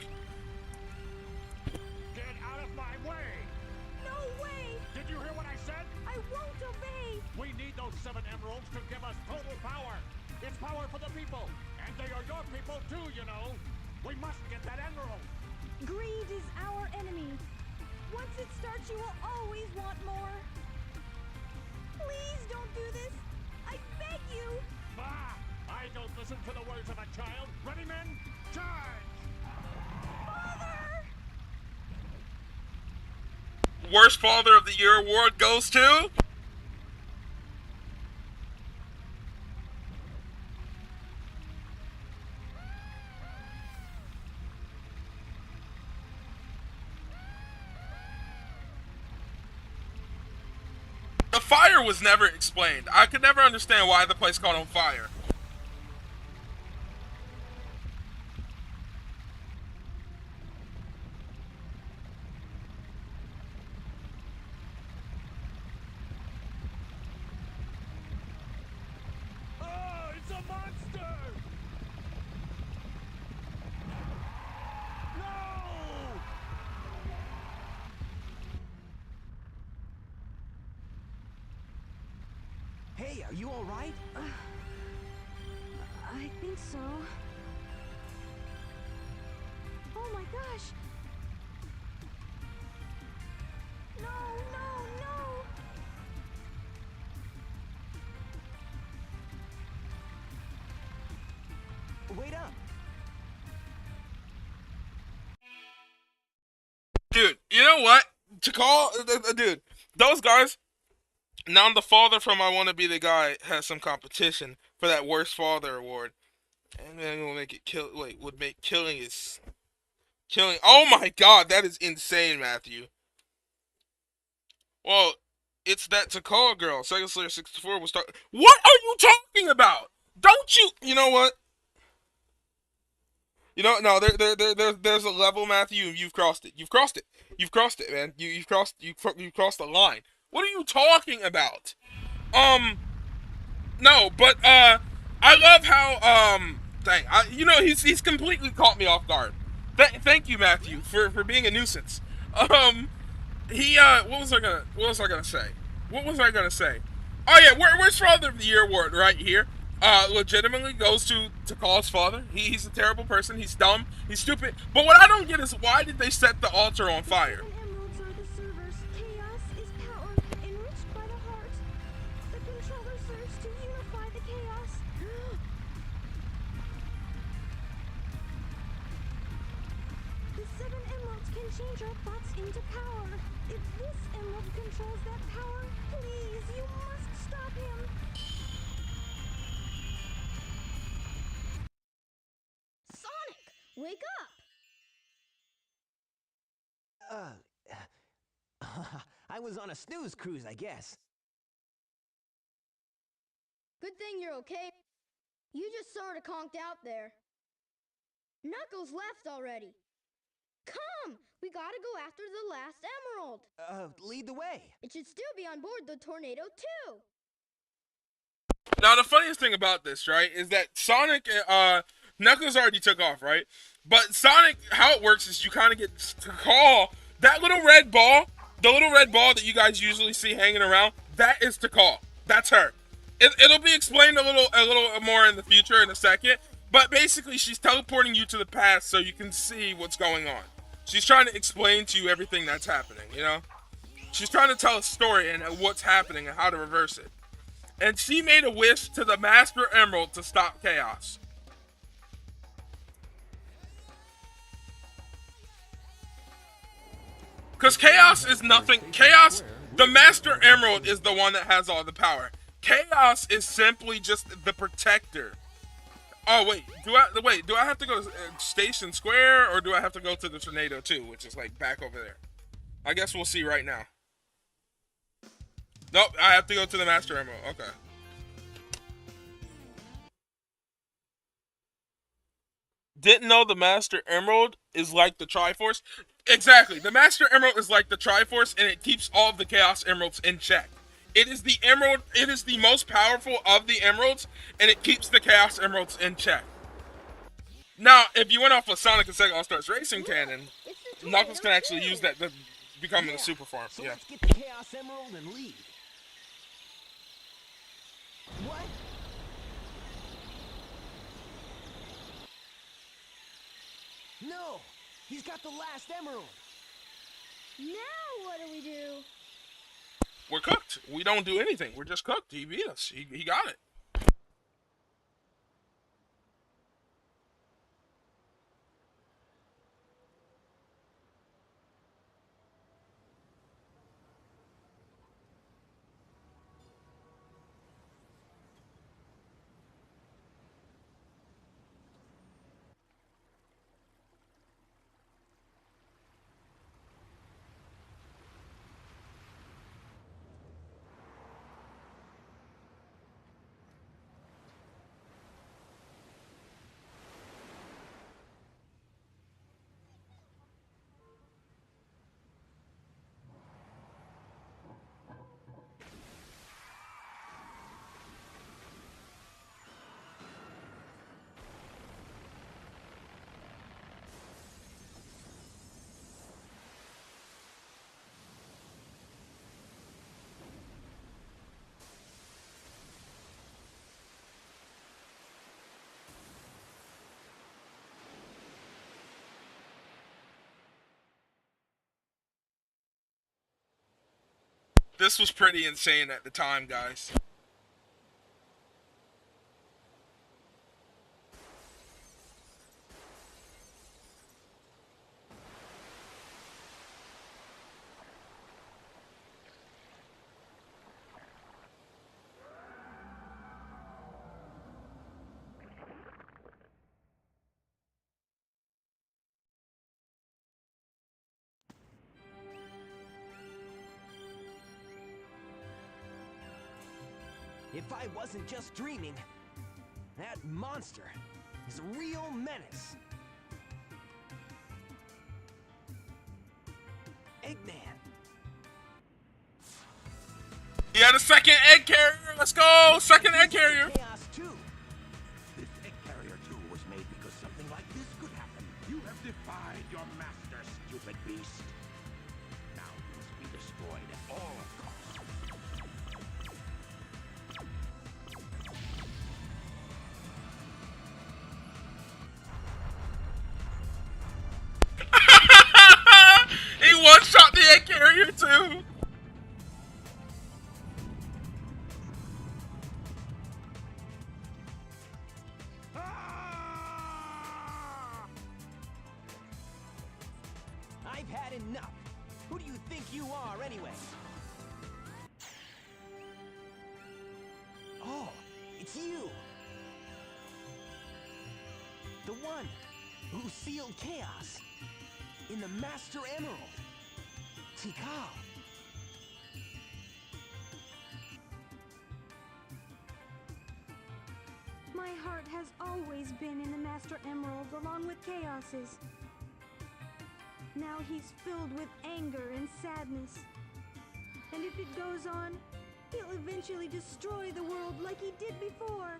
Get out of my way! No way! Did you hear what I said? I won't obey! We need those 7 emeralds to give us total power. It's power for the people, and they are your people too, you know. We must get that emerald. Greed is our enemy. Once it starts, you will always want more. Please don't do this. I beg you. Bah! I don't listen to the words of a child. Ready, men? Charge! Father! Worst Father of the Year award goes to... The fire was never explained. I could never understand why the place caught on fire. Oh, it's a monster! No! Hey, are you all right? I think so. Oh my gosh! No, no, no! Wait up. Dude, you know what? To call... dude, those guys... Now the father from I Want to Be the Guy has some competition for that worst father award, and then will make it kill. Wait, would make killing is killing. Oh my God, that is insane, Matthew. Well, it's that Takara girl. Second Slayer 64 was talking. What are you talking about? Don't you? You know what? You know, no, there's a level, Matthew, and you've crossed it. You've crossed it. You've crossed it, man. You've crossed the line. What are you talking about? Um, no, but I love how dang, he's completely caught me off guard. Thank you, Matthew, for being a nuisance. Um, what was I gonna say? What was I gonna say? Oh yeah, where's Father of the Year award right here? Legitimately goes to Call's father. He's a terrible person. He's dumb. He's stupid. But what I don't get is why did they set the altar on fire? The emeralds are the servers. Chaos is power, enriched by the heart. The controller serves to unify the chaos. The 7 emeralds can change our thoughts into power. If this emerald controls that power, please, you must stop him. Sonic, wake up! I was on a snooze cruise, I guess. Good thing you're okay. You just sort of conked out there. Knuckles left already. Come! We gotta go after the last emerald. Lead the way. It should still be on board the tornado, too. Now the funniest thing about this, right, is that Sonic, Knuckles already took off, right? But Sonic, how it works is you kind of get to call that little red ball, the little red ball that you guys usually see hanging around. That is to call. That's her. It'll be explained a little more in the future in a second. But basically, she's teleporting you to the past so you can see what's going on. She's trying to explain to you everything that's happening. You know, she's trying to tell a story and what's happening and how to reverse it. And she made a wish to the Master Emerald to stop chaos. Because chaos is nothing. Chaos, the Master Emerald is the one that has all the power. Chaos is simply just the protector. Oh wait, do I have to go to Station Square or do I have to go to the Tornado 2, which is like back over there? I guess we'll see right now. Nope, I have to go to the Master Emerald. Okay. Didn't know the Master Emerald is like the Triforce? Exactly. The Master Emerald is like the Triforce and it keeps all of the Chaos Emeralds in check. It is the emerald, it is the most powerful of the emeralds, and it keeps the Chaos Emeralds in check. Now, if you went off of Sonic and Sega All-Stars Racing Cannon, Knuckles can actually use that to become a super form. So yeah. let's get the Chaos Emerald and lead. What? No! He's got the last emerald! Now what do we do? We're cooked. We don't do anything. We're just cooked. He beat us. He got it. This was pretty insane at the time, guys. If I wasn't just dreaming, that monster is a real menace. Eggman. He had a second egg carrier. Let's go. Second egg carrier. Chaos too. This egg carrier 2 was made because something like this could happen. You have defied your master, stupid beast. Now you must be destroyed at all costs. He one-shot the egg carrier too. I've had enough. Who do you think you are, anyway? Oh, it's you. The one who sealed chaos in the Master Emerald. Tikal. My heart has always been in the Master Emerald along with Chaos's. Now he's filled with anger and sadness. And if it goes on, he'll eventually destroy the world like he did before.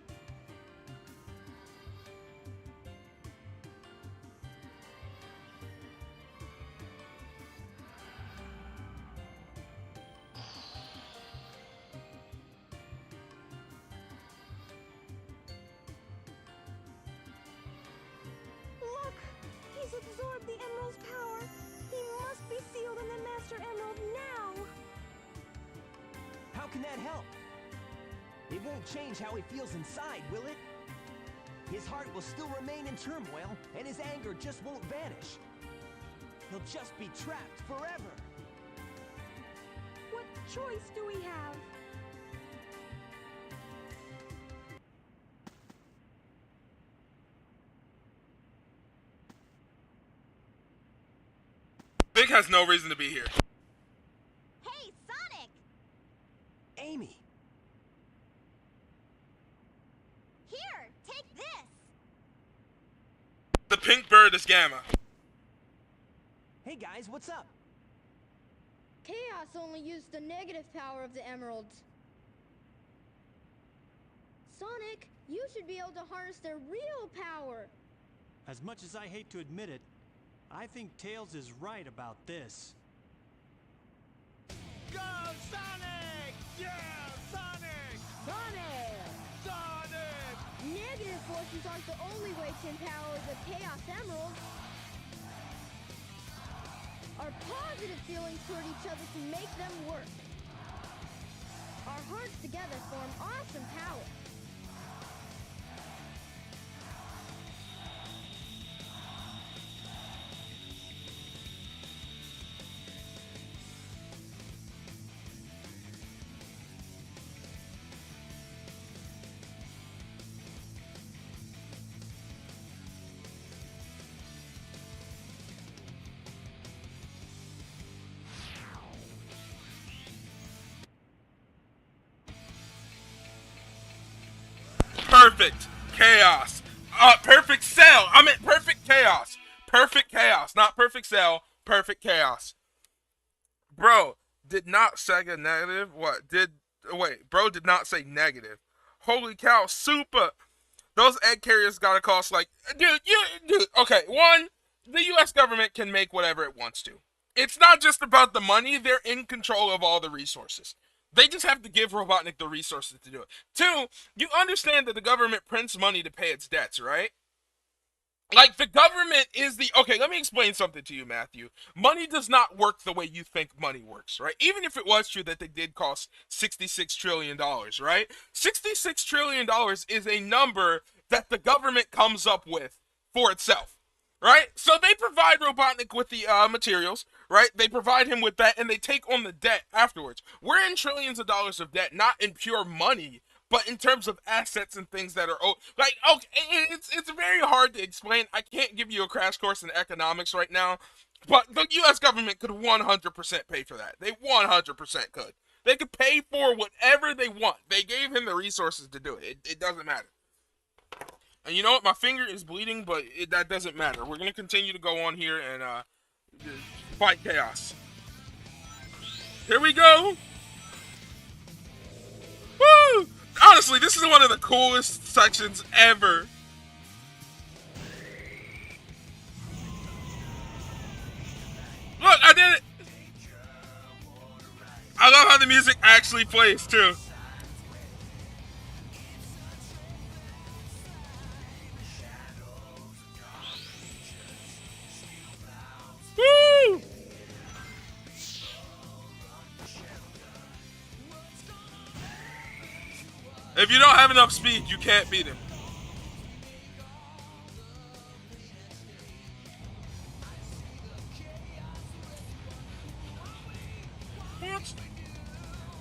Look! He's absorbed the Emerald's power. He must be sealed in the Master Emerald now! How can that help? It won't change how he feels inside, will it? His heart will still remain in turmoil, and his anger just won't vanish. He'll just be trapped forever. What choice do we have? Big has no reason to be here. Hey, Sonic! Amy! Here, take this! The pink bird is Gamma. Hey guys, what's up? Chaos only used the negative power of the emeralds. Sonic, you should be able to harness their real power. As much as I hate to admit it, I think Tails is right about this. Go, Sonic! Yeah, Sonic! Sonic! Sonic! Negative forces aren't the only way to empower the Chaos Emerald. Our positive feelings toward each other can make them work. Our hearts together form awesome power. Perfect chaos. Perfect cell. I meant perfect chaos. Perfect chaos, not perfect cell. Perfect chaos. Bro, did not Sega negative? What did? Wait, bro did not say negative. Holy cow, super. Those egg carriers gotta cost like, dude. Okay, one, the U.S. government can make whatever it wants to. It's not just about the money. They're in control of all the resources. They just have to give Robotnik the resources to do it. Two, you understand that the government prints money to pay its debts, right? Like, the government is the... Okay, let me explain something to you, Matthew. Money does not work the way you think money works, right? Even if it was true that they did cost $66 trillion, right? $66 trillion is a number that the government comes up with for itself. Right? So they provide Robotnik with the materials, right? They provide him with that, and they take on the debt afterwards. We're in trillions of dollars of debt, not in pure money, but in terms of assets and things that are... Like, okay, it's very hard to explain. I can't give you a crash course in economics right now, but the U.S. government could 100% pay for that. They 100% could. They could pay for whatever they want. They gave him the resources to do it. It doesn't matter. And you know what? My finger is bleeding, but that doesn't matter. We're going to continue to go on here and fight chaos. Here we go. Woo! Honestly, this is one of the coolest sections ever. Look, I did it. I love how the music actually plays, too. Woo! If you don't have enough speed, you can't beat him.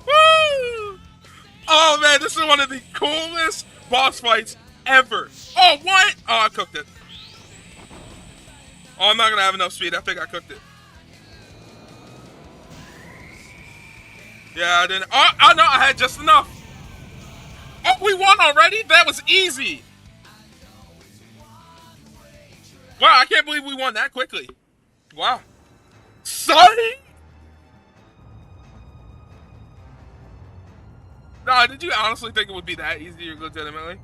Woo! Oh man, this is one of the coolest boss fights ever. Oh, what? Oh, I cooked it. Oh, I'm not gonna have enough speed. I think I cooked it. Yeah, I didn't. Oh no, I had just enough. Oh, we won already? That was easy. Wow, I can't believe we won that quickly. Wow. Sorry? Nah, did you honestly think it would be that easy, legitimately?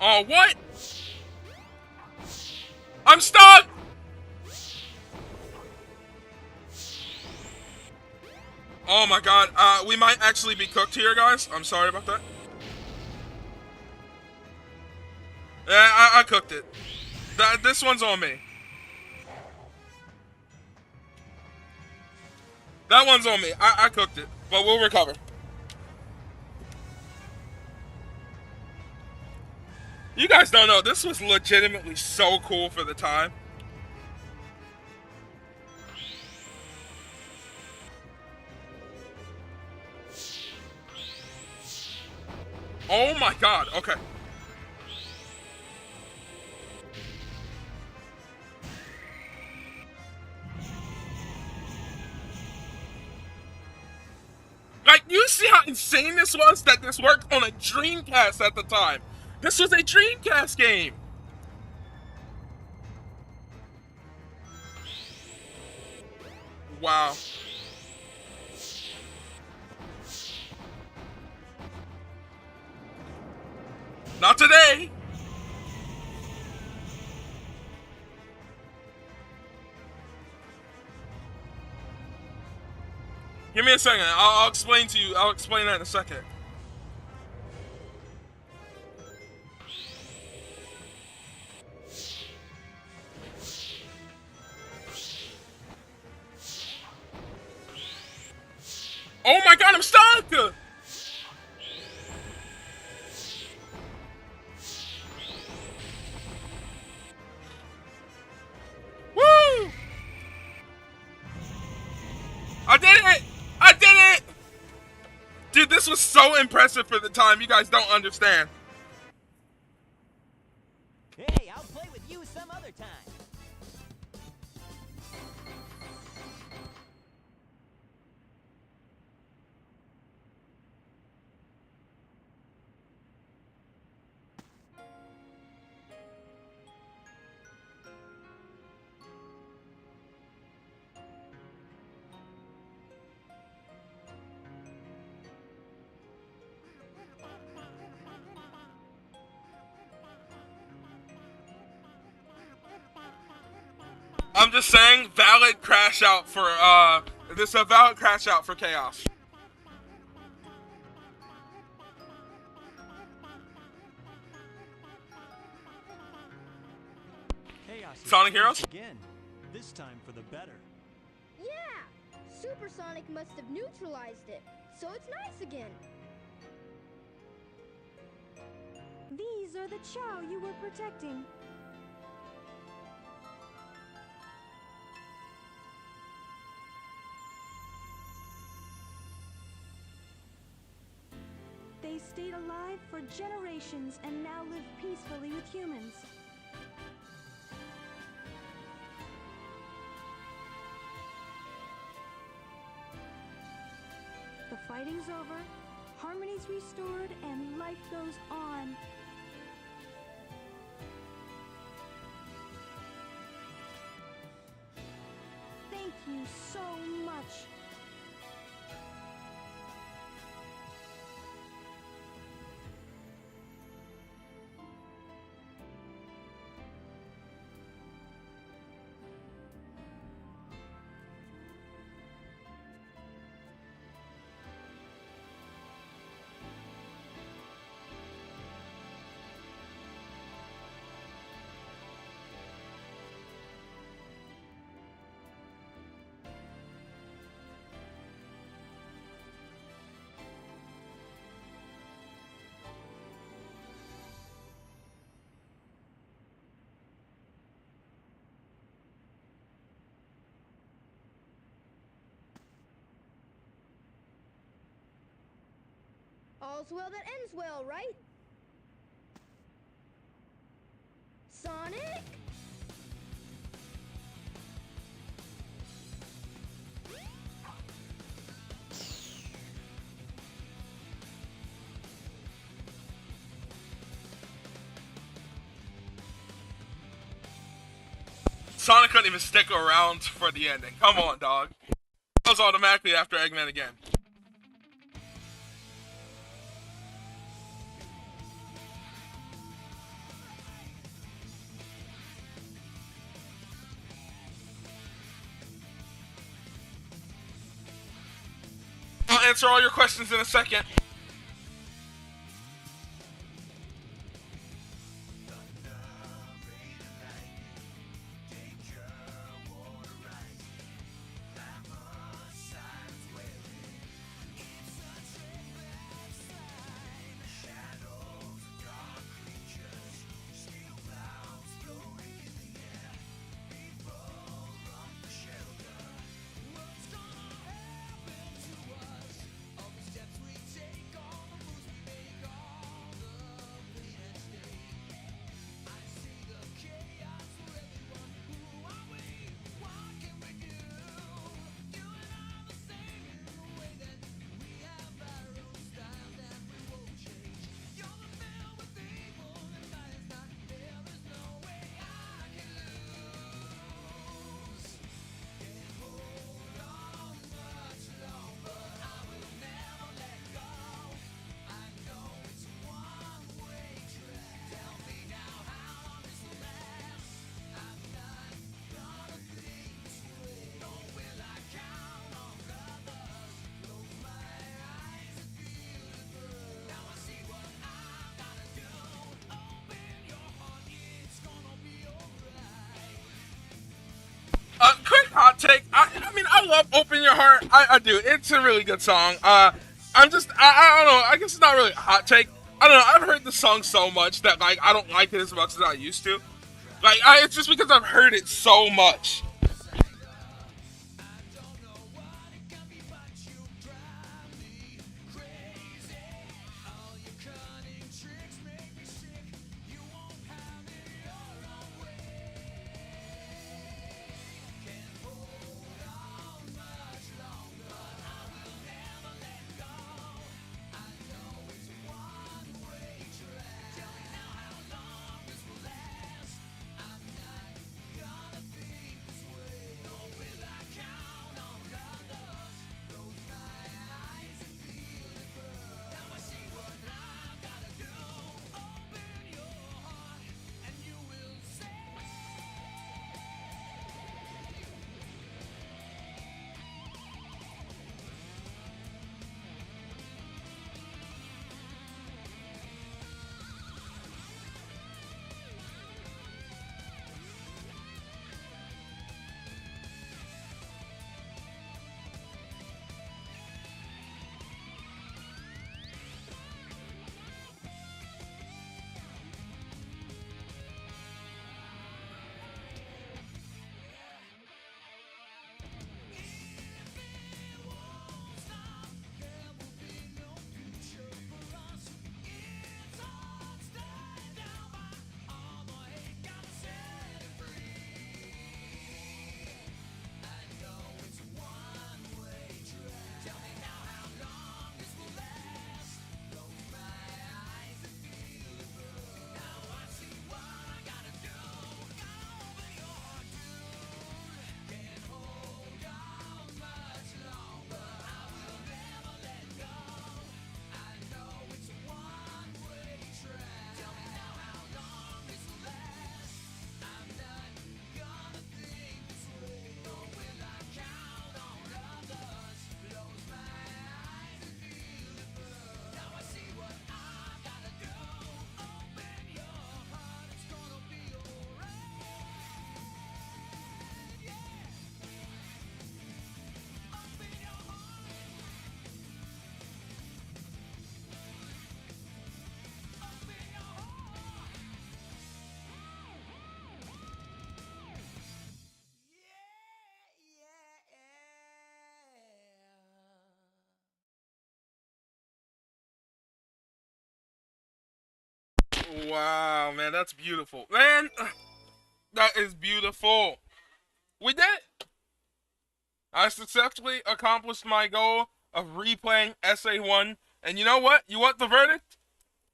Oh, what? I'm stuck! Oh my god, we might actually be cooked here, guys. I'm sorry about that. Yeah, I cooked it. This one's on me. That one's on me. I cooked it, but we'll recover. You guys don't know, this was legitimately so cool for the time. Oh my god, okay. Like, you see how insane this was? That this worked on a Dreamcast at the time. This was a Dreamcast game. Wow. Not today. Give me a second. I'll explain to you. I'll explain that in a second. Oh my god, I'm stuck! Woo! I did it! I did it! Dude, this was so impressive for the time. You guys don't understand. Hey, I'll play with you some other time. I'm just saying, valid crash out for, this is a valid crash out for Chaos. Chaos has Sonic changed Heroes? again. This time for the better. Yeah! Supersonic must have neutralized it, so it's nice again. These are the Chow you were protecting. They stayed alive for generations and now live peacefully with humans. fighting's over, harmony's restored, and life goes on. Thank you so much. All's well that ends well, right? Sonic? Sonic couldn't even stick around for the ending. Come on, dog. That was automatically after Eggman again. I'll answer all your questions in a second. Quick hot take. I mean, I love "Open Your Heart." I do. It's a really good song. I'm just, I don't know. I guess it's not really a hot take. I don't know. I've heard the song so much that like I don't like it as much as I used to. Like, it's just because I've heard it so much. Wow, man, that's beautiful. Man, that is beautiful. We did it. I successfully accomplished my goal of replaying SA1. And you know what? You want the verdict?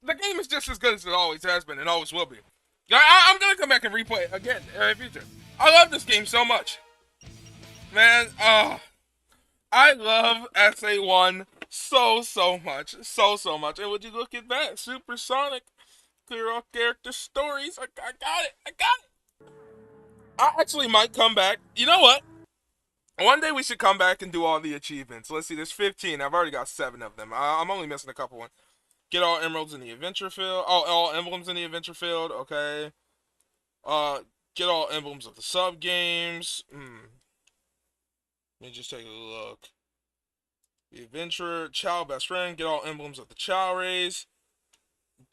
The game is just as good as it always has been and always will be. I'm going to come back and replay it again in the future. I love this game so much. Man, I love SA1 so much. So much. And would you look at that? Supersonic. Clear all character stories. I got it. I got it. I actually might come back. You know what? One day we should come back and do all the achievements. Let's see, there's 15. I've already got 7 of them. I'm only missing a couple one. Get all emeralds in the adventure field. Oh, all emblems in the adventure field. Okay. Get all emblems of the sub games. Let me just take a look. The adventurer, Chow best friend. Get all emblems of the Chow rays.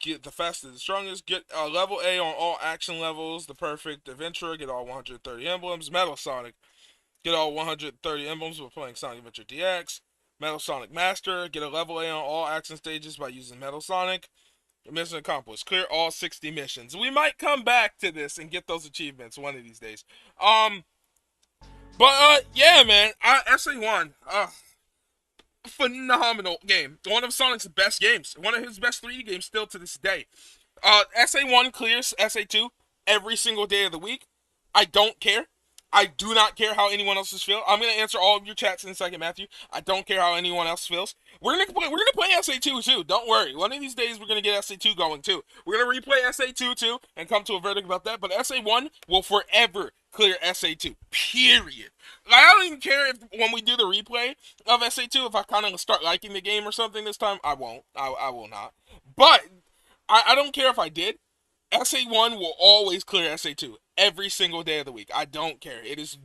Get the fastest and strongest. Get level A on all action levels. The perfect adventurer. Get all 130 emblems. Metal Sonic. Get all 130 emblems by playing Sonic Adventure DX. Metal Sonic Master. Get a level A on all action stages by using Metal Sonic. Mission accomplished. Clear all 60 missions. We might come back to this and get those achievements one of these days. Yeah, man. SA1. Phenomenal game. One of Sonic's best games. One of his best 3D games still to this day. SA1 clears SA2 every single day of the week. I don't care. I do not care how anyone else feels. I'm gonna answer all of your chats in a second, Matthew. I don't care how anyone else feels. We're gonna play SA2 too. Don't worry. One of these days we're gonna get SA2 going too. We're gonna replay SA2 too and come to a verdict about that. But SA1 will forever clear SA2. Period. Like, I don't even care if when we do the replay of SA2, if I kind of start liking the game or something this time. I won't. I will not. But I don't care if I did. SA1 will always clear SA2 every single day of the week. I don't care. It is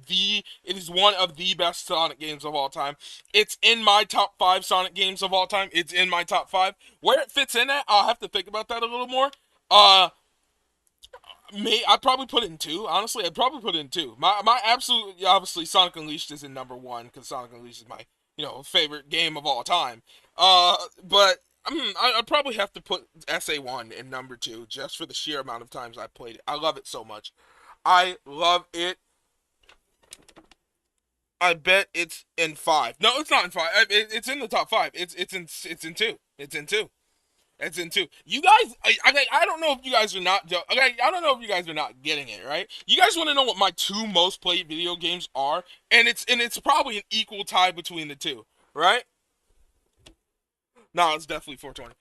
one of the best Sonic games of all time. It's in my top 5 Sonic games of all time. It's in my top 5. Where it fits in at, I'll have to think about that a little more. I'd probably put it in 2. Honestly, I'd probably put it in 2. My absolute, obviously, Sonic Unleashed is in number 1 because Sonic Unleashed is my, favorite game of all time. But I'd probably have to put SA1 in number 2 just for the sheer amount of times I played it. I love it so much. I love it. I bet it's in 5. No, it's not in 5. It's in the top 5. It's in 2. It's in 2. It's in 2. You guys, I don't know if you guys are not. I don't know if you guys are not getting it, right? You guys want to know what my 2 most played video games are, and it's probably an equal tie between the 2, right? No, it's definitely 420.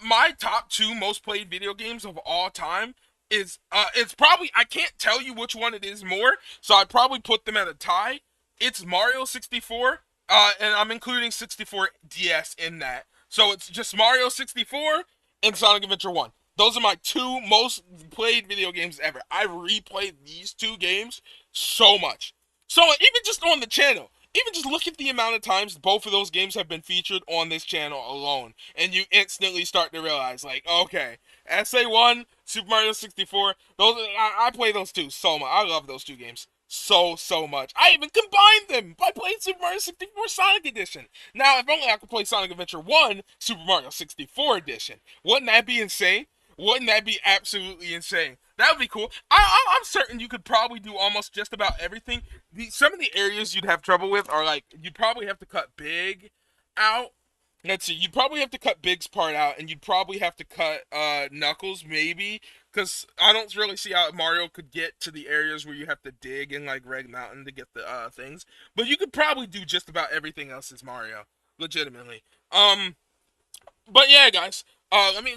My top 2 most played video games of all time is it's probably, I can't tell you which one it is more, so I'd probably put them at a tie. It's Mario 64, and I'm including 64 DS in that. So it's just Mario 64 and Sonic Adventure 1. Those are my 2 most played video games ever. I replayed these 2 games so much. So even just on the channel, even just look at the amount of times both of those games have been featured on this channel alone, and you instantly start to realize, like, okay, SA1, Super Mario 64, I play those 2 so much. I love those 2 games so much. I even combined them by playing Super Mario 64 Sonic Edition. Now, if only I could play Sonic Adventure 1 Super Mario 64 Edition. Wouldn't that be insane? Wouldn't that be absolutely insane? That would be cool. I'm certain you could probably do almost just about everything. Some of the areas you'd have trouble with are, like, you'd probably have to cut Big out. Let's see, you'd probably have to cut Big's part out, and you'd probably have to cut Knuckles, maybe, because I don't really see how Mario could get to the areas where you have to dig in, like, Red Mountain to get the things. But you could probably do just about everything else as Mario, legitimately. But yeah, guys. Let me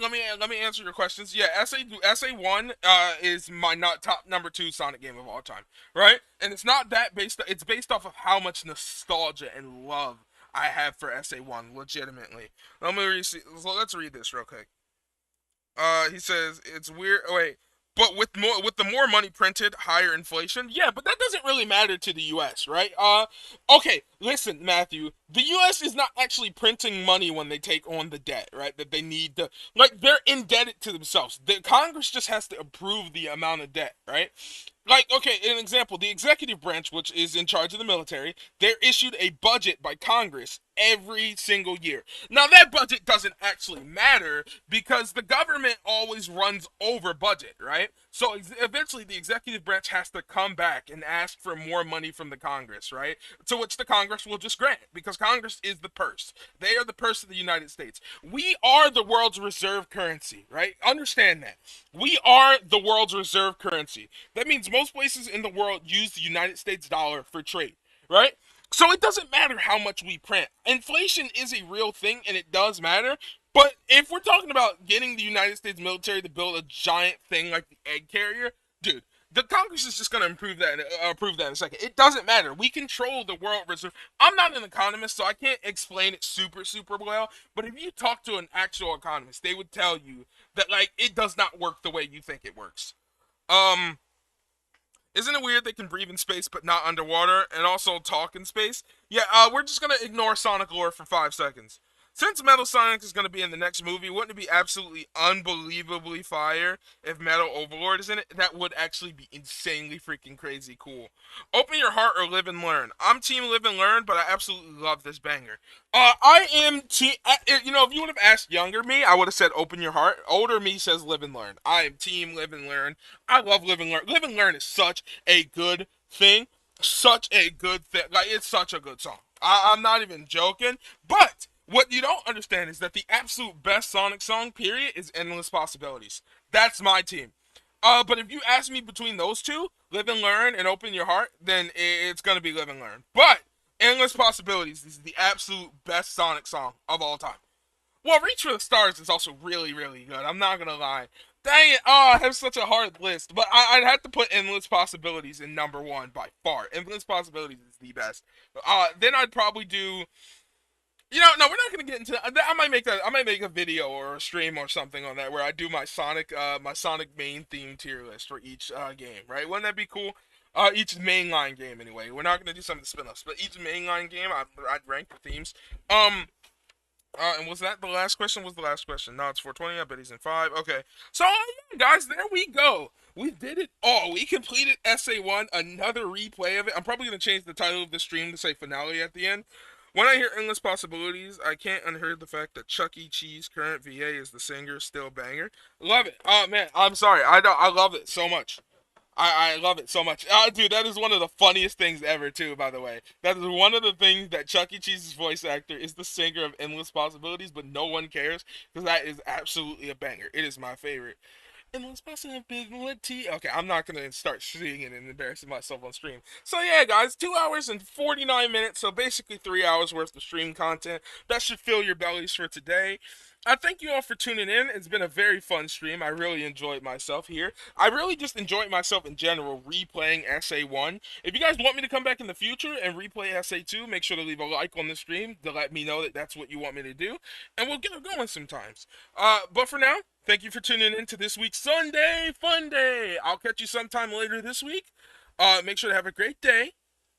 answer your questions. Yeah, SA1 is my not top number 2 Sonic game of all time, right? And it's not that it's based off of how much nostalgia and love I have for SA1, legitimately. Let's read this real quick. He says it's weird. Oh, wait, but with the more money printed, higher inflation. Yeah, but that doesn't really matter to the U.S., right? Okay, listen, Matthew. The U.S. is not actually printing money when they take on the debt, right? That they need to, like, they're indebted to themselves. The Congress just has to approve the amount of debt, right? Like, okay, an example, the executive branch, which is in charge of the military, they're issued a budget by Congress every single year. Now, that budget doesn't actually matter because the government always runs over budget, right? So eventually the executive branch has to come back and ask for more money from the Congress, right? To which the Congress will just grant because Congress is the purse. They are the purse of the United States. We are the world's reserve currency, right? Understand that. We are the world's reserve currency. That means most places in the world use the United States dollar for trade, right? So it doesn't matter how much we print. Inflation is a real thing and it does matter. But if we're talking about getting the United States military to build a giant thing like the egg carrier, dude, the Congress is just going to approve that in a second. It doesn't matter. We control the world reserve. I'm not an economist, so I can't explain it super well. But if you talk to an actual economist, they would tell you that like it does not work the way you think it works. Um, isn't it weird they can breathe in space but not underwater and also talk in space? Yeah, we're just gonna ignore Sonic lore for 5 seconds. Since Metal Sonic is going to be in the next movie, wouldn't it be absolutely unbelievably fire if Metal Overlord is in it? That would actually be insanely freaking crazy cool. Open your heart or live and learn. I'm team live and learn, but I absolutely love this banger. I am team. You know, if you would have asked younger me, I would have said open your heart. Older me says live and learn. I am team live and learn. I love live and learn. Live and learn is such a good thing. Such a good thing. Like, it's such a good song. I'm not even joking. But what you don't understand is that the absolute best Sonic song, period, is Endless Possibilities. That's my team. But if you ask me between those two, Live and Learn and Open Your Heart, then it's gonna be Live and Learn. But Endless Possibilities is the absolute best Sonic song of all time. Well, Reach for the Stars is also really good. I'm not gonna lie. Dang it! Oh, I have such a hard list, but I'd have to put Endless Possibilities in #1 by far. Endless Possibilities is the best. Then I'd probably do. You know, no, we're not gonna get into that. I might make a video or a stream or something on that where I do my Sonic main theme tier list for each game, right? Wouldn't that be cool? Each mainline game anyway. We're not gonna do some of the spin-offs, but each mainline game I'd rank the themes. And was that the last question? Was the last question? No, it's 420. I bet he's in 5. Okay. So, yeah, guys, there we go. We did it all. We completed SA1, another replay of it. I'm probably going to change the title of the stream to say finale at the end. When I hear Endless Possibilities, I can't unhear the fact that Chuck E. Cheese, current VA, is the singer, still banger. Love it. Oh, man, I'm sorry. I love it so much. I love it so much. Dude, that is one of the funniest things ever, too, by the way. That is one of the things that Chuck E. Cheese's voice actor is the singer of Endless Possibilities, but no one cares, because that is absolutely a banger. It is my favorite. Endless Possibility. Okay, I'm not going to start singing and embarrassing myself on stream. So, yeah, guys, 2 hours and 49 minutes, so basically 3 hours worth of stream content. That should fill your bellies for today. I thank you all for tuning in. It's been a very fun stream. I really enjoyed myself here. I really just enjoyed myself in general replaying SA1. If you guys want me to come back in the future and replay SA2, make sure to leave a like on the stream to let me know that that's what you want me to do. And we'll get it going sometimes. But for now, thank you for tuning in to this week's Sunday Fun Day. I'll catch you sometime later this week. Make sure to have a great day,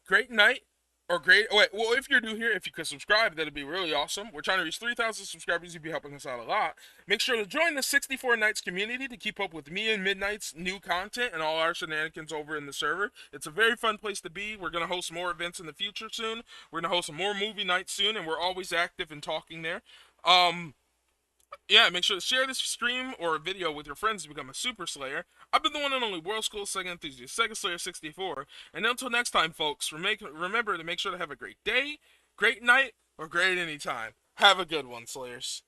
great night, or great. Wait, well, if you're new here, if you could subscribe, that'd be really awesome. We're trying to reach 3,000 subscribers. You'd be helping us out a lot. Make sure to join the 64 Nights community to keep up with me and Midnight's new content and all our shenanigans over in the server. It's a very fun place to be. We're going to host more events in the future soon. We're going to host some more movie nights soon, and we're always active and talking there. Yeah, make sure to share this stream or video with your friends to become a Super Slayer. I've been the one and only World School Sega Enthusiast, Sega Slayer 64. And until next time, folks, remember to make sure to have a great day, great night, or great any time. Have a good one, Slayers.